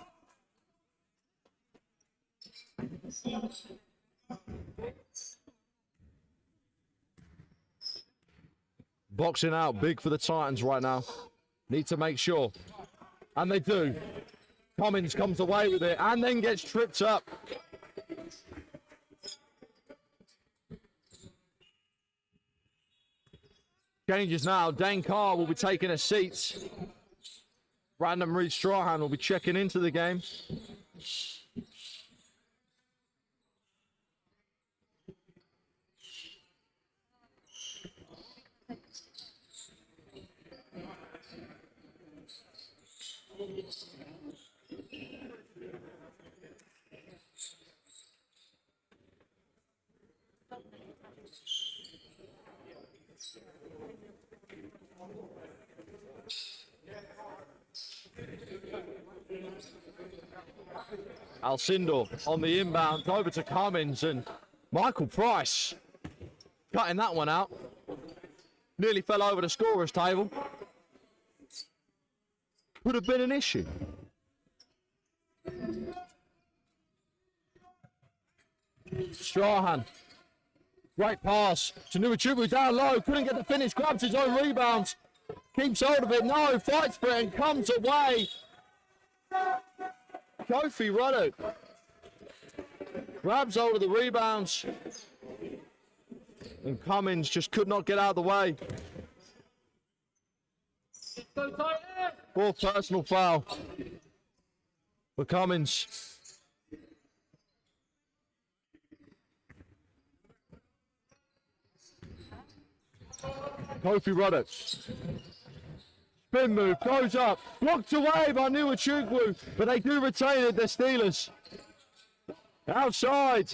Boxing out big for the Titans right now. Need to make sure. And they do. Cummins comes away with it and then gets tripped up. Changes now. Dane Carr will be taking a seat. Brandon Reed Strahan will be checking into the game. Alcindor on the inbound, over to Cummins, and Michael Price cutting that one out. Nearly fell over the scorer's table. Could have been an issue. Strahan. Great pass to Nuichubu down low. Couldn't get the finish. Grabs his own rebound. Keeps hold of it. No. Fights for it and comes away. Kofi Ruddock grabs hold of the rebounds. And Cummins just could not get out of the way. Fourth personal foul for Cummins. Kofi Ruddock. Spin move, goes up, blocked away by Nuichukwu, but they do retain it, the Steelers. Outside,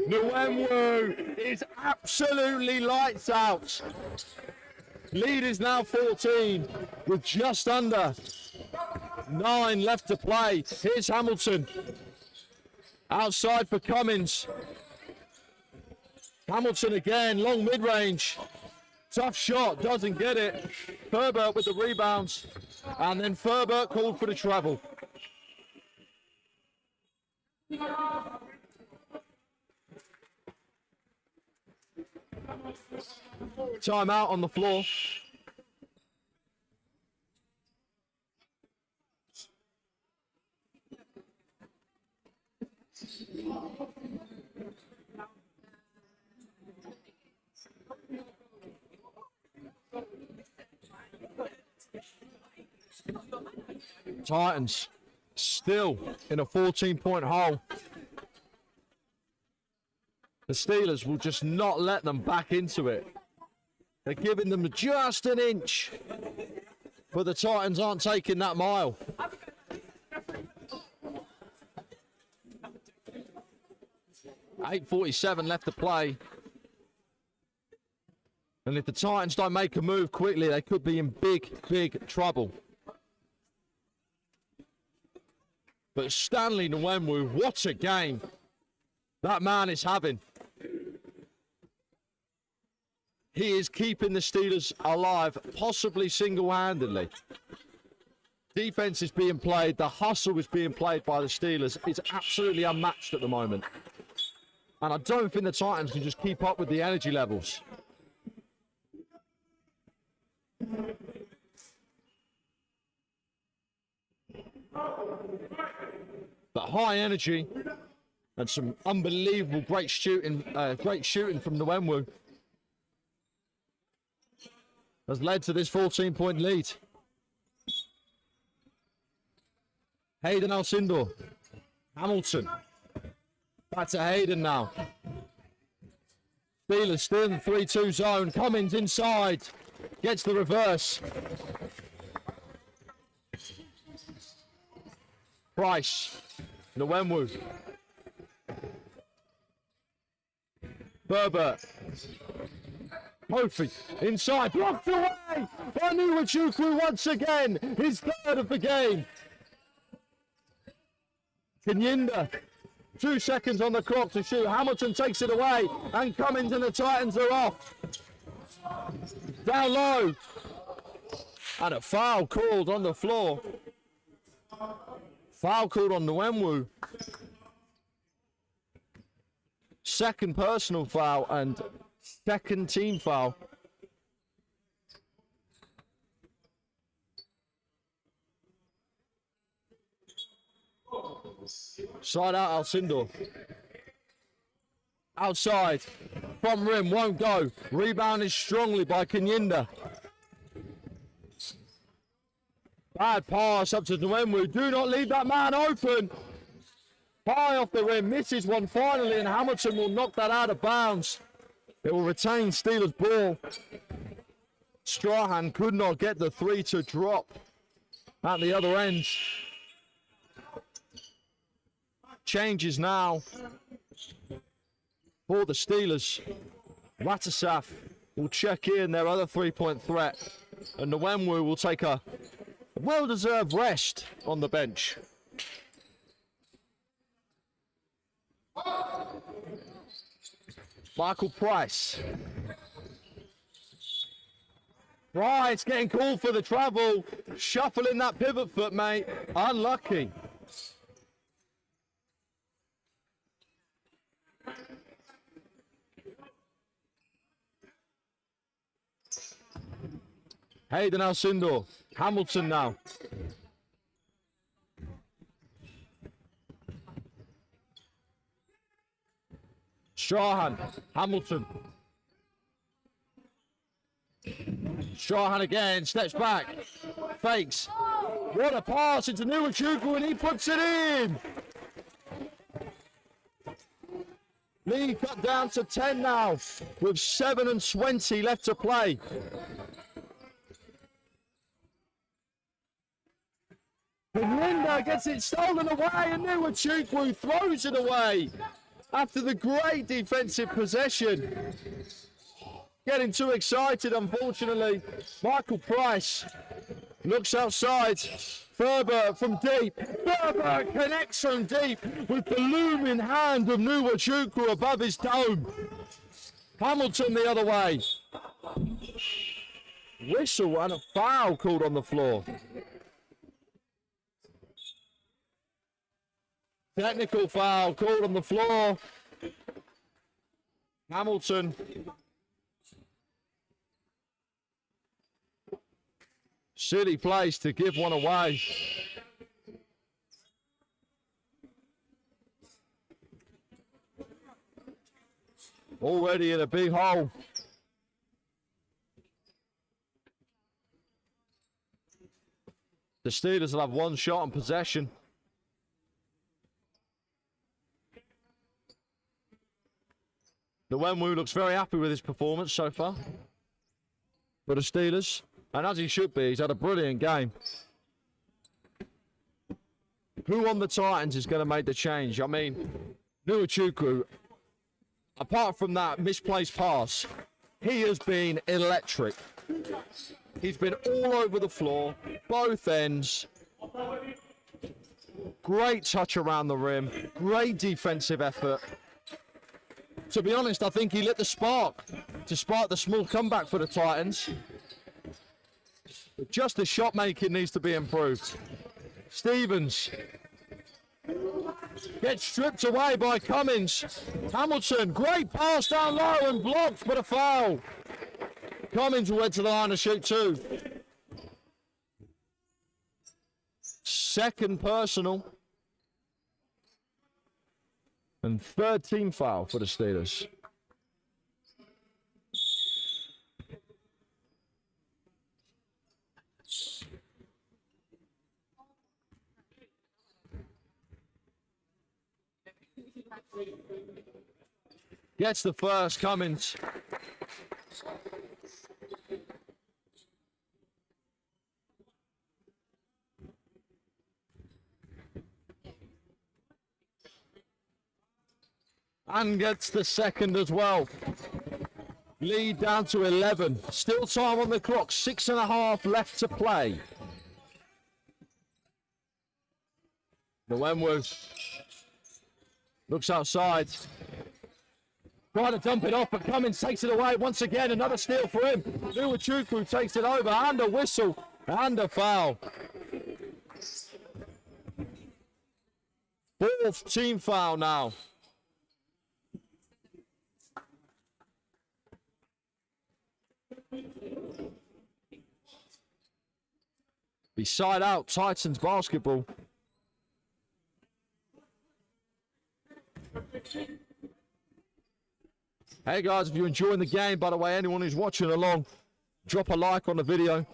Nwemwu is absolutely lights out. Lead is now 14 with just under 9 left to play. Here's Hamilton. Outside for Cummins. Hamilton again, long mid-range. Tough shot, doesn't get it. Ferbert with the rebounds. And then Ferbert called for the travel. Timeout on the floor. Titans still in a 14-point hole. The Steelers will just not let them back into it. They're giving them just an inch, but the Titans aren't taking that mile. .8:47 left to play. And if the Titans don't make a move quickly, they could be in big, big trouble. But Stanley Nwemwu, what a game that man is having. He is keeping the Steelers alive, possibly single-handedly. Defense is being played. The hustle is being played by the Steelers. It's absolutely unmatched at the moment. And I don't think the Titans can just keep up with the energy levels. But high energy and some unbelievable great shooting from Nwemwu has led to this 14-point lead. Hayden Alcindor. Hamilton. Back to Hayden now. Steelers still in the 3-2 zone. Cummins inside. Gets the reverse. Price. Nwemwu. Berbert. Kofi inside, blocked away by Nuichukwu once again, his third of the game. Kanyinda, 2 seconds on the clock to shoot. Hamilton takes it away, and Cummins and the Titans are off. Down low, and a foul called on the floor. Foul called on Nwemwu. Second personal foul and second team foul. Side out Alcindor. Outside. From rim, won't go. Rebounded strongly by Kanyinda. Bad pass up to Nwemwu. Do not leave that man open. High off the rim. Misses one finally, and Hamilton will knock that out of bounds. It will retain Steelers ball. Strahan could not get the three to drop at the other end. Changes now for the Steelers. Ratasaf will check in their other three-point threat, and Nwemwu will take a well-deserved rest on the bench. Michael Price. Price getting called for the travel. Shuffling that pivot foot, mate. Unlucky. Hayden Alcindor. Hamilton now. Strahan. Hamilton. Strahan again. Steps back. Fakes. What a pass into Nuwachuku, and he puts it in. Lead cut down to 10 now with 7:20 left to play. Linda gets it stolen away, and Nuwachuku throws it away after the great defensive possession. Getting too excited, unfortunately. Michael Price looks outside. Ferber from deep. Ferber connects from deep with the looming hand of Nuwachuku above his dome. Hamilton the other way. Whistle and a foul called on the floor. Technical foul called on the floor. Hamilton. Silly place to give one away. Already in a big hole. The Steelers will have one shot on possession. The Wenwu looks very happy with his performance so far for the Steelers. And as he should be, he's had a brilliant game. Who on the Titans is going to make the change? I mean, Nuwachuku, apart from that misplaced pass, he has been electric. He's been all over the floor, both ends. Great touch around the rim, great defensive effort. To be honest, I think he lit the spark to spark the small comeback for the Titans. But just the shot making needs to be improved. Stevens gets stripped away by Cummins. Hamilton, great pass down low and blocked, but a foul. Cummins went to the line to shoot two. Second personal. And third team foul for the Steelers. Gets the first, Cummins. And gets the second as well. Lead down to 11. Still time on the clock. 6.5 left to play. The Wenwu looks outside. Trying to dump it off, but Cummins takes it away once again. Another steal for him. Nuwachuku takes it over, and a whistle, and a foul. Fourth team foul now. Beside out, Titans basketball. Hey guys, if you're enjoying the game, by the way, anyone who's watching along, drop a like on the video.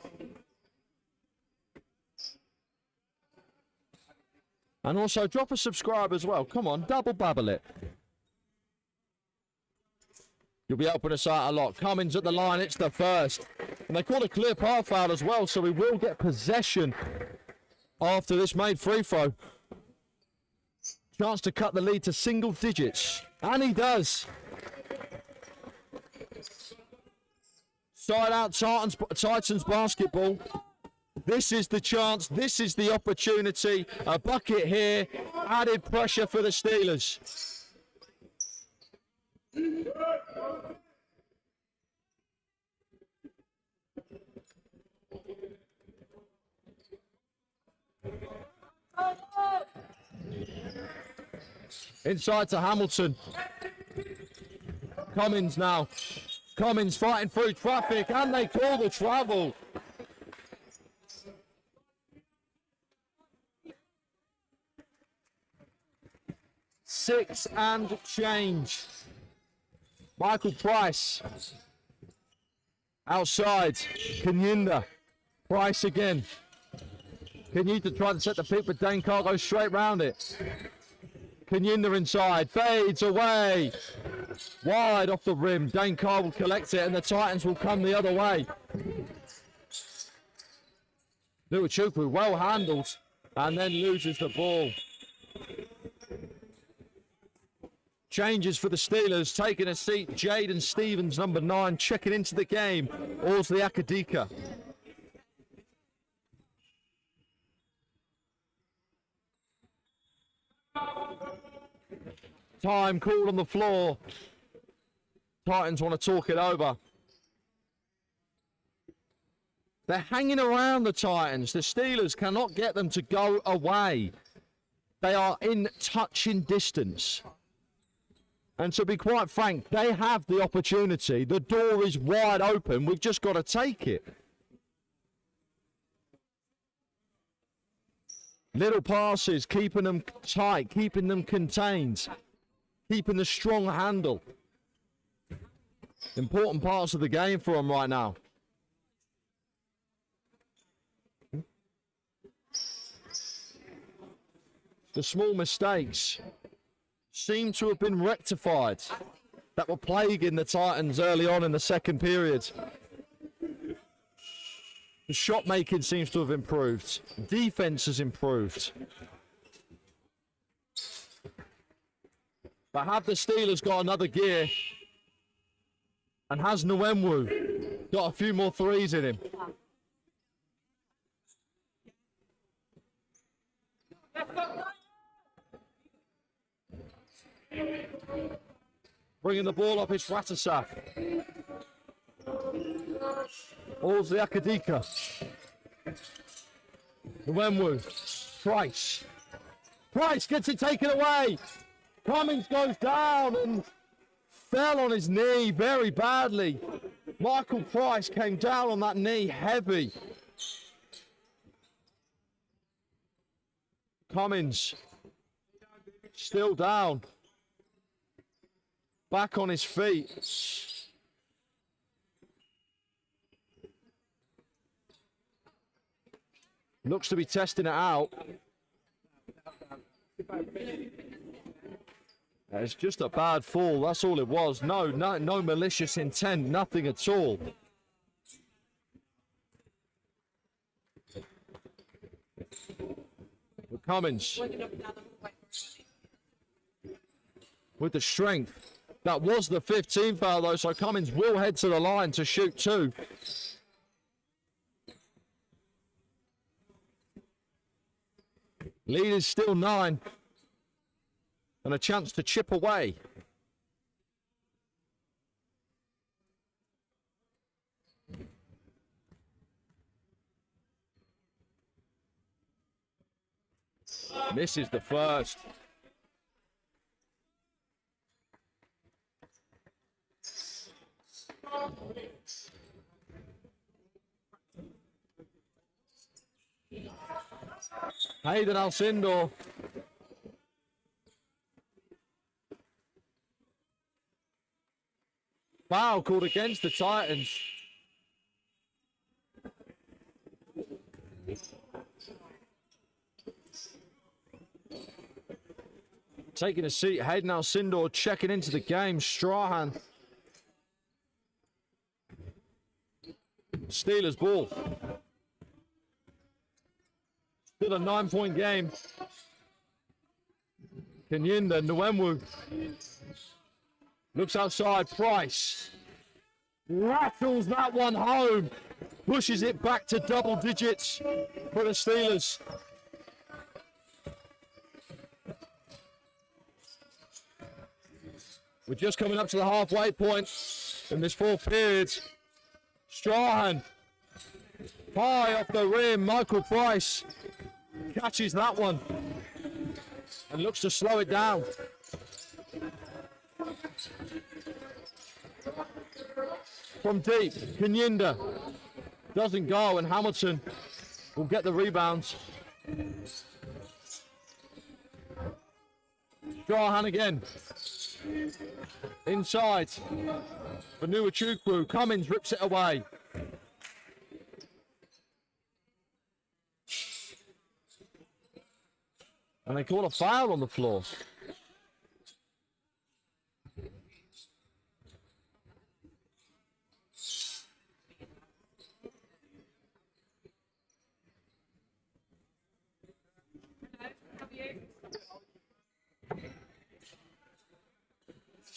And also drop a subscribe as well. Come on, double babble it. You'll be helping us out a lot. Cummins at the line, it's the first. And they call a clear path foul as well, so we will get possession after this made free throw. Chance to cut the lead to single digits. And he does. Side out Titans basketball. This is the chance. This is the opportunity. A bucket here. Added pressure for the Steelers. Inside to Hamilton. Cummins now. Cummins fighting through traffic, and they call the travel. Six and change. Michael Price. Outside. Kanyinda. Price again. Kanyinda trying to set the pick, but Dane Carr goes straight round it. Kanyinda inside. Fades away. Wide off the rim. Dane Carr will collect it, and the Titans will come the other way. Luachukwu well handled, and then loses the ball. Changes for the Steelers, taking a seat. Jaden Stevens, number 9, checking into the game. Orsley Akadika. Time called on the floor. Titans want to talk it over. They're hanging around the Titans. The Steelers cannot get them to go away. They are in touching distance. And to be quite frank, they have the opportunity. The door is wide open. We've just got to take it. Little passes, keeping them tight, keeping them contained, keeping the strong handle. Important parts of the game for them right now. The small mistakes seem to have been rectified that were plaguing the Titans early on in the second period. The shot making seems to have improved. Defense has improved. But have the Steelers got another gear? And has Nwemwu got a few more threes in him? Bringing the ball up is Ratasaf. Orsley Akadika. Nwemwu. Price. Price gets it taken away. Cummins goes down and fell on his knee very badly. Michael Price came down on that knee heavy. Cummins still down. Back on his feet. Looks to be testing it out. It's just a bad fall, that's all it was. No malicious intent, nothing at all. But Cummins with the strength. That was the 15th foul though, so Cummins will head to the line to shoot 2. Lead is still 9. And a chance to chip away. Misses the first. Hayden Alcindor. Foul called against the Titans. Taking a seat, Hayden Alcindor checking into the game. Strahan. Steelers ball. Still a 9-point game. Kanyinda, Nwemwu. Looks outside, Price. Rattles that one home. Pushes it back to double digits for the Steelers. We're just coming up to the halfway point in this fourth period. Strahan, high off the rim. Michael Price catches that one and looks to slow it down. From deep, Kanyinda doesn't go, and Hamilton will get the rebounds. Strahan again. Inside for Nuachukwu. Cummins rips it away. And they call a foul on the floor.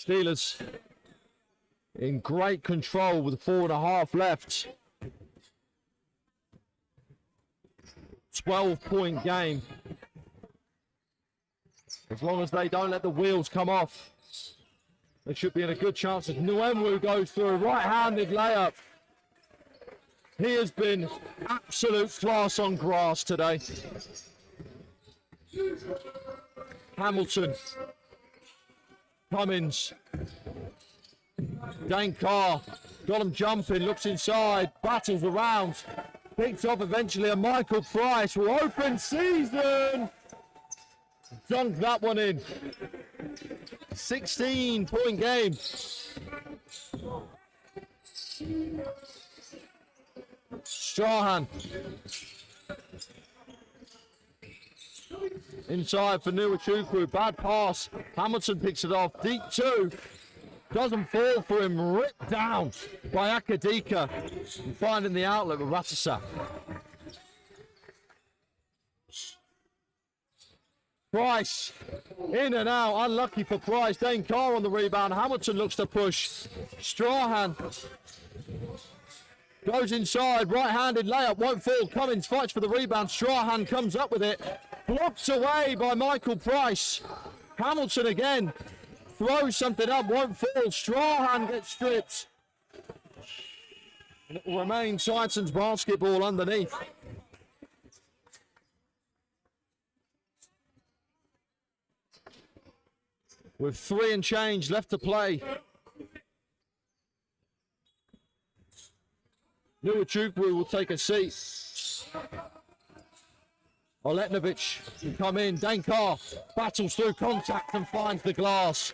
Steelers in great control with 4.5 left. 12-point game. As long as they don't let the wheels come off, they should be in a good chance. As Nuemwu goes through a right-handed layup. He has been absolute class on grass today. Hamilton. Cummins. Dane Carr got him jumping, looks inside, battles around, picks off eventually, and Michael Price will open season. Dunk that one in. 16-point game. Strahan. Inside for Nuachukwu, bad pass. Hamilton picks it off, deep two. Doesn't fall for him, ripped down by Akadika. And finding the outlet with Ratasa. Price, in and out, unlucky for Price. Dane Carr on the rebound, Hamilton looks to push. Strahan goes inside, right-handed layup, won't fall. Cummins fights for the rebound, Strahan comes up with it. Blocked away by Michael Price. Hamilton again throws something up, won't fall. Strahan gets stripped. And it will remain Titans basketball underneath. With 3 and change left to play. Nuachukwu will take a seat. Oletnovic can come in. Dane Carr battles through contact and finds the glass.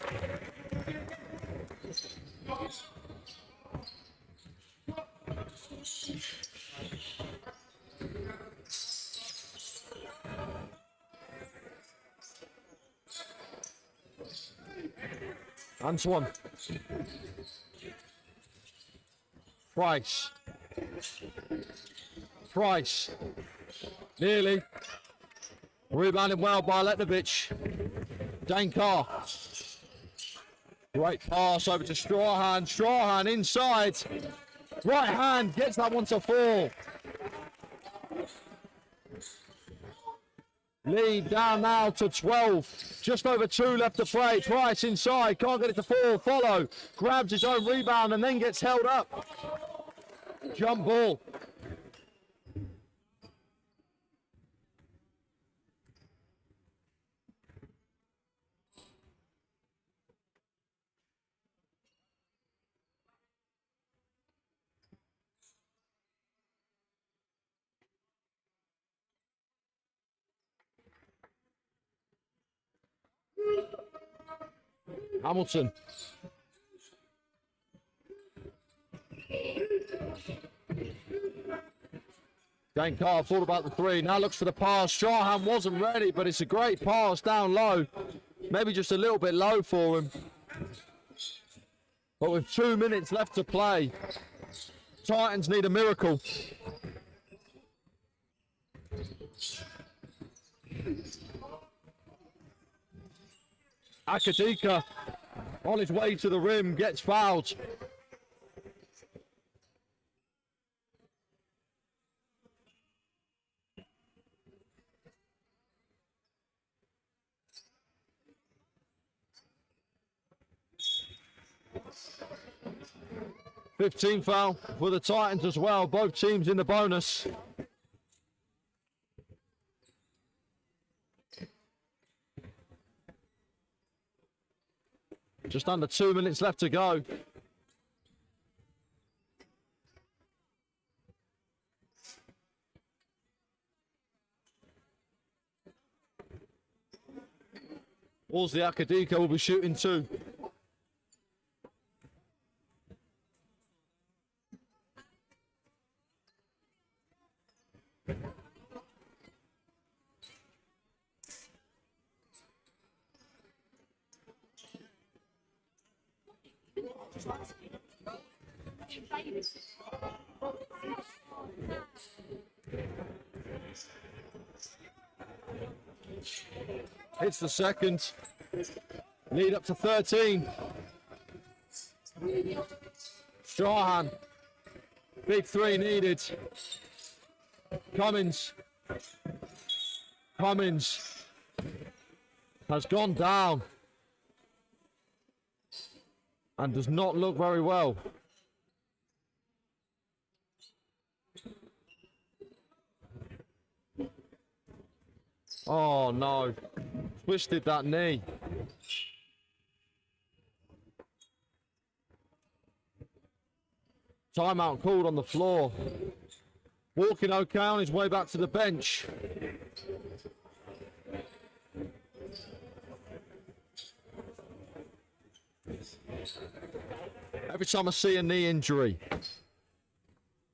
Antoine. Price. Price. Nearly. Rebounded well by Letnovic. Dane Carr. Great pass over to Strahan. Strahan inside. Right hand gets that one to fall. Lead down now to 12. Just over 2 left to play. Price inside. Can't get it to fall. Follow. Grabs his own rebound and then gets held up. Jump ball. Hamilton. Dane Carr thought about the 3. Now looks for the pass. Strahan wasn't ready, but it's a great pass down low. Maybe just a little bit low for him. But with 2 minutes left to play, Titans need a miracle. Akadika on his way to the rim gets fouled. 15 foul for the Titans as well. Both teams in the bonus. Just under 2 minutes left to go. Wolsey Akadika will be shooting 2. It's the second. Lead up to 13. Strahan. Big 3 needed. Cummins has gone down and does not look very well. Oh no, twisted that knee. Timeout called on the floor. Walking okay on his way back to the bench. Every time I see a knee injury,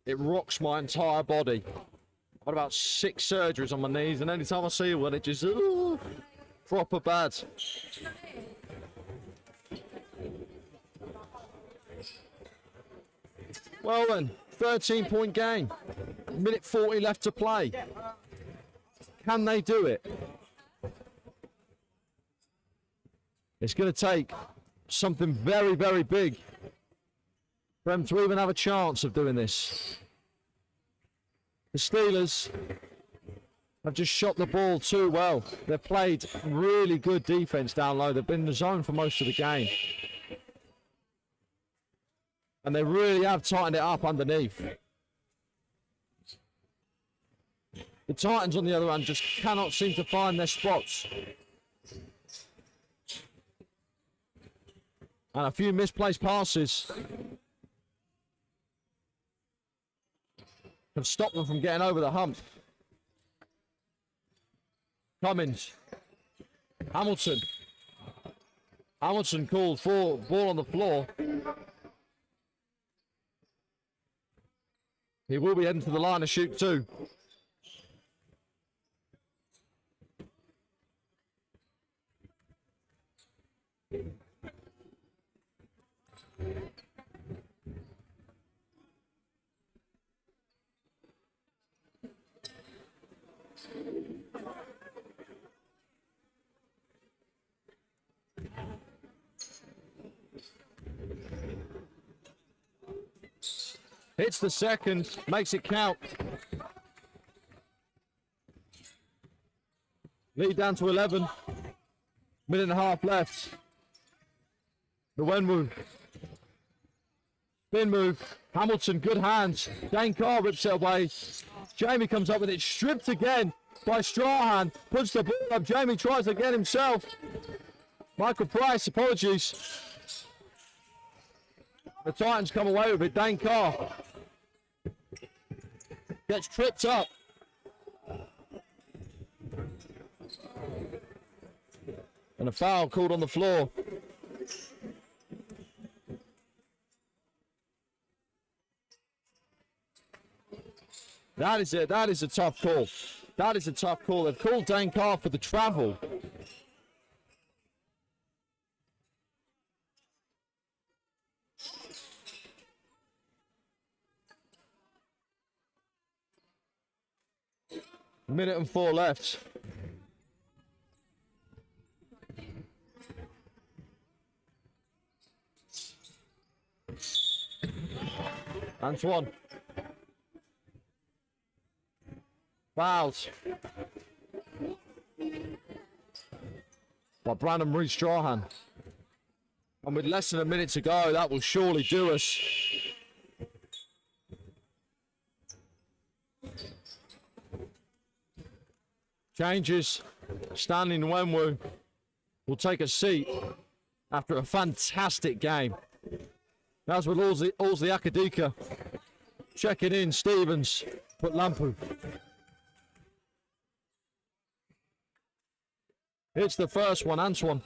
it rocks my entire body. I've had about 6 surgeries on my knees, and any time I see one, it just proper bad. Well then, 13-point game. Minute 40 left to play. Can they do it? It's going to take something very, very big for them to even have a chance of doing this. The Steelers have just shot the ball too well. They've played really good defense down low. They've been in the zone for most of the game. And they really have tightened it up underneath. The Titans, on the other hand, just cannot seem to find their spots. And a few misplaced passes have stopped them from getting over the hump. Cummins. Hamilton. Hamilton called for ball on the floor. He will be heading to the line to shoot 2. Hits the second, makes it count. Lead down to 11. Minute and a half left. The Wen move. Spin move. Hamilton, good hands. Dane Carr rips it away. Jamie comes up with it, stripped again by Strahan. Puts the ball up. Jamie tries again himself. Michael Price, apologies. The Titans come away with it. Dane Carr gets tripped up. And a foul called on the floor. That is it. That is a tough call. That is a tough call. They've called Dane Carr for the travel. Minute and 4 left. Antoine. Fouls. By Brandon Reed Strahan. And with less than a minute to go, that will surely do us. Changes. Stanley Nwenwu will take a seat after a fantastic game. That's with Ozzy Akadika. Checking in, Stevens, put Lampu. It's the first one, Antoine.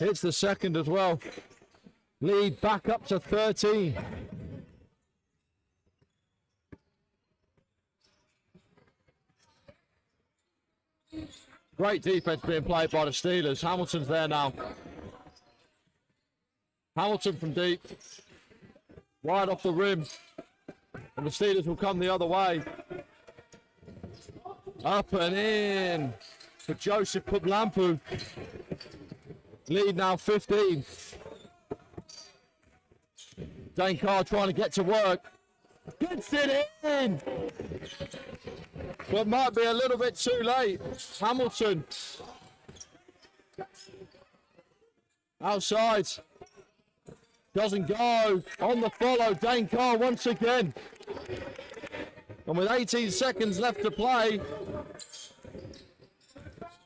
It's the second as well. Lead back up to 13. Great defense being played by the Steelers. Hamilton's there now. Hamilton from deep. Wide off the rim. And the Steelers will come the other way. Up and in for Joseph Publampu. Lead now 15. Dane Carr trying to get to work. Gets it in! But might be a little bit too late. Hamilton. Outside. Doesn't go. On the follow, Dane Carr once again. And with 18 seconds left to play,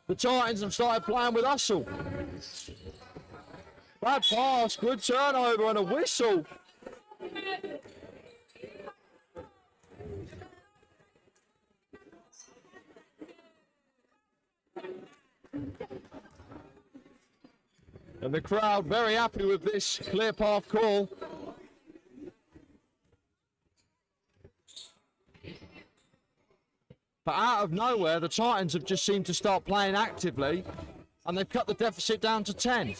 the Titans have started playing with hustle. Bad pass, good turnover and a whistle. And the crowd very happy with this clear path call. But out of nowhere, the Titans have just seemed to start playing actively, and they've cut the deficit down to 10.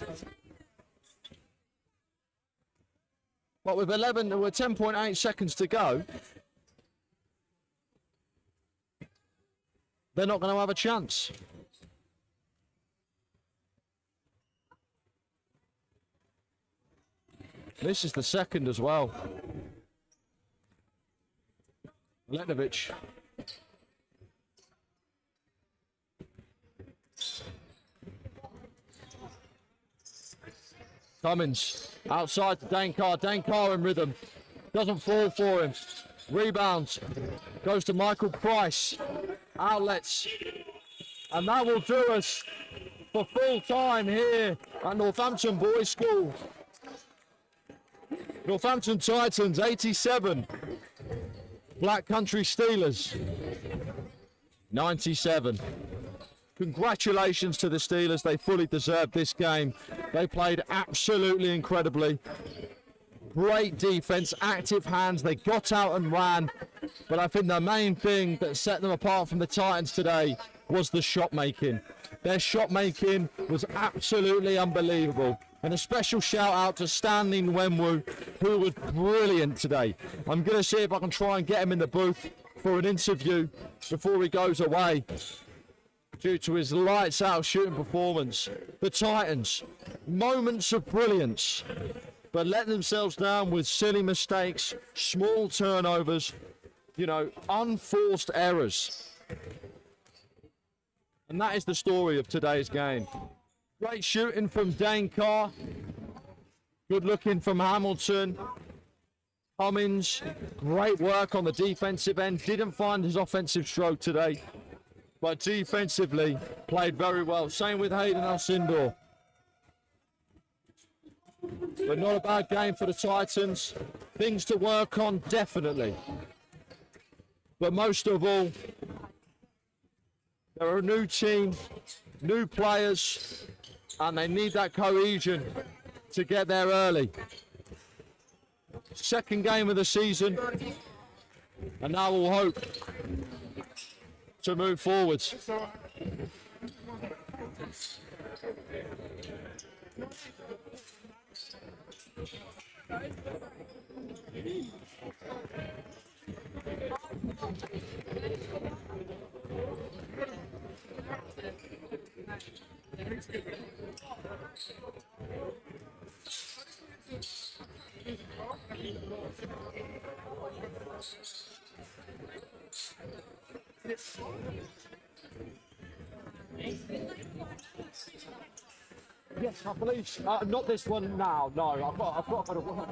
But with 10.8 seconds to go, they're not going to have a chance. This is the second as well. Letnovich. Cummins outside to Dane Carr. Dane Carr in rhythm. Doesn't fall for him. Rebounds. Goes to Michael Price. Outlets. And that will do us for full time here at Northampton Boys School. Northampton Titans 87. Black Country Steelers 97. Congratulations to the Steelers. They fully deserved this game. They played absolutely incredibly. Great defense, active hands. They got out and ran. But I think the main thing that set them apart from the Titans today was the shot making. Their shot making was absolutely unbelievable. And a special shout out to Stanley Nwenwu, who was brilliant today. I'm going to see if I can try and get him in the booth for an interview before he goes away, due to his lights out shooting performance. The Titans, moments of brilliance, but let themselves down with silly mistakes, small turnovers, unforced errors. And that is the story of today's game. Great shooting from Dane Carr. Good looking from Hamilton. Cummins, great work on the defensive end. Didn't find his offensive stroke today, but defensively played very well. Same with Hayden Alcindor. But not a bad game for the Titans. Things to work on, definitely. But most of all, they're a new team, new players, and they need that cohesion to get there early. Second game of the season, and now we'll hope to move forwards. Yes, I believe. Not this one now. No, I've got a bit of work.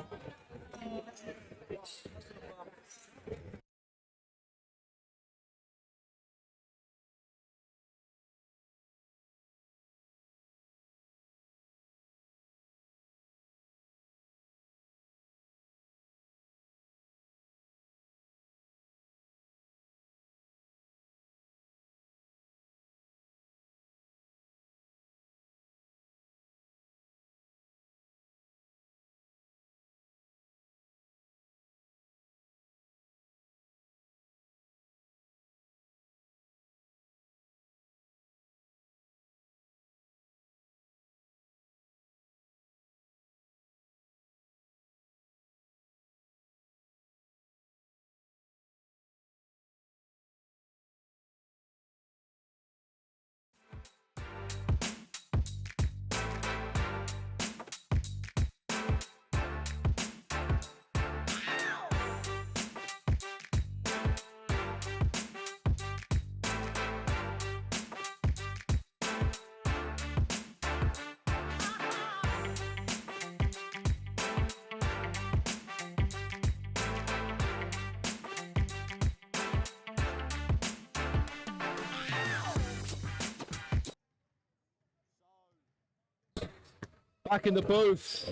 Back in the booth,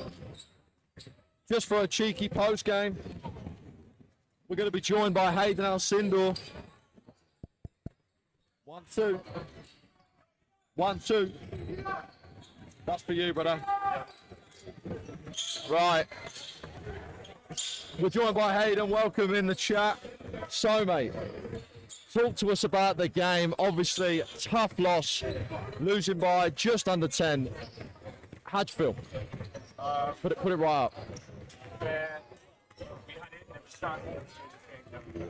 just for a cheeky post game. We're going to be joined by Hayden Alcindor. 1-2. 1-2. That's for you, brother. Right. We're joined by Hayden. Welcome in the chat. So, mate, talk to us about the game. Obviously, tough loss, losing by just under 10. How'd you feel? Put it right up. Where we had it, never started, we could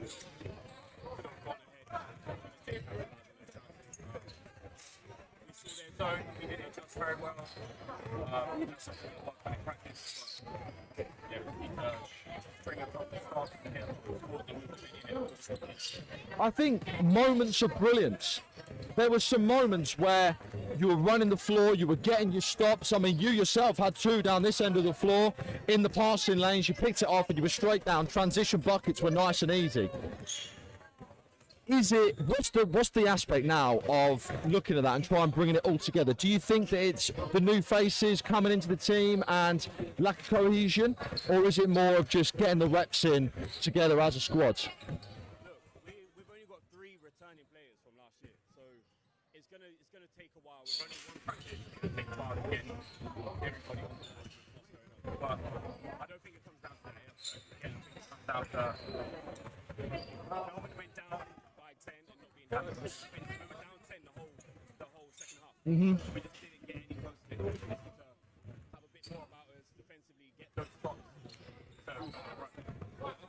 have gone ahead. We saw their zone, we didn't adjust very well. That's something a lot of practice. But yeah, we need to bring up the start and get more than we were in it. I think moments of brilliance. There were some moments where you were running the floor, you were getting your stops. I mean, you yourself had two down this end of the floor in the passing lanes. You picked it off and you were straight down. Transition buckets were nice and easy. What's the aspect now of looking at that and trying and bringing it all together? Do you think that it's the new faces coming into the team and lack of cohesion, or is it more of just getting the reps in together as a squad? We've only got 3 returning players from last year, so it's gonna take a while. We've only one practice. It's gonna take a while to get everybody on board with what's going on. But I don't think it comes down to that. Again, I think it comes down to Melbourne went down by 10 and not being happy. We were down 10 the whole second half. We just didn't get any close to it. We just need to have a bit more about us defensively, get those shots.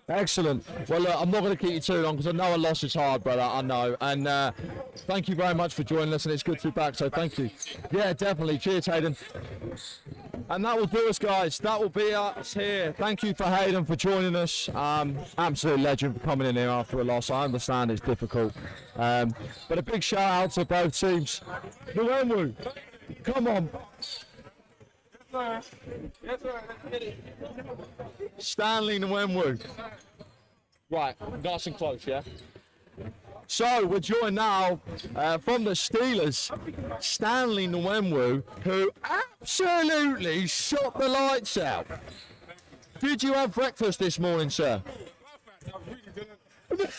Excellent. Well, look, I'm not going to keep you too long because I know a loss is hard, brother. I know. And thank you very much for joining us, and it's good to be back. So thank you. Yeah, definitely. Cheers, Hayden. And that will do us, guys. That will be us here. Thank you for Hayden for joining us. Absolute legend for coming in here after a loss. I understand it's difficult. But a big shout out to both teams. Nwemwu, come on. Yes, sir. Let's get it. Stanley Nwemwu. Right, nice and close, yeah? So we're joined now from the Steelers, Stanley Nwemwu, who absolutely shot the lights out. Did you have breakfast this morning, sir? I really didn't. I didn't.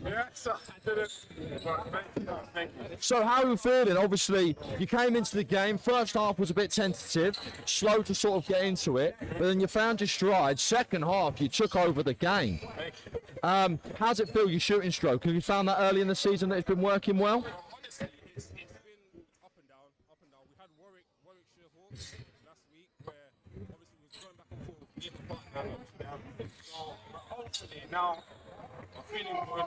Yes, I didn't. But thank you. So how are you feeling? Obviously, you came into the game. First half was a bit tentative, slow to sort of get into it, but then you found your stride. Second half, you took over the game. How's it feel, your shooting stroke? Have you found that early in the season that it's been working well? Honestly, it's been up and down, up and down. We had Warwickshire Hawks last week, where obviously we was going back and forth. We hit the button, so hopefully now I'm feeling good.